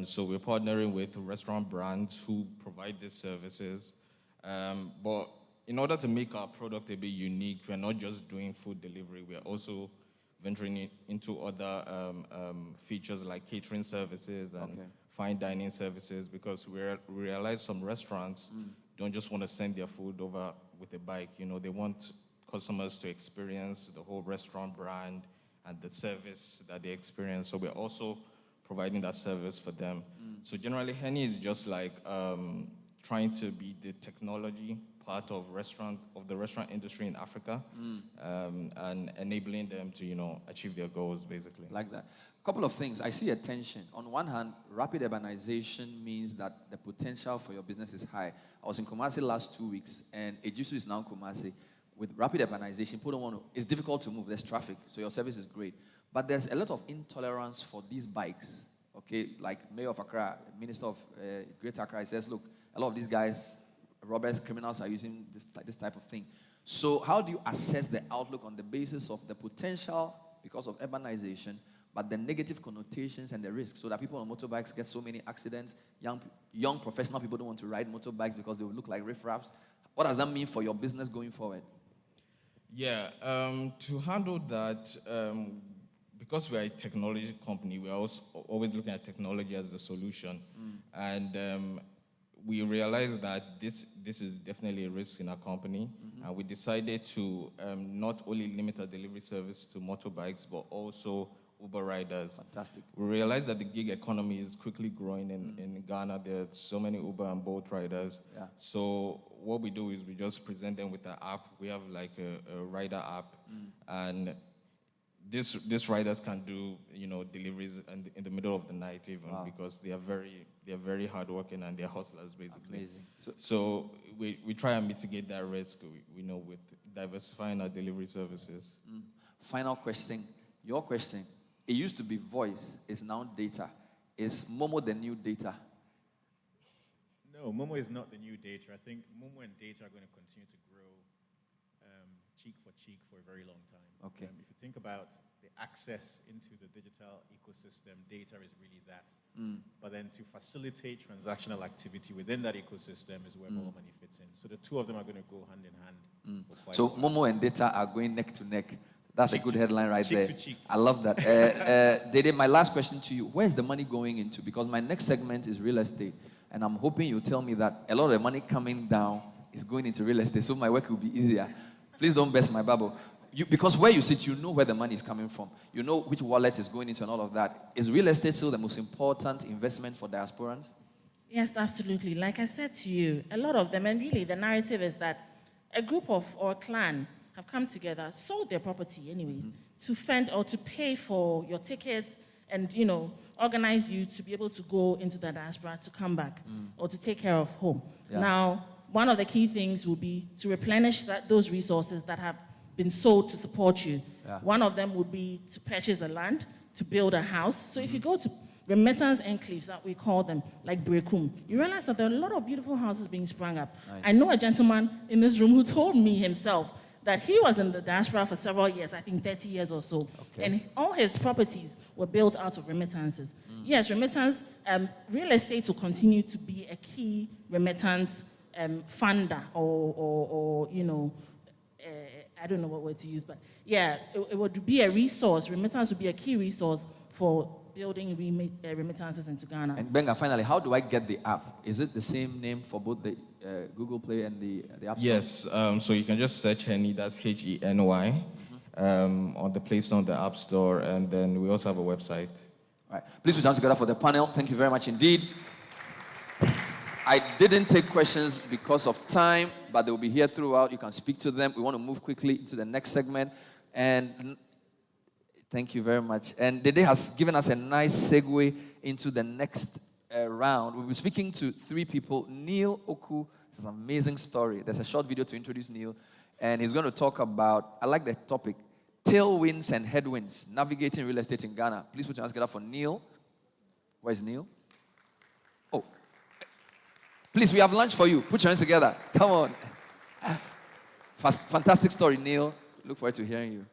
So we're partnering with restaurant brands who provide these services. But in order to make our product a bit unique, we're not just doing food delivery. We're also venturing into other features like catering services and fine dining services, because we realize some restaurants don't just want to send their food over with a bike. They want customers to experience the whole restaurant brand and the service that they experience. So we're also providing that service for them. So generally, Henny is just like trying to be the technology part of the restaurant industry in Africa, and enabling them to achieve their goals, basically. Like that. Couple of things. I see a tension. On one hand, rapid urbanization means that the potential for your business is high. I was in Kumasi last 2 weeks, and Ejisu is now Kumasi. With rapid urbanization, people don't want to. It's difficult to move. There's traffic, so your service is great. But there's a lot of intolerance for these bikes. Okay, like Mayor of Accra, Minister of Greater Accra, says, look, a lot of these guys, robbers, criminals, are using this type of thing. So how do you assess the outlook on the basis of the potential because of urbanization, but the negative connotations and the risks, so that people on motorbikes get so many accidents? Young professional people don't want to ride motorbikes because they will look like riffraffs. What does that mean for your business going forward? Yeah, to handle that, because we're a technology company, we're also always looking at technology as the solution. And we realized that this is definitely a risk in our company. And we decided to not only limit our delivery service to motorbikes, but also Uber riders. Fantastic. We realized that the gig economy is quickly growing in Ghana. There are so many Uber and Bolt riders. Yeah. So what we do is we just present them with an app. We have like a rider app, and these riders can do deliveries in the middle of the night even, because they are very hardworking and they're hustlers basically. Amazing. So we try and mitigate that risk. We know with diversifying our delivery services. Final question. Your question. It used to be voice, it's now data. Is Momo the new data? No, Momo is not the new data. I think Momo and data are going to continue to grow cheek for cheek for a very long time. Okay. If you think about the access into the digital ecosystem, data is really that. But then to facilitate transactional activity within that ecosystem is where more money fits in. So the two of them are going to go hand in hand. So Momo and data are going neck to neck. That's a good headline right there. Cheek to cheek. I love that. Dede, my last question to you. Where's the money going into? Because my next segment is real estate. And I'm hoping you'll tell me that a lot of the money coming down is going into real estate, so my work will be easier. Please don't burst my bubble. Because where you sit, you know where the money is coming from. You know which wallet is going into and all of that. Is real estate still the most important investment for diasporans? Yes, absolutely. Like I said to you, a lot of them, and really the narrative is that a group of or a clan have come together, sold their property anyways, to fend or to pay for your tickets and, organize you to be able to go into the diaspora to come back or to take care of home. Yeah. Now, one of the key things will be to replenish those resources that have been sold to support you. Yeah. One of them would be to purchase a land, to build a house. So if you go to remittance enclaves, that we call them, like Brekum, you realize that there are a lot of beautiful houses being sprung up. Nice. I know a gentleman in this room who told me himself that he was in the diaspora for several years, I think 30 years or so. Okay. And all his properties were built out of remittances. Yes, remittance, real estate will continue to be a key remittance funder or I don't know what word to use, but yeah, it would be a resource. Remittance would be a key resource for building remittances into Ghana. And Benga, finally, how do I get the app? Is it the same name for both the Google Play and the App Store? Yes, so you can just search Henny, that's Heny, on the Play Store and the App Store, and then we also have a website. All right. Please put your hands together for the panel. Thank you very much indeed. I didn't take questions because of time, but they will be here throughout. You can speak to them. We want to move quickly to the next segment. And thank you very much. And Dede has given us a nice segue into the next round. We'll be speaking to three people. Neil Oku, this is an amazing story. There's a short video to introduce Neil. And he's going to talk about, I like the topic, tailwinds and headwinds, navigating real estate in Ghana. Please put your hands together for Neil. Where's Neil? Oh. Please, we have lunch for you. Put your hands together. Come on. Fantastic story, Neil. Look forward to hearing you.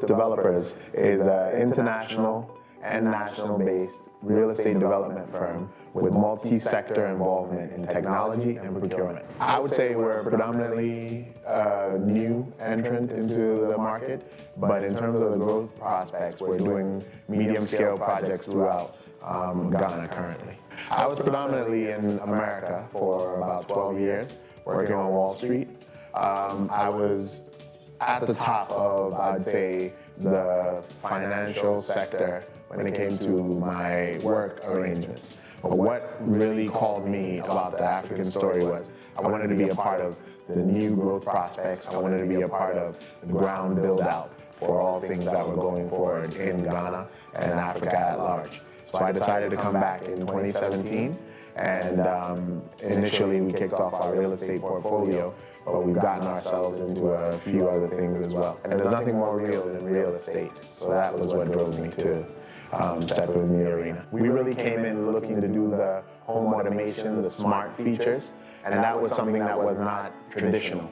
Developers is an international and national-based real estate development firm with multi-sector involvement in technology and procurement. I would say we're predominantly a new entrant into the market, but in terms of the growth prospects, we're doing medium-scale projects throughout Ghana currently. I was predominantly in America for about 12 years, working on Wall Street. I was at the top of, I'd say, the financial sector when it came to my work arrangements. But what really called me about the African story was I wanted to be a part of the new growth prospects. I wanted to be a part of the ground build-out for all things that were going forward in Ghana and Africa at large. So I decided to come back in 2017, and initially we kicked off our real estate portfolio, but we've gotten ourselves into a few other things as well. And there's nothing more real than real estate, so that was what drove me to step in the arena. We really came in looking to do the home automation, the smart features, and that was something that was not traditional.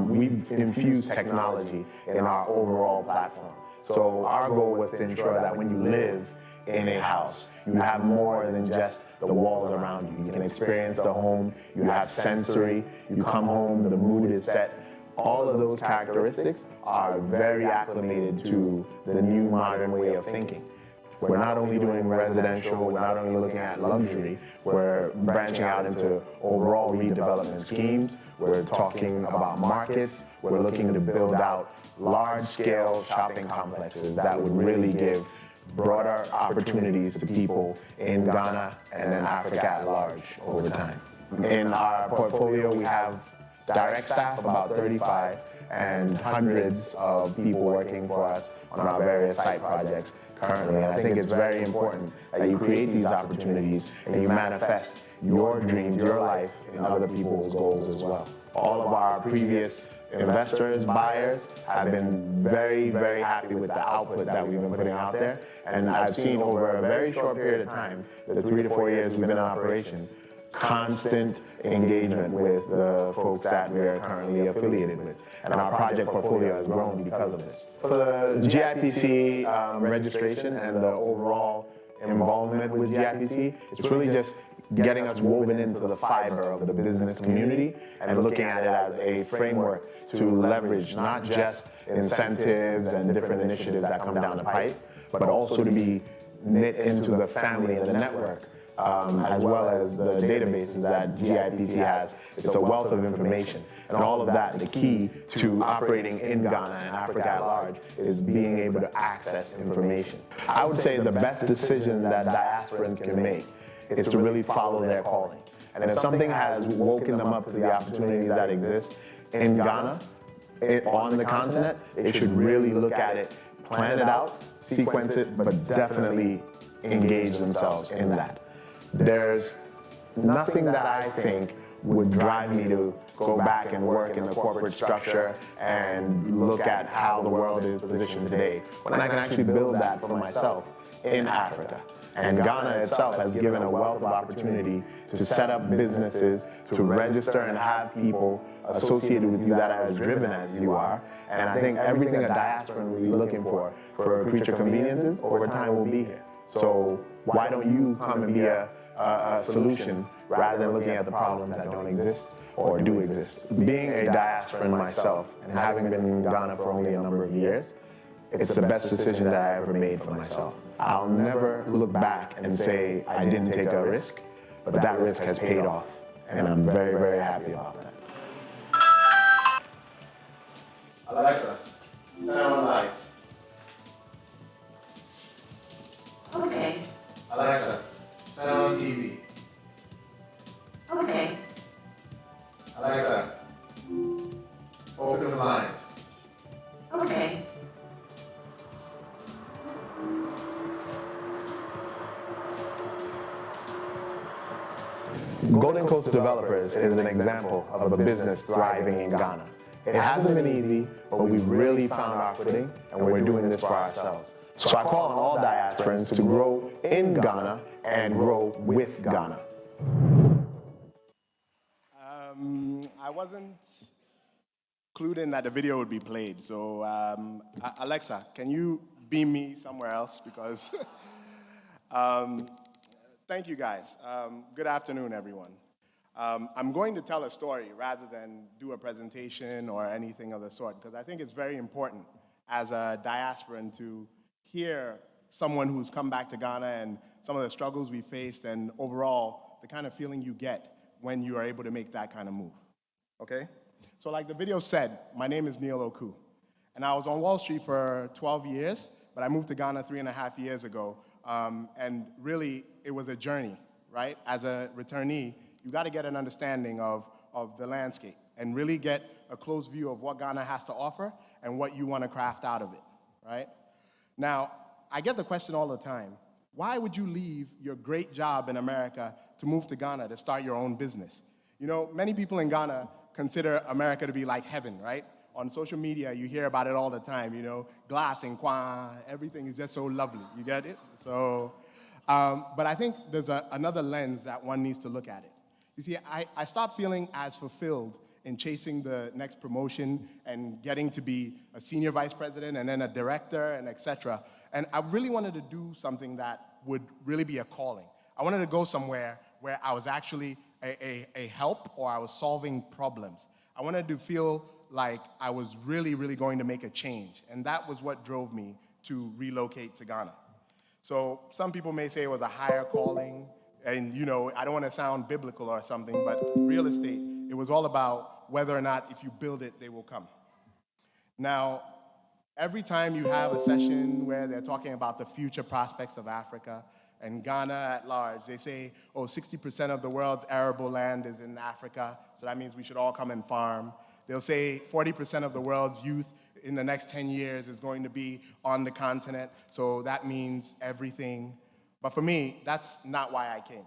We've infused technology in our overall platform. So our goal was to ensure that when you live in a house, you have more than just the walls around you. You can experience the home, you have sensory, you come home, the mood is set. All of those characteristics are very acclimated to the new modern way of thinking. We're not only doing residential, we're not only looking at luxury, we're branching out into overall redevelopment schemes. We're talking about markets. We're looking to build out large-scale shopping complexes that would really give broader opportunities to people in Ghana and in Africa at large over time. In our portfolio, we have direct staff, about 35, and hundreds of people working for us on our various site projects currently. And I think it's very important that you create these opportunities and you manifest your dreams, your life in other people's goals as well. All of our previous investors, buyers, have been very, very happy with the output that we've been putting out there. And I've seen over a very short period of time, the 3 to 4 years we've been in operation, constant engagement with the folks that we are currently affiliated with. And our project portfolio has grown because of this. For the GIPC registration and the overall involvement with GIPC, it's really just getting us woven into the fiber of the business community and looking at it as a framework to leverage not just incentives and different initiatives that come down the pipe, but also to be knit into the family and the network, as well as the databases that GIPC has. It's a wealth of information. And all of that, the key to operating in Ghana and Africa at large is being able to access information. I would say the best decision that diasporans can make is to really follow their calling. And if something has woken them up to the opportunities that exist in Ghana, on the continent, they should really look at it, plan it out, sequence it, but definitely engage themselves in that. There's nothing that I think would drive me to go back and work in the corporate structure and look at how the world is positioned today, when I can actually build that for myself in Africa. And Ghana itself has given a wealth of opportunity to set up businesses, to register and have people associated with you that are as driven as you are. And I think everything a diasporan will be looking for creature conveniences, over time will be here. So why don't you come and be a solution rather than looking at the problems that don't exist or do exist? Being a diasporan myself and having been in Ghana for only a number of years, it's the best decision that I ever made for myself. I'll never look back and say I didn't take a risk, but that risk has paid off, and I'm very, very happy about that. Alexa, turn on the lights. Okay. Alexa, turn on TV. Okay. Alexa, open the blinds. Okay. Golden Coast Developers is an example of a business thriving in Ghana. It hasn't been easy, but we've really found our footing, and we're doing this for ourselves. So I call on all diasporans to grow in Ghana and grow with Ghana. I wasn't clued in that the video would be played, so Alexa, can you beam me somewhere else? Because thank you guys. Good afternoon, everyone. I'm going to tell a story rather than do a presentation or anything of the sort, because I think it's very important as a diasporan to hear someone who's come back to Ghana and some of the struggles we faced and overall the kind of feeling you get when you are able to make that kind of move, okay? So like the video said, my name is Neil Oku, and I was on Wall Street for 12 years, but I moved to Ghana 3.5 years ago, and really it was a journey, right? As a returnee, you got to get an understanding of the landscape and really get a close view of what Ghana has to offer and what you want to craft out of it, right? Now, I get the question all the time, why would you leave your great job in America to move to Ghana to start your own business? You know, many people in Ghana consider America to be like heaven, right? on social media, you hear about it all the time, you know, glass and qua, everything is just so lovely, you get it? So, but I think there's another lens that one needs to look at it. You see, I stopped feeling as fulfilled in chasing the next promotion and getting to be a senior vice president and then a director and et cetera. And I really wanted to do something that would really be a calling. I wanted to go somewhere where I was actually a help or I was solving problems. I wanted to feel like I was really, really going to make a change. And that was what drove me to relocate to Ghana. So some people may say it was a higher calling. And, you know, I don't want to sound biblical or something, but real estate, it was all about whether or not if you build it, they will come. Now, every time you have a session where they're talking about the future prospects of Africa and Ghana at large, they say, oh, 60% of the world's arable land is in Africa, so that means we should all come and farm. They'll say 40% of the world's youth in the next 10 years is going to be on the continent, so that means everything. But for me, that's not why I came.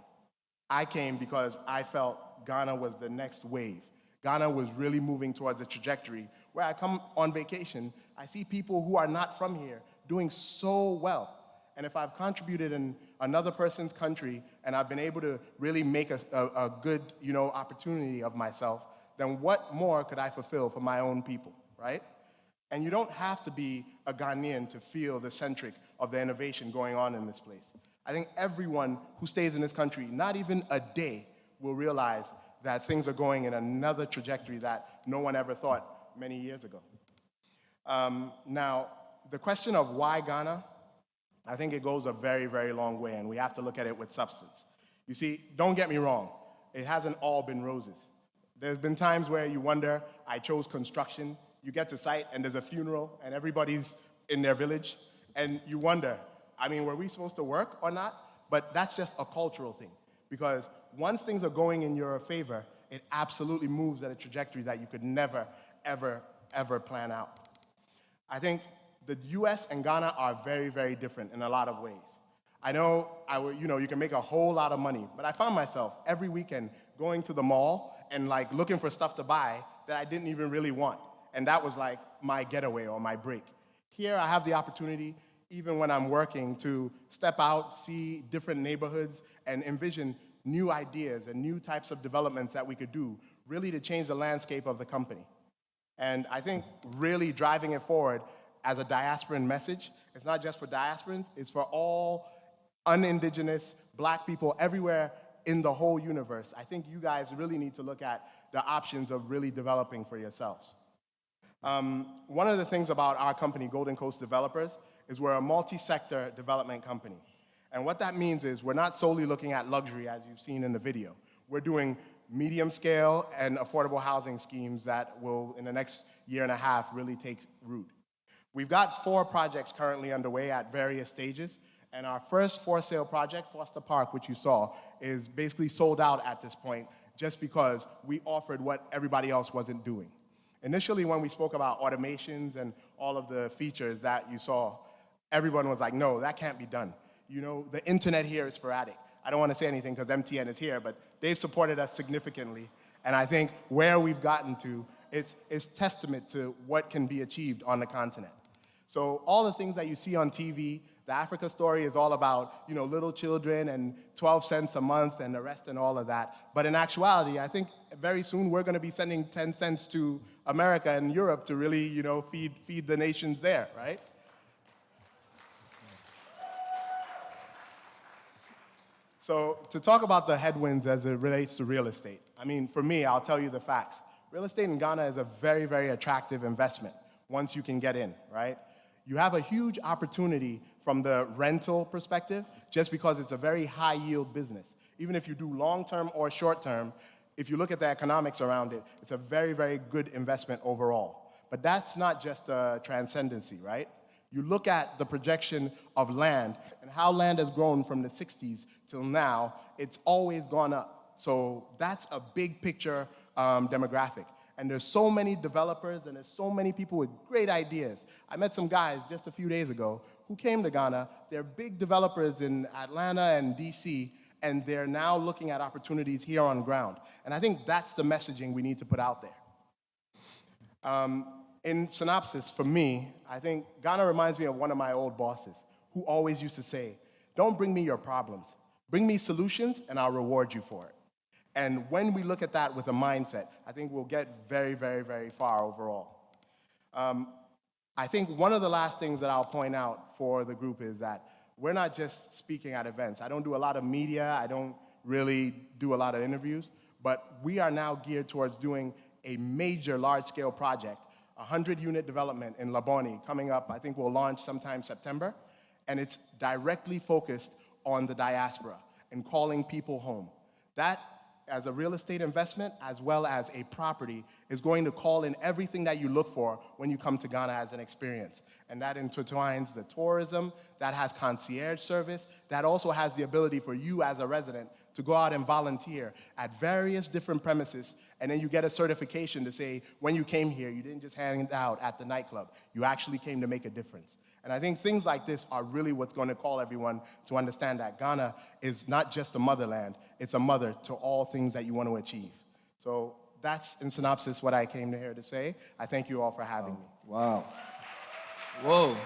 I came because I felt Ghana was the next wave. Ghana was really moving towards a trajectory where I come on vacation, I see people who are not from here doing so well. And if I've contributed in another person's country and I've been able to really make a good, you know, opportunity of myself, then what more could I fulfill for my own people, right? And you don't have to be a Ghanaian to feel the centric of the innovation going on in this place. I think everyone who stays in this country, not even a day, will realize that things are going in another trajectory that no one ever thought many years ago. Now, the question of why Ghana, I think it goes a very, very long way, and we have to look at it with substance. You see, don't get me wrong, it hasn't all been roses. There's been times where you wonder, I chose construction, you get to site and there's a funeral and everybody's in their village, and you wonder, I mean, were we supposed to work or not? But that's just a cultural thing, because once things are going in your favor, it absolutely moves at a trajectory that you could never, ever, ever plan out. I think the US and Ghana are very, very different in a lot of ways. I know, you can make a whole lot of money, but I found myself every weekend going to the mall and like looking for stuff to buy that I didn't even really want. And that was like my getaway or my break. Here I have the opportunity, even when I'm working, to step out, see different neighborhoods, and envision new ideas and new types of developments that we could do, really to change the landscape of the company. And I think really driving it forward as a diasporan message, it's not just for diasporans, it's for all un-indigenous Black people everywhere in the whole universe. I think you guys really need to look at the options of really developing for yourselves. One of the things about our company, Golden Coast Developers, is we're a multi-sector development company. And what that means is we're not solely looking at luxury, as you've seen in the video. We're doing medium scale and affordable housing schemes that will, in the next year and a half, really take root. We've got 4 projects currently underway at various stages, and our first for-sale project, Foster Park, which you saw, is basically sold out at this point just because we offered what everybody else wasn't doing. Initially, when we spoke about automations and all of the features that you saw, everyone was like, no, that can't be done. You know, the internet here is sporadic. I don't want to say anything because MTN is here, but they've supported us significantly. And I think where we've gotten to, it's testament to what can be achieved on the continent. So all the things that you see on TV, the Africa story is all about, little children and 12 cents a month and the rest and all of that. But in actuality, I think very soon we're going to be sending 10 cents to America and Europe to really, feed the nations there, right? So to talk about the headwinds as it relates to real estate, I mean, for me, I'll tell you the facts. Real estate in Ghana is a very, very attractive investment once you can get in, right? You have a huge opportunity from the rental perspective just because it's a very high yield business. Even if you do long-term or short-term, if you look at the economics around it, it's a very, very good investment overall. But that's not just a transcendency, right? You look at the projection of land and how land has grown from the 60s till now, it's always gone up. So that's a big picture demographic. And there's so many developers and there's so many people with great ideas. I met some guys just a few days ago who came to Ghana. They're big developers in Atlanta and DC, and they're now looking at opportunities here on ground. And I think that's the messaging we need to put out there. In synopsis, for me, I think Ghana reminds me of one of my old bosses who always used to say, don't bring me your problems. Bring me solutions and I'll reward you for it. And when we look at that with a mindset, I think we'll get very, very, very far overall. I think one of the last things that I'll point out for the group is that we're not just speaking at events. I don't do a lot of media. I don't really do a lot of interviews. But we are now geared towards doing a major large-scale project, 100-unit development in Labone coming up. I think we'll launch sometime September. And it's directly focused on the diaspora and calling people home. That, as a real estate investment, as well as a property, is going to call in everything that you look for when you come to Ghana as an experience. And that intertwines the tourism, that has concierge service, that also has the ability for you as a resident to go out and volunteer at various different premises, and then you get a certification to say, when you came here, you didn't just hang out at the nightclub. You actually came to make a difference. And I think things like this are really what's going to call everyone to understand that Ghana is not just a motherland, it's a mother to all things that you want to achieve. So that's, in synopsis, what I came here to say. I thank you all for having me. Wow. Whoa.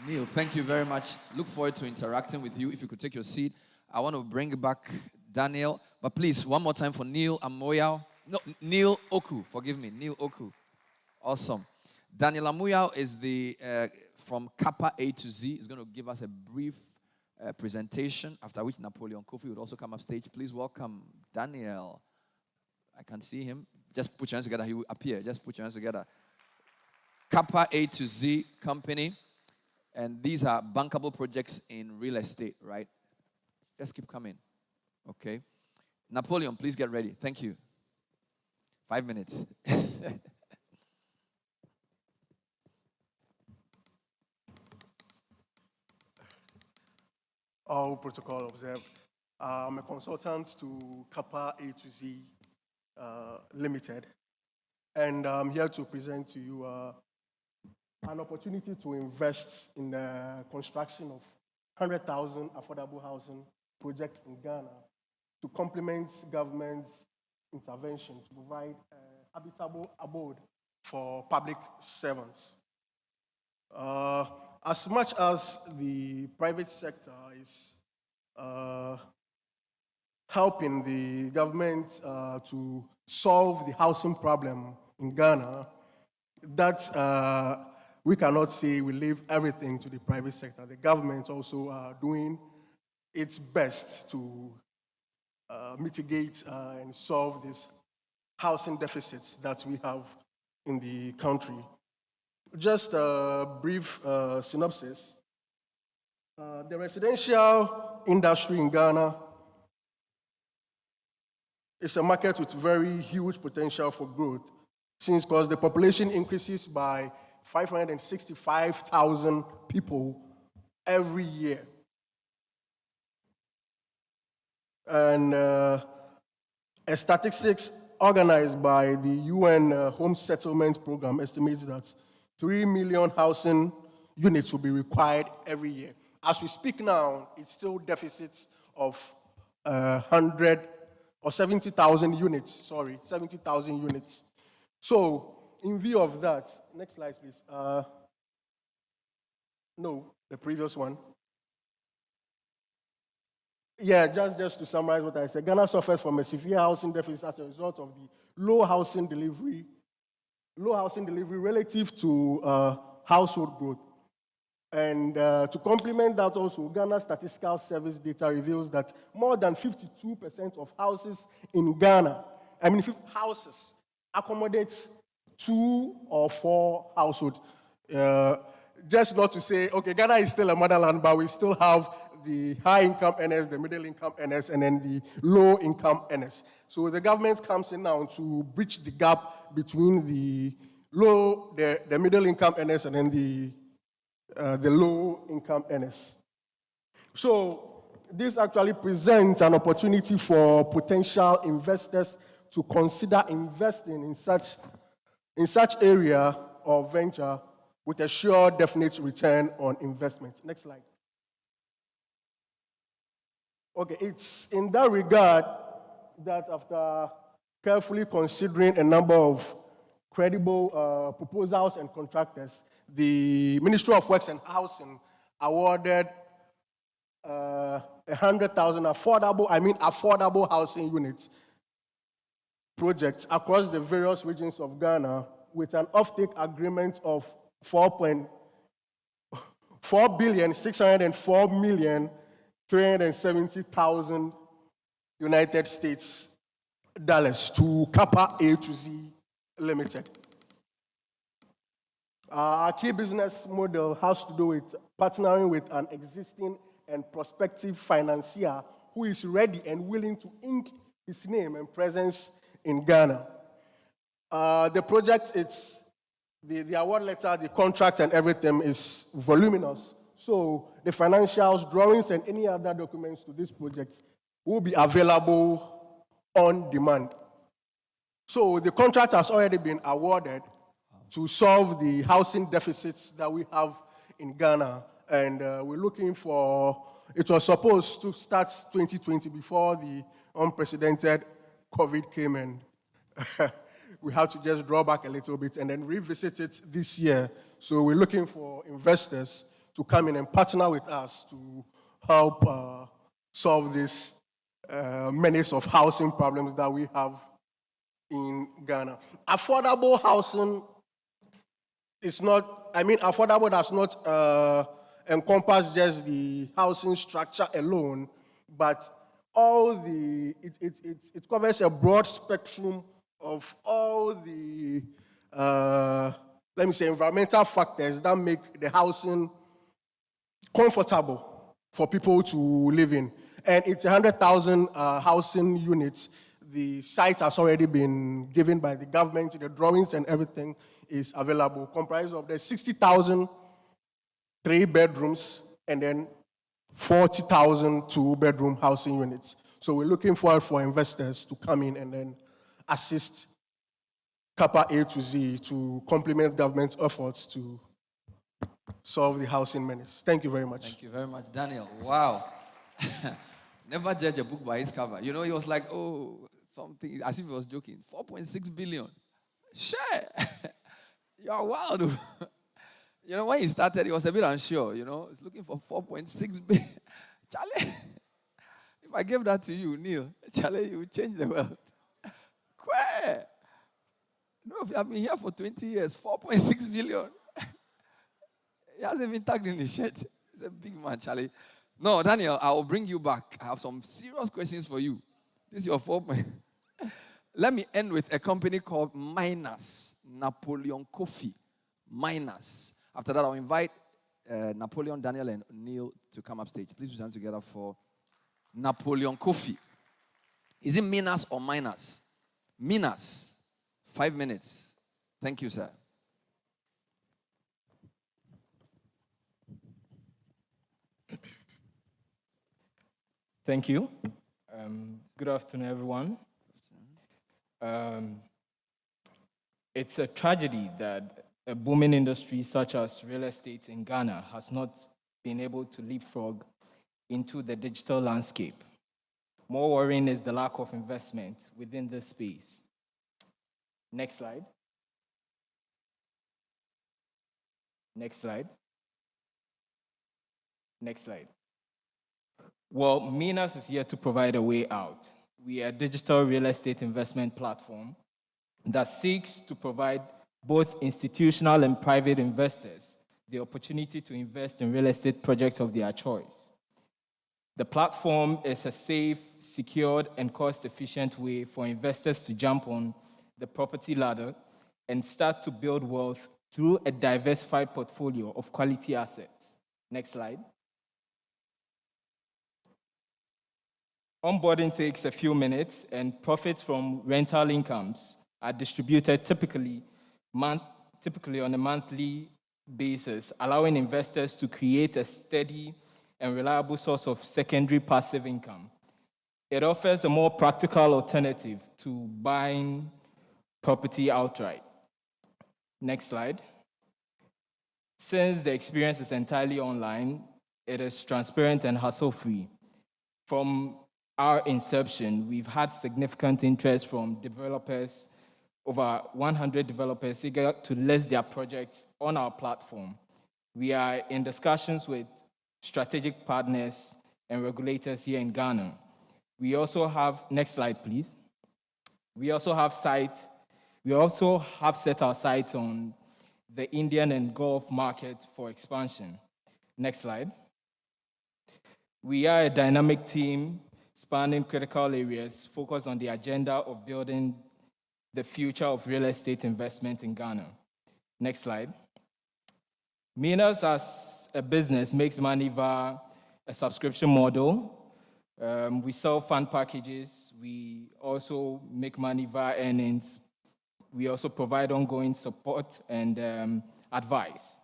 Neil, thank you very much. Look forward to interacting with you. If you could take your seat. I want to bring back Daniel, but please, one more time for Neil Amoyao. No, Neil Oku, forgive me, Neil Oku. Awesome. Daniel Amoyao is from Kappa A to Z. He's going to give us a brief presentation, after which Napoleon Kofi would also come up stage. Please welcome Daniel. I can see him. Just put your hands together. He will appear. Just put your hands together. Kappa A to Z company. And these are bankable projects in real estate, right? Just keep coming. Okay. Napoleon, please get ready. Thank you. 5 minutes. All protocol observed. I'm a consultant to Kappa A to Z Limited, and I'm here to present to you an opportunity to invest in the construction of 100,000 affordable housing projects in Ghana to complement government's intervention to provide a habitable abode for public servants. As much as the private sector is helping the government to solve the housing problem in Ghana, that we cannot say we leave everything to the private sector. The government also are doing its best to mitigate and solve these housing deficits that we have in the country. Just a brief synopsis. The residential industry in Ghana is a market with very huge potential for growth, since because the population increases by 565,000 people every year. And a statistics organized by the UN Home Settlement Program estimates that 3 million housing units will be required every year. As we speak now, it's still deficits of 100 or 70,000 units, 70,000 units. So, in view of that, next slide, please. No, the previous one. Yeah, just to summarize what I said, Ghana suffers from a severe housing deficit as a result of the low housing delivery relative to household growth. And to complement that also, Ghana Statistical Service data reveals that more than 52% of houses in Ghana, houses, accommodates 2 or 4 households. Just not to say, okay, Ghana is still a motherland, but we still have the high-income earners, the middle-income earners, and then the low-income earners. So the government comes in now to bridge the gap between the middle-income earners and then the low-income earners. So this actually presents an opportunity for potential investors to consider investing in such area or venture with a sure, definite return on investment. Next slide. Okay, it's in that regard that after carefully considering a number of credible proposals and contractors, the Ministry of Works and Housing awarded 100,000 affordable housing units projects across the various regions of Ghana with an offtake agreement of 4,604,370,000 United States dollars to Kappa A to Z Limited. Our key business model has to do with partnering with an existing and prospective financier who is ready and willing to ink his name and presence in Ghana. The project, the award letter, the contract and everything is voluminous. So the financials, drawings, and any other documents to this project will be available on demand. So the contract has already been awarded to solve the housing deficits that we have in Ghana. And we're looking for, it was supposed to start 2020 before the unprecedented COVID came and we had to just draw back a little bit and then revisit it this year. So we're looking for investors to come in and partner with us to help solve this menace of housing problems that we have in Ghana. Affordable housing is not, affordable does not encompass just the housing structure alone, but it covers a broad spectrum of all the, environmental factors that make the housing comfortable for people to live in. And it's 100,000 housing units. The site has already been given by the government. The drawings and everything is available, comprised of the 60,000 3 bedrooms and then 40,000 2-bedroom housing units. So we're looking forward for investors to come in and then assist Kappa A to Z to complement government efforts to solve the housing menace. Thank you very much. Thank you very much, Daniel. Wow. Never judge a book by its cover. You know, he was like, oh, something, as if he was joking. 4.6 billion. Share. You are wild. You know, when he started, he was a bit unsure, you know. He's looking for 4.6 billion. Charlie, if I gave that to you, Neil, Charlie, you would change the world. Quay. No, I've been here for 20 years, 4.6 billion. He hasn't been tagged in the shirt. He's a big man, Charlie. No, Daniel, I will bring you back. I have some serious questions for you. This is your 4 point. Let me end with a company called Miners, Napoleon Coffee. Miners. After that, I'll invite Napoleon, Daniel, and Neil to come up stage. Please stand together for Napoleon Coffee. Is it Miners or Miners? Miners. 5 minutes. Thank you, sir. Thank you. Good afternoon, everyone. It's a tragedy that a booming industry such as real estate in Ghana has not been able to leapfrog into the digital landscape. More worrying is the lack of investment within this space. Next slide. Next slide. Next slide. Well, Minas is here to provide a way out. We are a digital real estate investment platform that seeks to provide both institutional and private investors the opportunity to invest in real estate projects of their choice. The platform is a safe, secured, and cost-efficient way for investors to jump on the property ladder and start to build wealth through a diversified portfolio of quality assets. Next slide. Onboarding takes a few minutes, and profits from rental incomes are distributed typically on a monthly basis, allowing investors to create a steady and reliable source of secondary passive income. It offers a more practical alternative to buying property outright. Next slide. Since the experience is entirely online, it is transparent and hassle-free. From our inception, we've had significant interest from developers, over 100 developers eager to list their projects on our platform. We are in discussions with strategic partners and regulators here in Ghana. We also have, next slide, please. We also have set our sights on the Indian and Gulf market for expansion. Next slide. We are a dynamic team spanning critical areas focused on the agenda of building the future of real estate investment in Ghana. Next slide. Minas as a business makes money via a subscription model. We sell fund packages. We also make money via earnings. We also provide ongoing support and advice.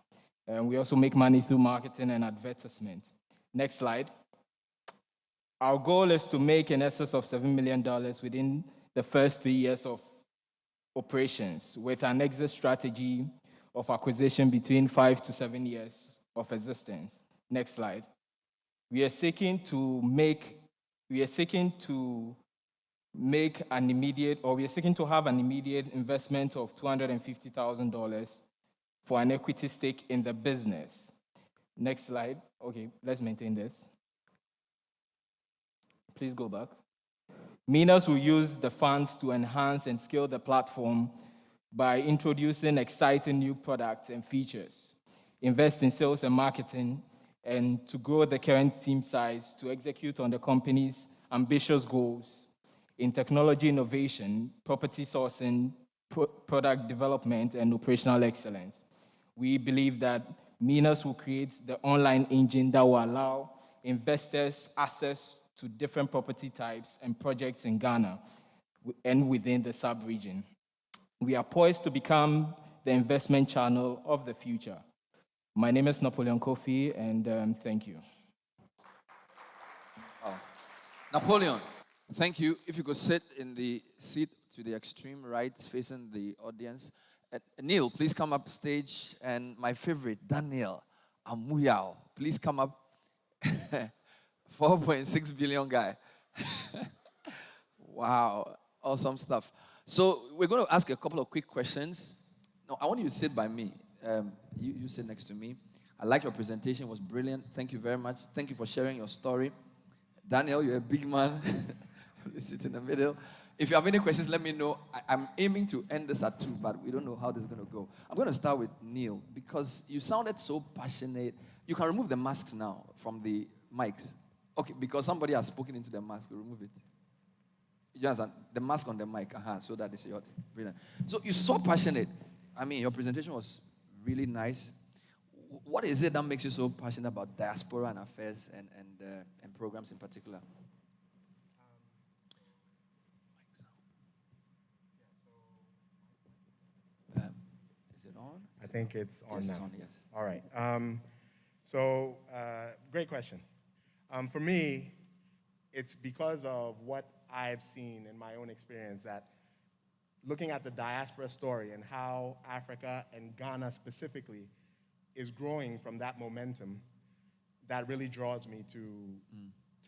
We also make money through marketing and advertisement. Next slide. Our goal is to make in excess of $7 million within the first 3 years of operations, with an exit strategy of acquisition between 5 to 7 years of existence. Next slide. We are seeking to have an immediate investment of $250,000 for an equity stake in the business. Next slide. Okay, let's maintain this. Please go back. Minas will use the funds to enhance and scale the platform by introducing exciting new products and features, invest in sales and marketing, and to grow the current team size to execute on the company's ambitious goals in technology innovation, property sourcing, product development, and operational excellence. We believe that Minas will create the online engine that will allow investors access to different property types and projects in Ghana and within the sub-region. We are poised to become the investment channel of the future. My name is Napoleon Kofi, and thank you. Oh. Napoleon, thank you. If you could sit in the seat to the extreme right, facing the audience. Neil, please come up stage. And my favorite, Daniel Amuyao, please come up. 4.6 billion guy. Wow, awesome stuff. So we're going to ask a couple of quick questions. No, I want you to sit by me. You sit next to me. I like your presentation. It was brilliant. Thank you very much. Thank you for sharing your story. Daniel, you're a big man. Please sit in the middle. If you have any questions, let me know. I'm aiming to end this at 2, but we don't know how this is going to go. I'm going to start with Neil, because you sounded so passionate. You can remove the masks now from the mics. Okay, because somebody has spoken into the mask, you remove it. You understand? The mask on the mic, so that is your brilliant. So you're so passionate. I mean, your presentation was really nice. What is it that makes you so passionate about diaspora and affairs and programs in particular? Is it on? I think it's on yes, now. It's on, yes. All right. Great question. For me, it's because of what I've seen in my own experience that looking at the diaspora story and how Africa and Ghana specifically is growing from that momentum, that really draws me to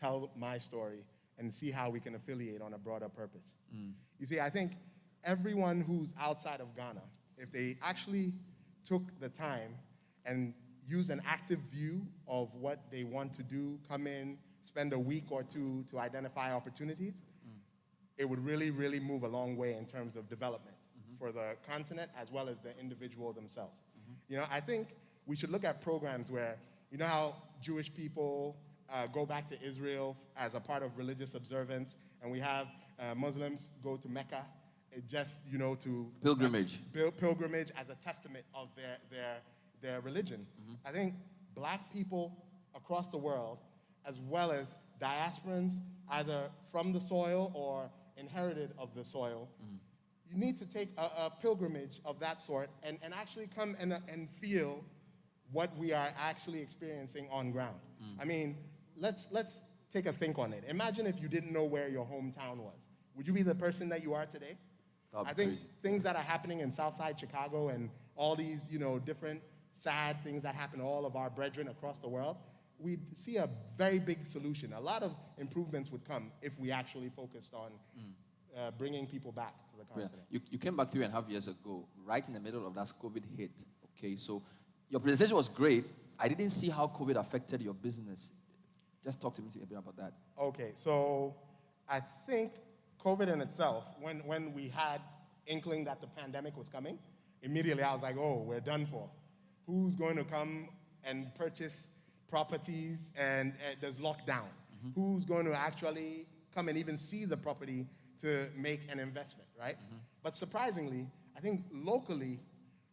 tell my story and see how we can affiliate on a broader purpose. You see, I think everyone who's outside of Ghana, if they actually took the time and used an active view of what they want to do, come in, spend a week or 2 to identify opportunities, it would really, really move a long way in terms of development for the continent as well as the individual themselves. You know, I think we should look at programs where, you know how Jewish people go back to Israel as a part of religious observance, and we have Muslims go to Mecca just, you know, to pilgrimage. Pilgrimage as a testament of their religion. I think black people across the world, as well as diasporans, either from the soil or inherited of the soil, you need to take a pilgrimage of that sort and actually come and feel what we are actually experiencing on ground. I mean, let's take a think on it. Imagine if you didn't know where your hometown was. Would you be the person that you are today? I think things that are happening in Southside Chicago and all these, you know, different sad things that happen to all of our brethren across the world, we'd see a very big solution. A lot of improvements would come if we actually focused on bringing people back to the continent. You came back 3.5 years ago, right in the middle of that COVID hit. Okay, so your presentation was great. I didn't see how COVID affected your business. Just talk to me a bit about that. Okay, so I think COVID in itself, when we had inkling that the pandemic was coming, immediately I was like, oh, we're done for. Who's going to come and purchase properties and there's lockdown? Who's going to actually come and even see the property to make an investment, right? But surprisingly, I think locally,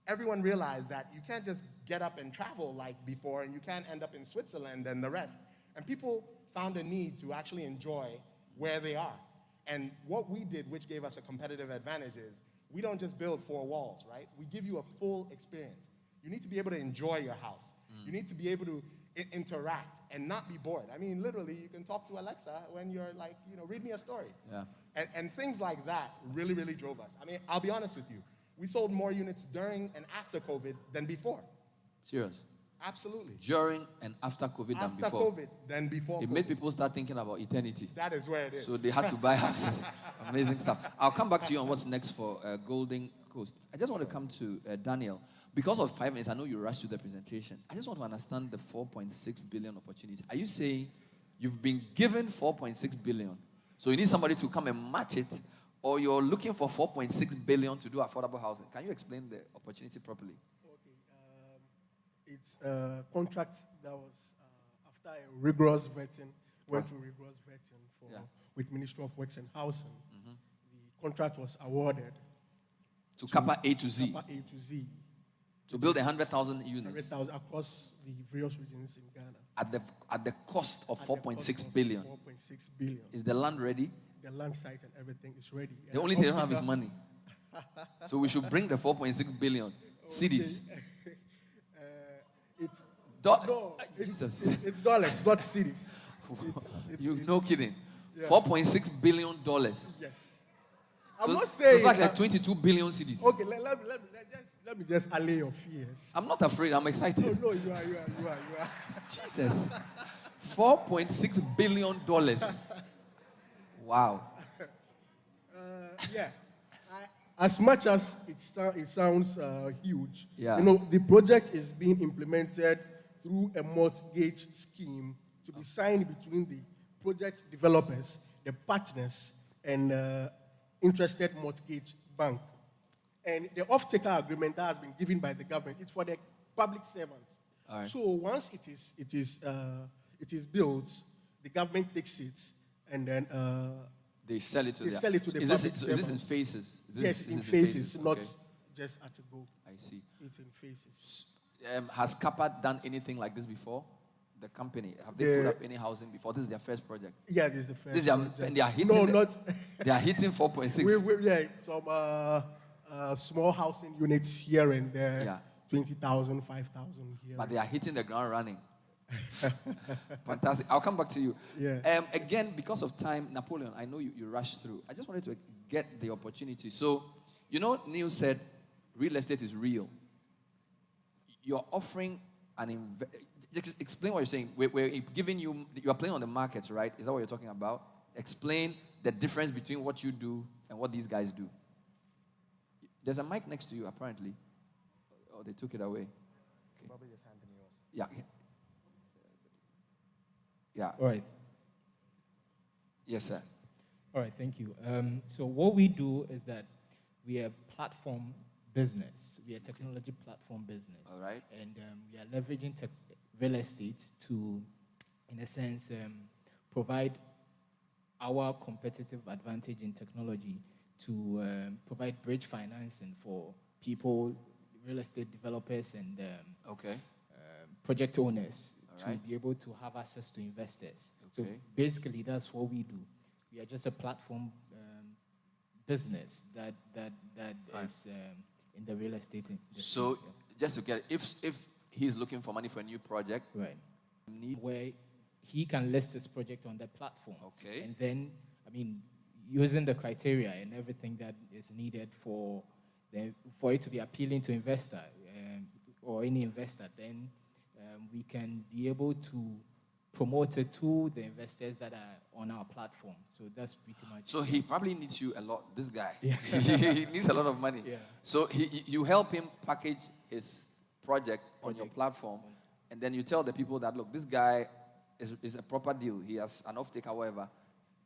everyone realized that you can't just get up and travel like before, and you can't end up in Switzerland and the rest. And people found a need to actually enjoy where they are. And what we did, which gave us a competitive advantage, is we don't just build 4 walls, right? We give you a full experience. You need to be able to enjoy your house. You need to be able to interact and not be bored. I mean, literally, you can talk to Alexa when you're like, read me a story. Yeah. And things like that really, really drove us. I mean, I'll be honest with you. We sold more units during and after COVID than before. Serious? Absolutely. During and after COVID than before. After COVID than before. It made people start thinking about eternity. That is where it is. So they had to buy houses. Amazing stuff. I'll come back to you on what's next for Golden Coast. I just want to come to Daniel. Because of 5 minutes, I know you rushed through the presentation. I just want to understand the 4.6 billion opportunity. Are you saying you've been given 4.6 billion, so you need somebody to come and match it, or you're looking for 4.6 billion to do affordable housing? Can you explain the opportunity properly? Okay. It's a contract that was after a rigorous vetting, went through rigorous vetting with Ministry of Works and Housing. The contract was awarded to Kappa A to Z. Kappa A to Z. To build 100,000 units. 100,000 across the various regions in Ghana. At the cost of 4.6 billion. 4.6 billion. Is the land ready? The land site and everything is ready. The only thing they don't have is money. So we should bring the 4.6 billion cedis. It's Jesus. It's dollars, not cities. You're no kidding. Yeah. $4.6 billion. Yes. I'm not so saying it's like 22 billion cedis. Okay, let me just allay your fears. I'm not afraid. I'm excited. No, you are. Jesus. $4.6 billion. Wow. Yeah. As much as it sounds huge, yeah. The project is being implemented through a mortgage scheme to be signed between the project developers, the partners, and interested mortgage bank. And the off-taker agreement that has been given by the government, it's for the public servants. Right. So once it is built, the government takes it and then they sell it to the is public servants. Is this in phases? Yes, in phases, not okay. just at a go. I see. It's in phases. Has Kappa done anything like this before? The company, have they put up any housing before? This is their first project. Yeah, this is the first. And they are hitting. No, not. They are hitting 4.6. Yeah, some small housing units here and there. Yeah. 20,000, 5,000 here. But they are hitting the ground running. Fantastic. I'll come back to you. Yeah. Again, because of time, Napoleon, I know you rushed through. I just wanted to get the opportunity. So, Neil said real estate is real. You're offering just explain what you're saying. We're giving you are playing on the markets, right? Is that what you're talking about? Explain the difference between what you do and what these guys do. There's a mic next to you, apparently. Oh, they took it away. Okay. Probably just handed me yours. Yeah. Yeah. All right. Yes, sir. All right, thank you. So what we do is that we are a platform business. We are a technology platform business. All right. And we are leveraging real estate to, in a sense, provide our competitive advantage in technology to provide bridge financing for people, real estate developers, and project owners to be able to have access to investors. So basically, that's what we do. We are just a platform business that is in the real estate industry. So, just to get, if he's looking for money for a new project, right, where he can list his project on the platform. Okay. And then, using the criteria and everything that is needed for it to be appealing to investor or any investor, then we can be able to promoted to the investors that are on our platform. So that's pretty much. So he probably needs you a lot, this guy. Yeah. He needs a lot of money. Yeah. So you help him package his project on your platform, and then you tell the people that, look, this guy is a proper deal. He has an off-take, however.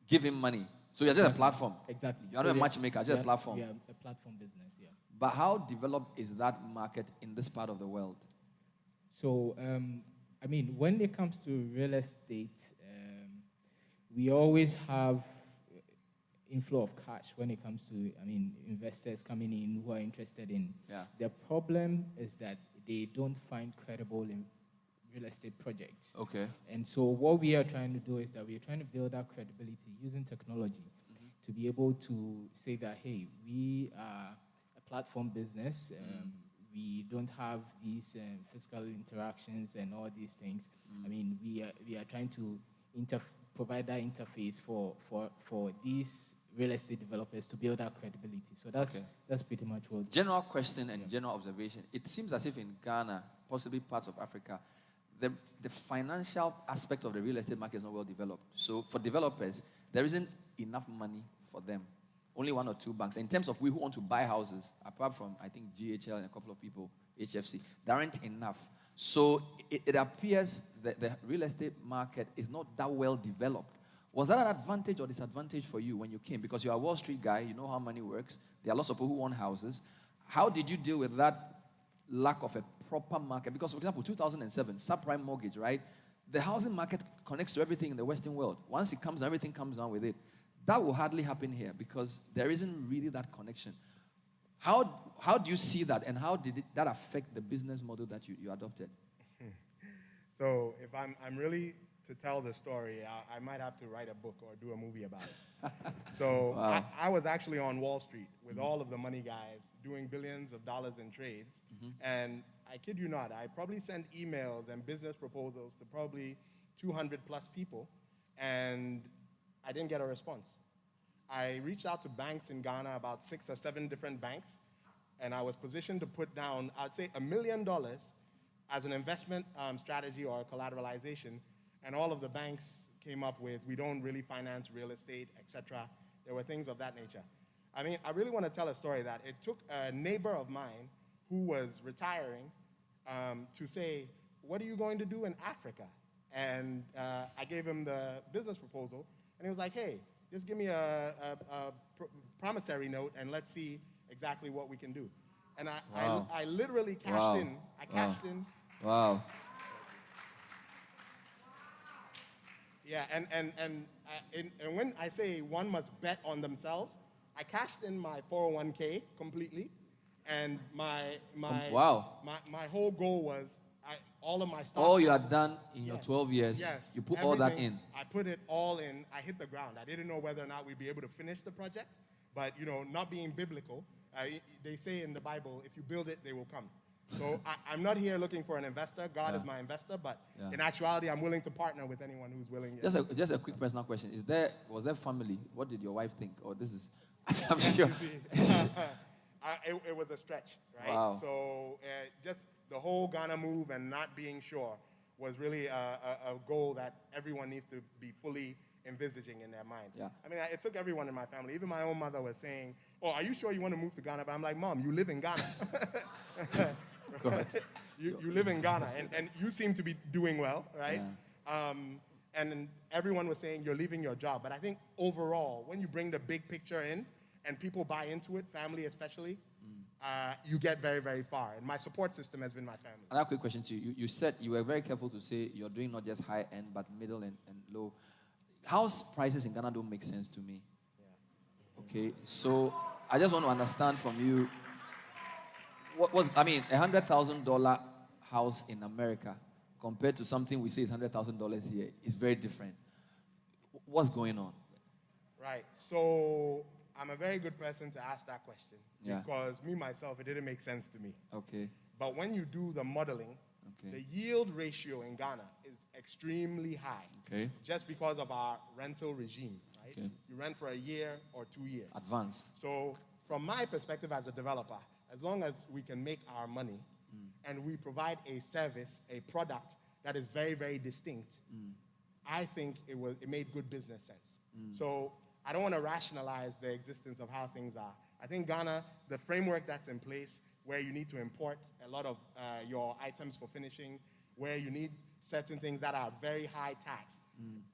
Give him money. So you're just a platform. Exactly. You're not a matchmaker, just a platform. We are a platform business, yeah. But how developed is that market in this part of the world? So, I mean, when it comes to real estate, we always have inflow of cash when it comes to, I mean, investors coming in who are interested in. Yeah. The problem is that they don't find credible in real estate projects. Okay. And so what we are trying to do is that we are trying to build our credibility using technology to be able to say that, hey, we are a platform business. We don't have these physical interactions and all these things. I mean, we are trying to provide that interface for these real estate developers to build our credibility. So that's pretty much what. General question and general observation. It seems as if in Ghana, possibly parts of Africa, the financial aspect of the real estate market is not well developed. So for developers, there isn't enough money for them. Only one or two banks. In terms of we who want to buy houses, apart from, I think, GHL and a couple of people, HFC, there aren't enough. So it appears that the real estate market is not that well developed. Was that an advantage or disadvantage for you when you came? Because you're a Wall Street guy, you know how money works. There are lots of people who want houses. How did you deal with that lack of a proper market? Because, for example, 2007, subprime mortgage, right? The housing market connects to everything in the Western world. Once it comes down, everything comes down with it. That will hardly happen here because there isn't really that connection. How do you see that, and how did that affect the business model that you adopted? So if I'm really to tell the story, I might have to write a book or do a movie about it. So Wow. I was actually on Wall Street with all of the money guys doing billions of dollars in trades. And I kid you not, I probably sent emails and business proposals to probably 200 plus people, and I didn't get a response. I reached out to banks in Ghana, about 6 or 7 different banks, and I was positioned to put down, I'd say, $1 million as an investment strategy or collateralization, and all of the banks came up with, we don't really finance real estate, etc. There were things of that nature. I mean, I really want to tell a story that it took a neighbor of mine who was retiring to say, what are you going to do in Africa? And I gave him the business proposal, and he was like, hey, just give me a promissory note, and let's see exactly what we can do. And I literally cashed in. I cashed in. Wow. Yeah, and when I say one must bet on themselves, I cashed in my 401k completely, and my whole goal was all of my stocks. All you had done in your 12 years, you put all that in. I put it all in. I hit the ground. I didn't know whether or not we'd be able to finish the project, but not being biblical, they say in the Bible, if you build it, they will come. So I'm not here looking for an investor. God is my investor, but in actuality, I'm willing to partner with anyone who's willing. Just a quick personal question: was there family? What did your wife think? Or this is, I'm sure. It was a stretch, right? Wow. So just the whole Ghana move and not being sure was really a goal that everyone needs to be fully envisaging in their mind. Yeah. I mean, it took everyone in my family. Even my own mother was saying, oh, are you sure you want to move to Ghana? But I'm like, Mom, you live in Ghana. You live in Ghana, and you seem to be doing well, right? Yeah. And everyone was saying you're leaving your job. But I think overall, when you bring the big picture in and people buy into it, family especially, you get very, very far. And my support system has been my family. Another quick question to you. You said you were very careful to say you're doing not just high end, but middle and low. House prices in Ghana don't make sense to me. Okay, so I just want to understand from you, $100,000 house in America compared to something we say is $100,000 here is very different. What's going on? Right, so I'm a very good person to ask that question Yeah. because me, myself, it didn't make sense to me. Okay. But when you do the modeling, the yield ratio in Ghana is extremely high. Okay. Just because of our rental regime, right? Okay. You rent for a year or 2 years. Advance. So from my perspective as a developer, as long as we can make our money and we provide a service, a product that is very, very distinct, I think it made good business sense. So I don't want to rationalize the existence of how things are. I think Ghana, the framework that's in place, where you need to import a lot of your items for finishing, where you need certain things that are very high taxed,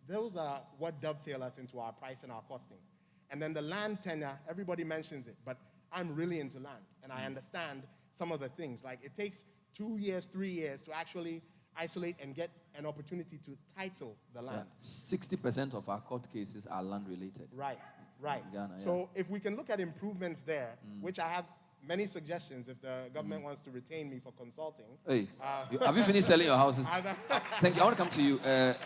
those are what dovetail us into our price and our costing. And then the land tenure, everybody mentions it, but I'm really into land, and I understand some of the things. Like, it takes 2 years, 3 years to actually isolate and get an opportunity to title the land. 60% of our court cases are land related. Right. Ghana, So if we can look at improvements there, which I have many suggestions if the government wants to retain me for consulting. Hey, have you finished selling your houses? Thank you. I want to come to you. And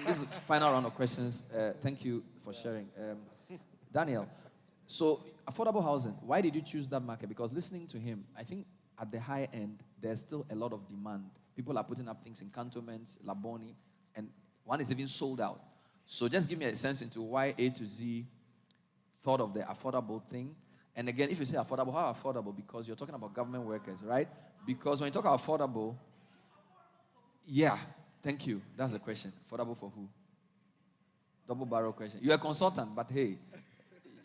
this is the final round of questions. Thank you for sharing. Daniel, so affordable housing, why did you choose that market? Because listening to him, I think at the high end, there's still a lot of demand. People are putting up things in cantonments, Laboni, and one is even sold out. So just give me a sense into why A to Z thought of the affordable thing. And again, if you say affordable, how affordable? Because you're talking about government workers, right? Because when you talk about affordable, yeah, thank you. That's the question. Affordable for who? Double barrel question. You're a consultant, but hey,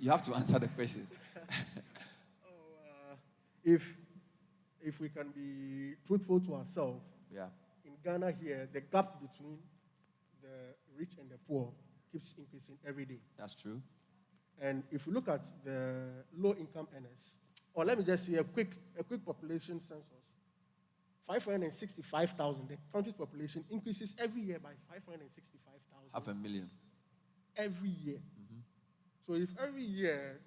you have to answer the question. If we can be truthful to ourselves, in Ghana here, the gap between the rich and the poor keeps increasing every day. That's true. And if we look at the low-income earners, or let me just say a quick population census, 565,000, the country's population increases every year by 565,000. 500,000. Every year. So if every year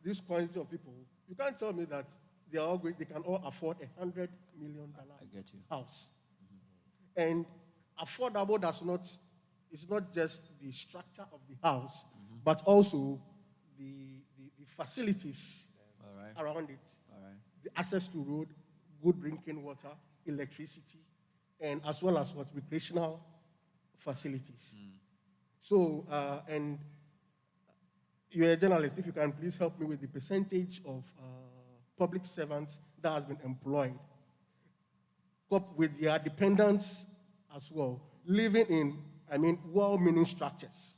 this quantity of people, you can't tell me that they can all afford $100 million house. And affordable it's not just the structure of the house, but also the facilities around it. The access to road, good drinking water, electricity, and as well as recreational facilities. So, and you're a journalist, if you can please help me with the percentage of public servants that has been employed, with their dependents as well, living in, well-meaning structures.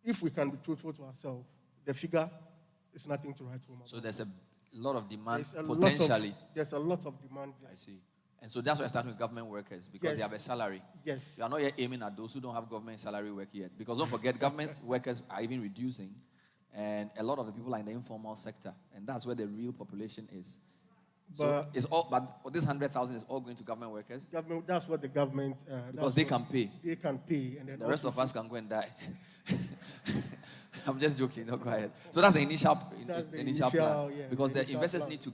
If we can be truthful to ourselves, the figure is nothing to write home about. So there's a lot of demand potentially. There's a lot of demand. I see. And so that's why I started with government workers, because they have a salary. Yes. You are not yet aiming at those who don't have government salary work yet. Because don't forget, government workers are even reducing, and a lot of the people are in the informal sector, and that's where the real population is. So but this 100,000 is all going to government workers? That's what the government... because they can pay. They can pay. And then the rest of us can go and die. I'm just joking, no, go ahead. So that's the initial plan. Yeah, because the investors need to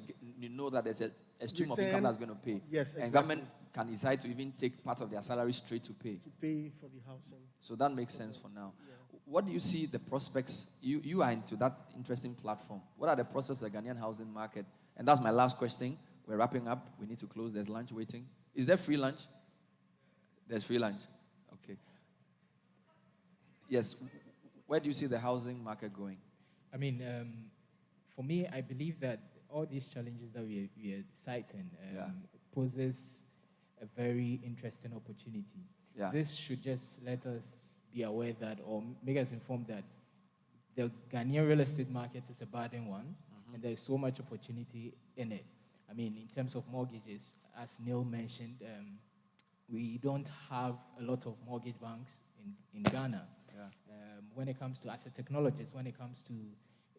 know that there's a stream of income that's going to pay. Yes, exactly. And government can decide to even take part of their salary straight to pay. To pay for the housing. So that makes sense for now. Yeah. What do you see the prospects? You are into that interesting platform. What are the prospects of the Ghanaian housing market? And that's my last question. We're wrapping up. We need to close. There's lunch waiting. Is there free lunch? There's free lunch. Okay. Yes. Where do you see the housing market going? For me, I believe that all these challenges that we are citing poses a very interesting opportunity. Yeah. This should just let us be aware that, or make us informed that the Ghanaian real estate market is a budding one, and there is so much opportunity in it. In terms of mortgages, as Neil mentioned, we don't have a lot of mortgage banks in Ghana. Yeah. When it comes to asset technologies, when it comes to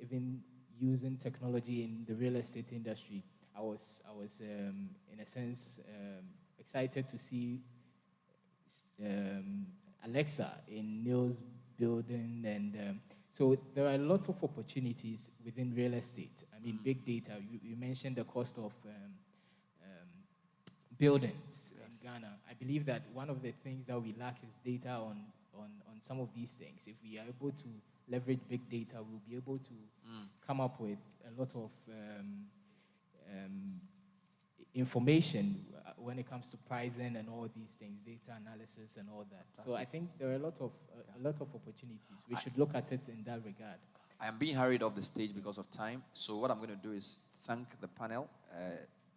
even using technology in the real estate industry, I was in a sense excited to see Alexa in Neil's building, and so there are a lot of opportunities within real estate. Big data. You mentioned the cost of buildings in Ghana. I believe that one of the things that we lack is data on some of these things. If we are able to leverage big data, we'll be able to come up with a lot of information when it comes to pricing and all these things, data analysis and all that. So I think there are a lot of opportunities. We should look at it in that regard. I am being hurried off the stage because of time. So what I'm going to do is thank the panel,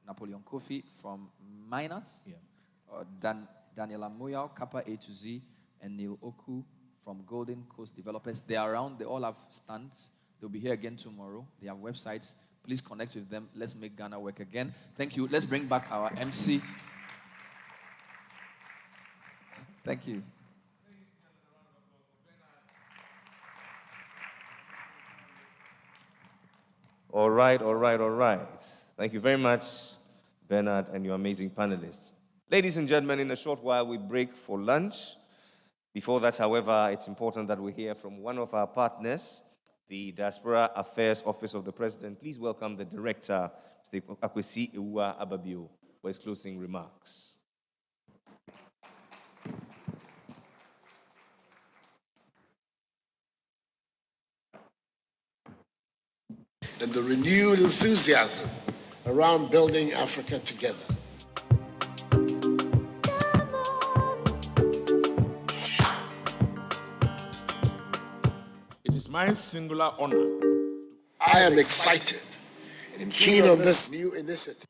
Napoleon Kofi from Miners, Daniela Muyao, Kappa A to Z, and Neil Oku from Golden Coast Developers. They are around. They all have stands. They'll be here again tomorrow. They have websites. Please connect with them. Let's make Ghana work again. Thank you. Let's bring back our MC. Thank you. All right, all right, all right. Thank you very much, Bernard, and your amazing panelists. Ladies and gentlemen, in a short while, we break for lunch. Before that, however, it's important that we hear from one of our partners, the Diaspora Affairs Office of the President. Please welcome the Director, Mr. Akwesi Ewuwa Ababio, for his closing remarks. And the renewed enthusiasm around building Africa together. It is my singular honor. I am excited and keen on this new initiative.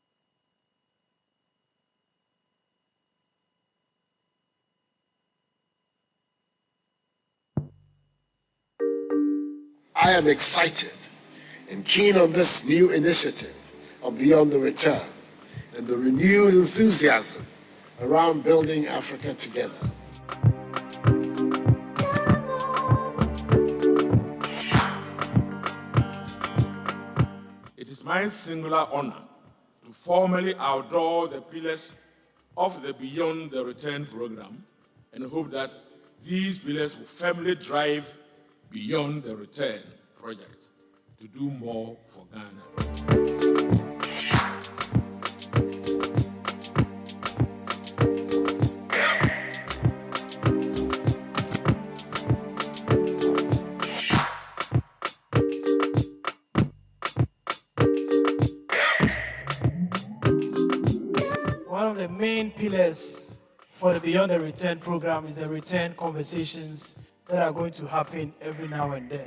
I am excited and keen on this new initiative of Beyond the Return and the renewed enthusiasm around building Africa together. It is my singular honor to formally outdoor the pillars of the Beyond the Return program and hope that these pillars will firmly drive Beyond the Return project to do more for Ghana. One of the main pillars for the Beyond the Return program is the return conversations that are going to happen every now and then.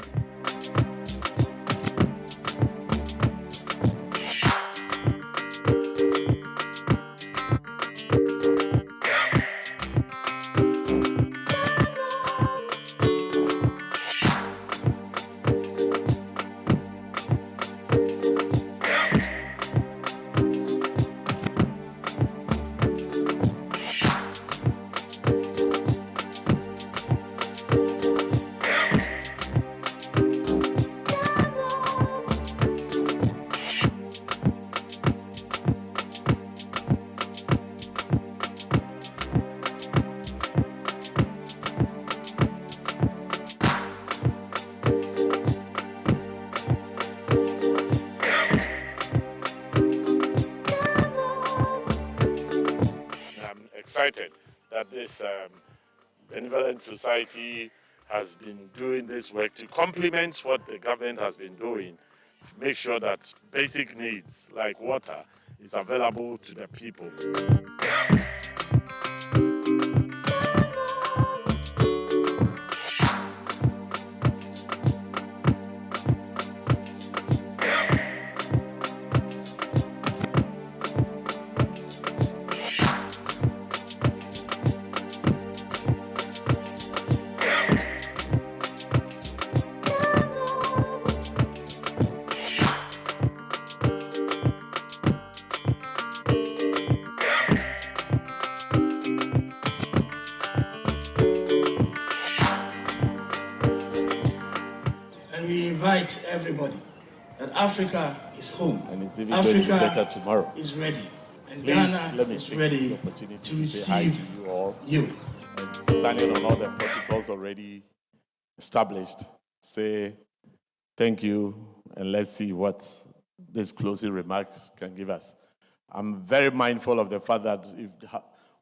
Excited that this benevolent society has been doing this work to complement what the government has been doing, to make sure that basic needs like water is available to the people. Everybody, that Africa is home. And it's even going to be better tomorrow. Is ready. And Please, Ghana let me is take ready the opportunity to say hi to receive you all. you. And standing on all the protocols already established, say thank you, and let's see what these closing remarks can give us. I'm very mindful of the fact that if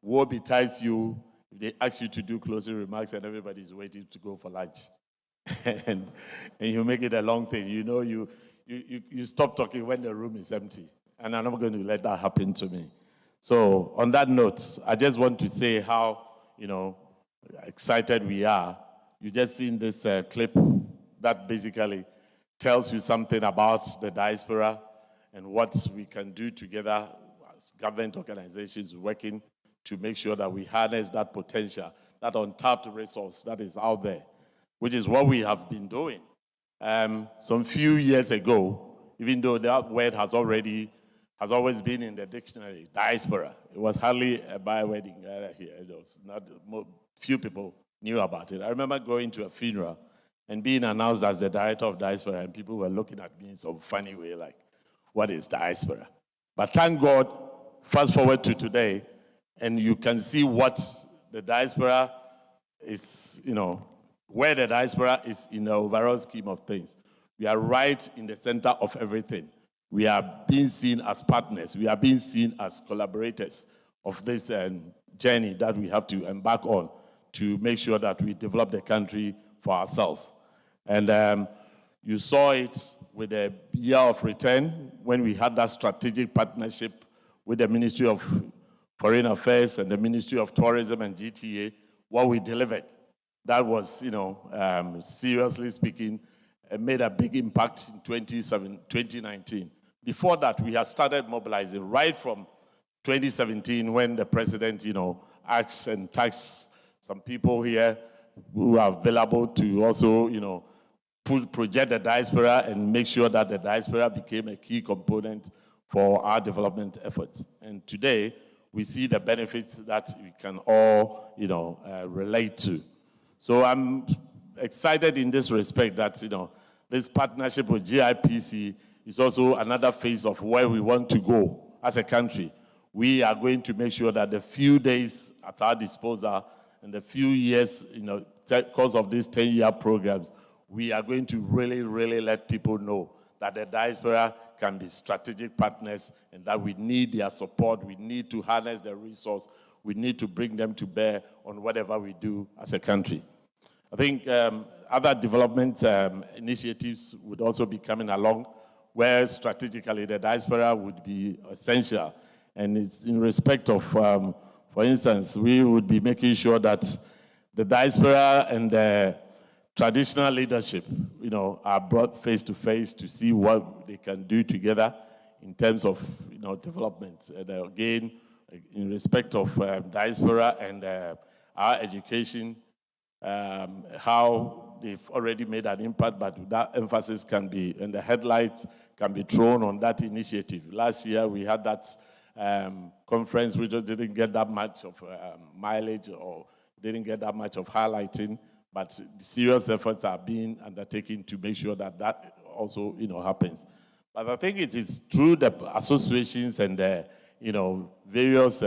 war betides you, if they ask you to do closing remarks and everybody's waiting to go for lunch. and you make it a long thing. You know, you stop talking when the room is empty. And I'm not going to let that happen to me. So on that note, I just want to say how, excited we are. You just seen this clip that basically tells you something about the diaspora and what we can do together as government organizations working to make sure that we harness that potential that untapped resource that is out there, which is what we have been doing. Some few years ago, even though that word has always been in the dictionary, diaspora, it was hardly a byword in Ghana here. It was not, few people knew about it. I remember going to a funeral and being announced as the director of diaspora, and people were looking at me in some funny way, like, what is diaspora? But thank God, fast forward to today, and you can see what the diaspora is, where the diaspora is in the overall scheme of things. We are right in the center of everything. We are being seen as partners. We are being seen as collaborators of this journey that we have to embark on to make sure that we develop the country for ourselves. And you saw it with the year of return when we had that strategic partnership with the Ministry of Foreign Affairs and the Ministry of Tourism and GTA, what we delivered. That was, seriously speaking, made a big impact in 2019. Before that, we had started mobilizing right from 2017 when the president, asked and tasked some people here who are available to also, project the diaspora and make sure that the diaspora became a key component for our development efforts. And today, we see the benefits that we can all, relate to. So I'm excited in this respect that, this partnership with GIPC is also another phase of where we want to go as a country. We are going to make sure that the few days at our disposal and the few years, course of these 10-year programs, we are going to really, really let people know that the diaspora can be strategic partners and that we need their support. We need to harness their resource. We need to bring them to bear on whatever we do as a country. I think other development initiatives would also be coming along where strategically the diaspora would be essential. And it's in respect of, for instance, we would be making sure that the diaspora and the traditional leadership, are brought face to face to see what they can do together in terms of, development. And again, in respect of diaspora and our education, how they've already made an impact, but that emphasis can be, and the headlights can be thrown on that initiative. Last year, we had that conference which just didn't get that much of mileage or didn't get that much of highlighting, but serious efforts are being undertaken to make sure that that also, happens. But I think it is through the associations and the, various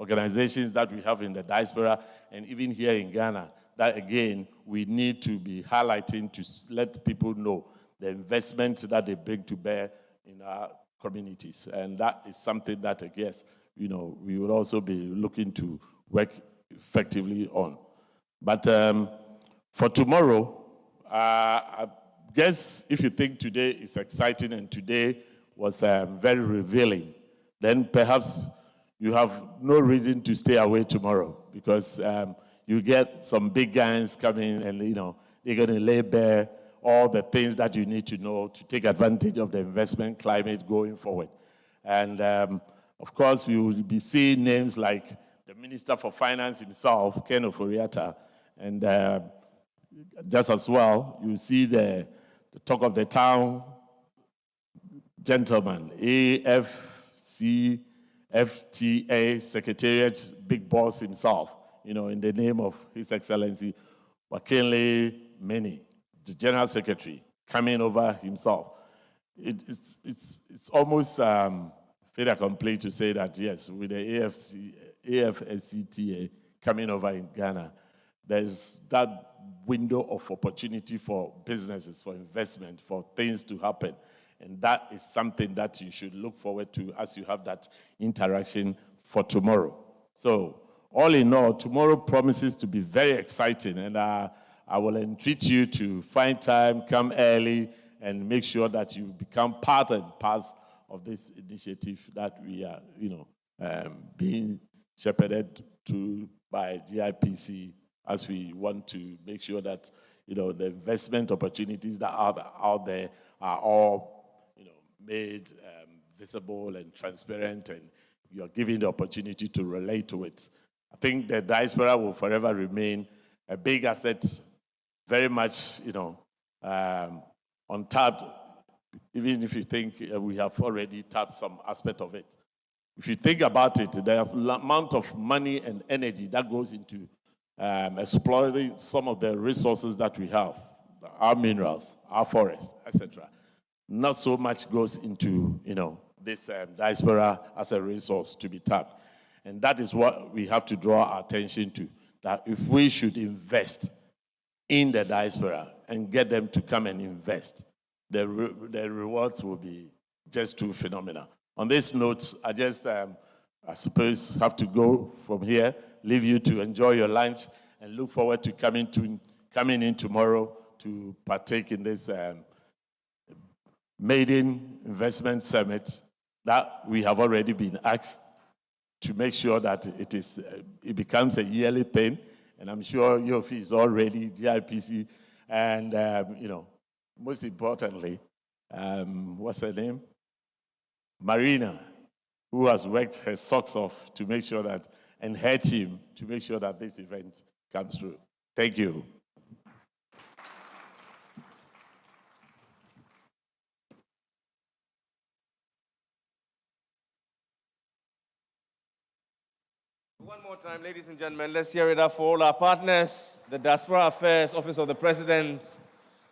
organizations that we have in the diaspora and even here in Ghana that, again, we need to be highlighting to let people know the investments that they bring to bear in our communities. And that is something that, I guess, we will also be looking to work effectively on. But for tomorrow, I guess if you think today is exciting and today was very revealing, then perhaps you have no reason to stay away tomorrow because you get some big guys coming and, they're going to lay bare all the things that you need to know to take advantage of the investment climate going forward. And, of course, we will be seeing names like the Minister for Finance himself, Ken Oforiatta, and just as well, you see the talk of the town gentleman, AFCFTA Secretariat big boss himself, in the name of His Excellency Wakinle Meni, the General Secretary, coming over himself. It's almost fait accompli to say that, yes, with the AFCFTA coming over in Ghana, there's that window of opportunity for businesses, for investment, for things to happen. And that is something that you should look forward to as you have that interaction for tomorrow. So, all in all, tomorrow promises to be very exciting. And I will entreat you to find time, come early, and make sure that you become part and parcel of this initiative that we are, being shepherded to by GIPC as we want to make sure that, the investment opportunities that are out there are all, made visible and transparent, and you're given the opportunity to relate to it. I think the diaspora will forever remain a big asset, very much, untapped, even if you think we have already tapped some aspect of it. If you think about it, the amount of money and energy that goes into exploiting some of the resources that we have, our minerals, our forests, etc. Not so much goes into, this diaspora as a resource to be tapped. And that is what we have to draw our attention to, that if we should invest in the diaspora and get them to come and invest, the rewards will be just too phenomenal. On this note, I just, I suppose, have to go from here, leave you to enjoy your lunch, and look forward to coming in tomorrow to partake in this maiden investment summit that we have already been asked to make sure that it becomes a yearly thing. And I'm sure Yofi is already GIPC, and most importantly, what's her name? Marina, who has worked her socks off to make sure that, and her team, to make sure that this event comes through. Thank you. One more time, ladies and gentlemen, let's hear it up for all our partners, the Diaspora Affairs Office of the President,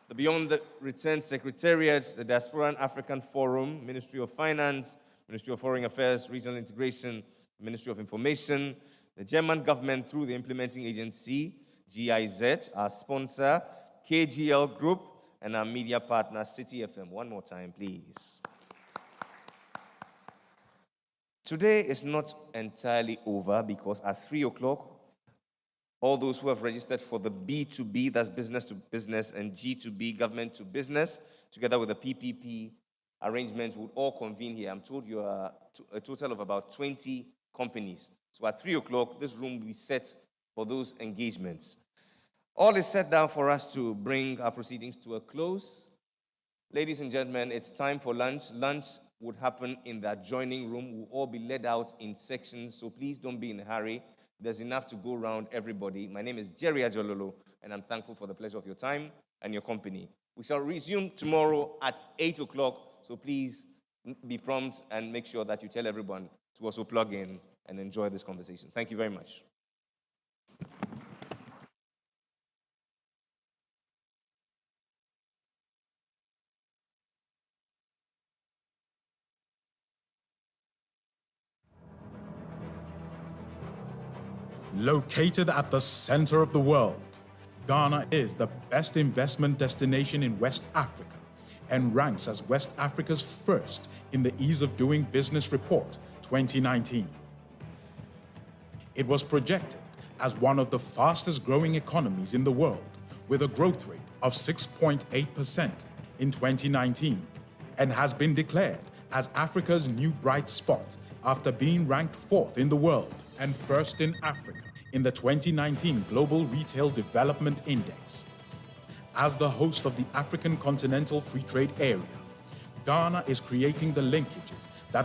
the Beyond the Return Secretariat, the Diaspora and African Forum, Ministry of Finance, Ministry of Foreign Affairs, Regional Integration, Ministry of Information, the German government through the implementing agency, GIZ, our sponsor, KGL Group, and our media partner, City FM. One more time, please. Today is not entirely over because at 3 o'clock, all those who have registered for the B2B, that's business to business, and G2B, government to business, together with the PPP arrangement, would all convene here. I'm told you are a total of about 20 companies. So at 3 o'clock, this room will be set for those engagements. All is set down for us to bring our proceedings to a close. Ladies and gentlemen, it's time for lunch. Lunch would happen in the adjoining room. We'll all be led out in sections, so please don't be in a hurry. There's enough to go around everybody. My name is Jerry Ajololo, and I'm thankful for the pleasure of your time and your company. We shall resume tomorrow at 8 o'clock, so please be prompt and make sure that you tell everyone to also plug in and enjoy this conversation. Thank you very much. Located at the center of the world, Ghana is the best investment destination in West Africa and ranks as West Africa's first in the Ease of Doing Business Report 2019. It was projected as one of the fastest growing economies in the world, with a growth rate of 6.8% in 2019, and has been declared as Africa's new bright spot after being ranked 4th in the world and 1st in Africa in the 2019 Global Retail Development Index. As the host of the African Continental Free Trade Area, Ghana is creating the linkages that